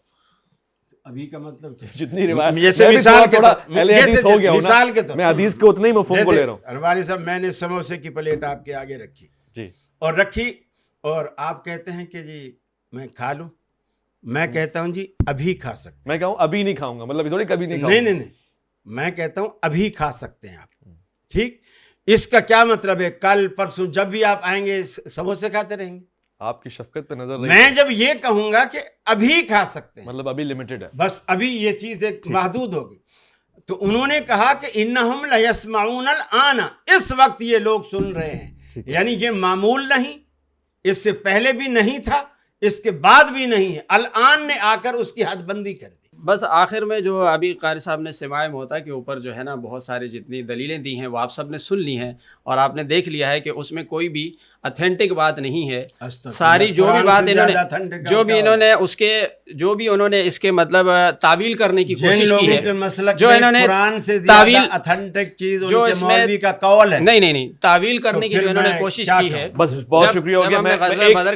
ابھی کا مطلب کیا؟ جتنی روایت جیسے مثال کے طور میں حدیث کے اتنے ہی مفہوم کو لے رہا ہوں. اربانی صاحب میں نے سموسے کی پلیٹ آپ کے آگے رکھی جی، اور آپ کہتے ہیں کہ جی میں کھا لوں. میں کہتا ہوں جی ابھی کھا سکتے ہیں. میں کہوں ابھی نہیں کھاؤں گا، مطلب تھوڑی کبھی نہیں کھاؤں گا. نہیں میں کہتا ہوں ابھی کھا سکتے ہیں آپ. ٹھیک، اس کا کیا مطلب ہے؟ کل پرسوں جب بھی آپ آئیں گے سموسے کھاتے رہیں گے؟ آپ کی شفقت پہ نظر رہی. میں جب یہ کہوں گا کہ ابھی کھا سکتے ہیں، مطلب ابھی لمیٹڈ ہے، بس ابھی یہ چیز ایک محدود ہوگی. تو انہوں نے کہا کہ انہم لیسمعون الآن، اس وقت یہ لوگ سن رہے ہیں. یعنی یہ معمول نہیں، اس سے پہلے بھی نہیں تھا، اس کے بعد بھی نہیں ہے. الآن نے آ کر اس کی حد بندی کر دی. بس آخر میں جو ابھی قاری صاحب نے سماع موتا کے اوپر جو ہے نا بہت ساری جتنی دلیلیں دی ہیں وہ آپ سب نے سن لی ہیں، اور آپ نے دیکھ لیا ہے کہ اس میں کوئی بھی اتھینٹک بات نہیں ہے. ساری جو بھی بات انہوں نے اس کے جو بھی انہوں نے اس کے مطلب تعویل کرنے کی کوشش کی ہے، جو انہوں نے تعویل اتھینٹک چیز جو اس میں کا قول ہے، نہیں تعویل کرنے کی جو انہوں نے کوشش کی ہے. بس بہت شکریہ ہو گیا. میں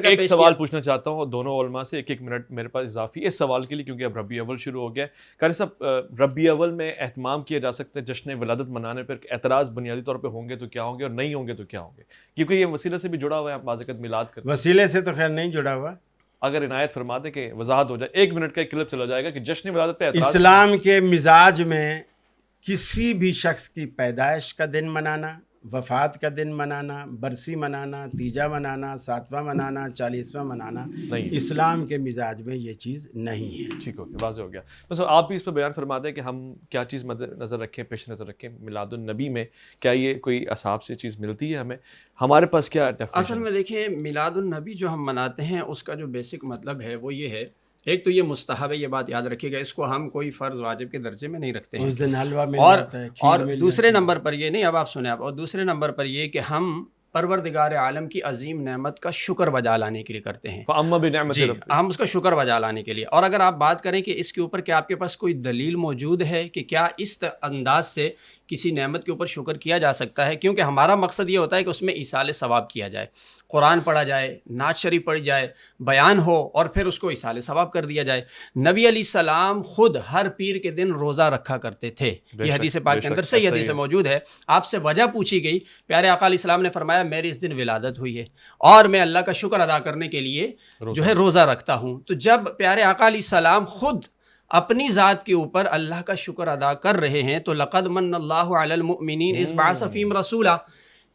ایک سوال پوچھنا چاہتا ہوں دونوں علماء سے، ایک منٹ میرے پاس اضافی اس سوال کے لیے، کیونکہ اب ربیع اول شروع ہو گیا ہے. قاری صاحب، ربیع اول میں اہتمام کیا جا سکتا ہے جشن ولادت منانے پر، اعتراض بنیادی طور پہ ہوں گے تو کیا ہوں گے اور نہیں ہوں گے تو کیا ہوں گے؟ کیونکہ یہ وسیلے سے بھی جڑا ہوا ہے، بعض اوقات میلاد کا وسیلے سے تو خیر نہیں جڑا ہوا. اگر عنایت فرما دیں کہ وضاحت ہو جائے، 1 منٹ کا ایک کلپ چلا جائے گا کہ جشن ولادت پہ اعتراض. اسلام کے مزاج میں کسی بھی شخص کی پیدائش کا دن منانا، وفات کا دن منانا، برسی منانا، تیجا منانا، 7واں منانا، 40واں منانا، اسلام کے مزاج میں یہ چیز نہیں ہے. ٹھیک ہو گیا، واضح ہو گیا. بس آپ بھی اس پہ بیان فرما دیں کہ ہم کیا چیز نظر رکھیں، پیش نظر رکھیں میلاد النبی میں. کیا یہ کوئی اصحاب سے چیز ملتی ہے ہمیں؟ ہمارے پاس کیا اصل میں دیکھیں میلاد النبی جو ہم مناتے ہیں اس کا جو بیسک مطلب ہے وہ یہ ہے، ایک تو یہ مستحب ہے، یہ بات یاد رکھیے گا، اس کو ہم کوئی فرض واجب کے درجے میں نہیں رکھتے ہیں. اس دن حلوہ مل اور جاتا ہے، اور دوسرے نمبر پر یہ نہیں، اب آپ سنیں آپ، اور دوسرے نمبر پر یہ کہ ہم پروردگار عالم کی عظیم نعمت کا شکر بجا لانے کے لیے کرتے ہیں. جی، ہم اس کا شکر بجا لانے کے لیے. اور اگر آپ بات کریں کہ اس کے اوپر کیا آپ کے پاس کوئی دلیل موجود ہے کہ کیا اس انداز سے کسی نعمت کے اوپر شکر کیا جا سکتا ہے؟ کیونکہ ہمارا مقصد یہ ہوتا ہے کہ اس میں ایصال ثواب کیا جائے، قرآن پڑھا جائے، نعت شریف پڑھی جائے، بیان ہو، اور پھر اس کو ایصال ثواب کر دیا جائے. نبی علیہ السلام خود ہر پیر کے دن روزہ رکھا کرتے تھے، یہ حدیث پاک کے اندر صحیح حدیث موجود ہے. آپ سے وجہ پوچھی گئی، پیارے آقا علیہ السلام نے فرمایا میری اس دن ولادت ہوئی ہے اور میں اللہ کا شکر ادا کرنے کے لیے جو ہے روزہ رکھتا ہوں. تو جب پیارے آقا علیہ السلام خود اپنی ذات کے اوپر اللہ کا شکر ادا کر رہے ہیں تو لقد من اللہ علی المؤمنین اذ بعث فیہم رسولا،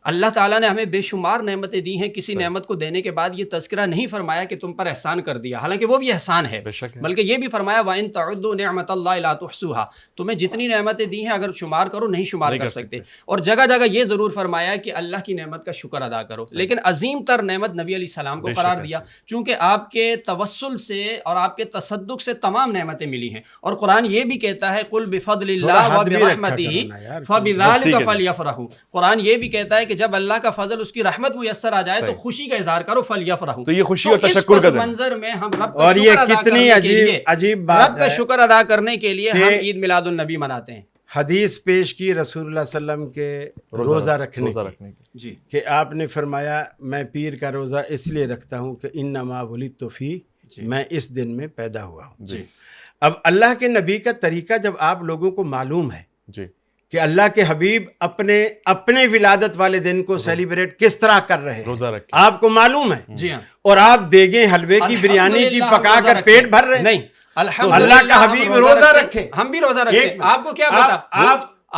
اللہ تعالیٰ نے ہمیں بے شمار نعمتیں دی ہیں. کسی نعمت کو دینے کے بعد یہ تذکرہ نہیں فرمایا کہ تم پر احسان کر دیا، حالانکہ وہ بھی احسان ہے، بلکہ یہ بھی فرمایا وَإِن تَعُدُّوا نِعْمَتَ اللَّهِ لَا تُحْصُوهَا، تمہیں جتنی نعمتیں دی ہیں اگر شمار کرو نہیں شمار کر سکتے. اور جگہ جگہ یہ ضرور فرمایا کہ اللہ کی نعمت کا شکر ادا کرو. لیکن عظیم تر نعمت نبی علیہ السلام کو قرار دیا، چونکہ آپ کے توسل سے اور آپ کے تصدق سے تمام نعمتیں ملی ہیں. اور قرآن یہ بھی کہتا ہے قُلْ بِفَضْلِ اللَّهِ وَبِرَحْمَتِهِ فَبِذَلِكَ فَلْيَفْرَحُوا. قرآن یہ بھی کہتا ہے کہ جب اللہ کا فضل اس کی رحمت میسر آ جائے تو خوشی کا اظہار کرو، فلیفرحوا. تو یہ خوشی اور تشکر کا منظر میں ہم رب اور یہ کتنی عجیب بات ہے، رب کا شکر ادا کرنے کے لیے ہم عید میلاد النبی مناتے ہیں. حدیث پیش کی رسول اللہ صلی اللہ علیہ وسلم کے روزہ رکھنے کی، جی، کہ آپ نے فرمایا میں پیر کا روزہ اس لیے رکھتا ہوں کہ انما ولدت فی، میں اس دن میں پیدا ہوا ہوں. جی، اب اللہ کے نبی کا طریقہ جب آپ لوگوں کو معلوم ہے جی کہ اللہ کے حبیب اپنے ولادت والے دن کو سیلیبریٹ کس طرح کر رہے ہیں، روزہ رکھ آپ کو معلوم ہے، جی ہاں، اور آپ دیگیں حلوے کی بریانی کی پکا کر پیٹ بھر رہے ہیں. نہیں، اللہ کا حبیب روزہ رکھے، ہم بھی روزہ رکھتے ہیں. آپ کو کیا پتا،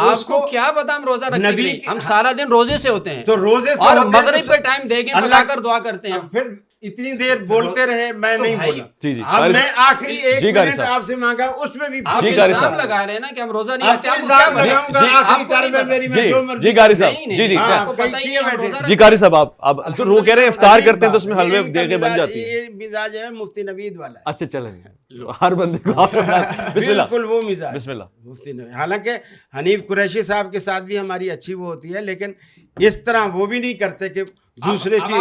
آپ کو کیا پتا ہم روزہ رکھتے ہیں؟ ہم سارا دن روزے سے ہوتے ہیں، تو روزے سے اور مغرب پہ ٹائم دے کے پکا کر دعا کرتے ہیں. پھر اتنی دیر بولتے رہے، میں نہیں بولا. جی جی، اب میں آخری 1 منٹ آپ سے مانگا، اس میں بھی آپ الزام لگا رہے ہیں نا کہ ہم روزہ نہیں رکھتے. آپ الزام لگاؤں گا آخری کار میں میری، میں جو مرضی. جی قاری صاحب، جی جی جی قاری صاحب، آپ وہ کہہ رہے ہیں افطار کرتے ہیں تو اس میں حلوے دیگیں بن جاتی ہیں. یہ مزاج ہے مفتی نوید والا. اچھا چلیں، ہر بندے کو بسم اللہ، بالکل وہ مزاج بسم اللہ مفتی نوید. حالانکہ حنیف قریشی صاحب کے ساتھ بھی ہماری اچھی وہ ہوتی ہے، لیکن اس طرح وہ بھی نہیں کرتے کہ دوسرے کی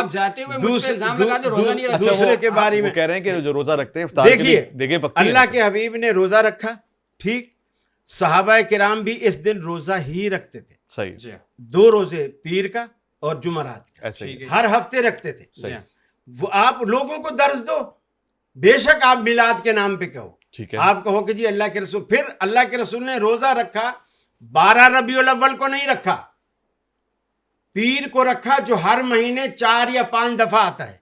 دوسرے کے بارے میں کہہ رہے ہیں کہ جو روزہ رکھتے ہیں افطار دیکھیے اللہ کے حبیب نے روزہ رکھا، ٹھیک، صحابہ کرام بھی اس دن روزہ ہی رکھتے تھے. صحیح، 2 روزے پیر کا اور جمعرات کا ہر ہفتے رکھتے تھے. وہ آپ لوگوں کو درس دو، بے شک آپ میلاد کے نام پہ کہو، آپ کہو کہ جی اللہ کے رسول. پھر اللہ کے رسول نے روزہ رکھا 12 ربیع الاول کو نہیں رکھا، پیر کو رکھا جو ہر مہینے 4 یا 5 دفعہ آتا ہے.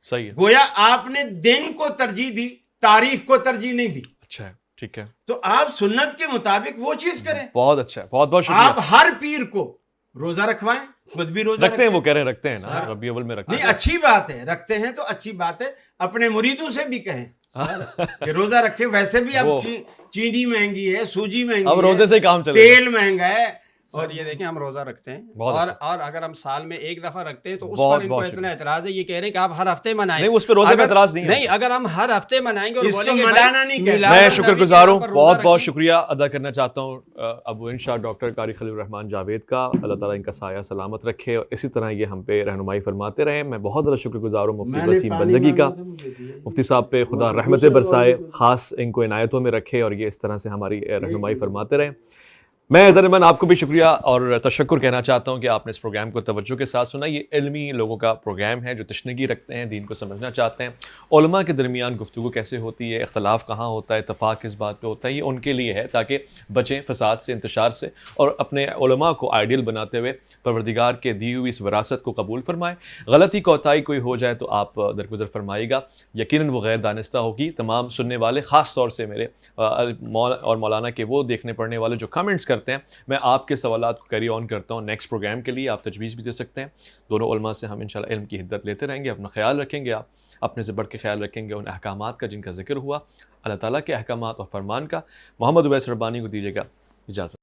صحیح ہے. گویا آپ نے دن کو ترجیح دی تاریخ کو ترجیح نہیں دی. اچھا ہے, ٹھیک ہے, تو آپ سنت کے مطابق وہ چیز کریں. بہت اچھا ہے, بہت بہت شکریہ. آپ ہر پیر کو روزہ رکھوائیں, خود بھی روزہ رکھتے ہیں, وہ کہہ رہے ہیں رکھتے ہیں نا, ربیع اول میں رکھتے نہیں, ہیں. اچھی بات ہے, رکھتے ہیں تو اچھی بات ہے. اپنے مریدوں سے بھی کہیں کہ روزہ رکھے. ویسے بھی اب چینی مہنگی ہے, سوجی مہنگی ہے, اب روزے سے کام چلے, تیل مہنگا ہے. اور یہ دیکھیں ہم روزہ رکھتے ہیں, اچھا. اور اگر ہم سال میں ایک دفعہ رکھتے ہیں تو اس پر ان کو اتنا اعتراض ہے. یہ کہہ رہے ہیں کہ آپ ہر ہفتے منائیں. نہیں, اس پہ روزے کا اعتراض نہیں ہے. نہیں, اگر ہم ہر ہفتے منائیں گے اور اس کو بولیں گے منانا نہیں کہتے. میں شکر گزار ہوں, بہت بہت شکریہ ادا کرنا چاہتا ہوں ابو انشا ڈاکٹر قاری خلیل الرحمان جاوید کا. اللہ تعالیٰ ان کا سایہ سلامت رکھے اور اسی طرح یہ ہم پہ رہنمائی فرماتے رہیں. میں بہت زیادہ شکر گزار ہوں مفتی وسیم بندگی کا. مفتی صاحب پہ خدا رحمتیں برسائے, خاص ان کو عنایتوں میں رکھے اور یہ اس طرح سے ہماری رہنمائی فرماتے رہیں. میں ضرور آپ کو بھی شکریہ اور تشکر کہنا چاہتا ہوں کہ آپ نے اس پروگرام کو توجہ کے ساتھ سنا. یہ علمی لوگوں کا پروگرام ہے جو تشنگی رکھتے ہیں, دین کو سمجھنا چاہتے ہیں. علماء کے درمیان گفتگو کیسے ہوتی ہے, اختلاف کہاں ہوتا ہے, اتفاق کس بات پہ ہوتا ہے, یہ ان کے لیے ہے تاکہ بچیں فساد سے, انتشار سے, اور اپنے علماء کو آئیڈیل بناتے ہوئے پروردگار کے دی ہوئی اس وراثت کو قبول فرمائیں. غلطی کوتاہی کوئی ہو جائے تو آپ درگزر فرمائیے گا, یقیناً وہ غیر دانستہ ہوگی. تمام سننے والے, خاص طور سے میرے اور مولانا کے وہ دیکھنے پڑھنے والے جو کمنٹس کرتے ہیں, میں آپ کے سوالات کو کیری آن کرتا ہوں. نیکسٹ پروگرام کے لیے آپ تجویز بھی دے سکتے ہیں. دونوں علماء سے ہم انشاءاللہ علم کی حدت لیتے رہیں گے. اپنا خیال رکھیں گے, آپ اپنے سے بڑھ کے خیال رکھیں گے ان احکامات کا جن کا ذکر ہوا, اللہ تعالیٰ کے احکامات اور فرمان کا. محمد اویس ربانی کو دیجیے گا اجازت.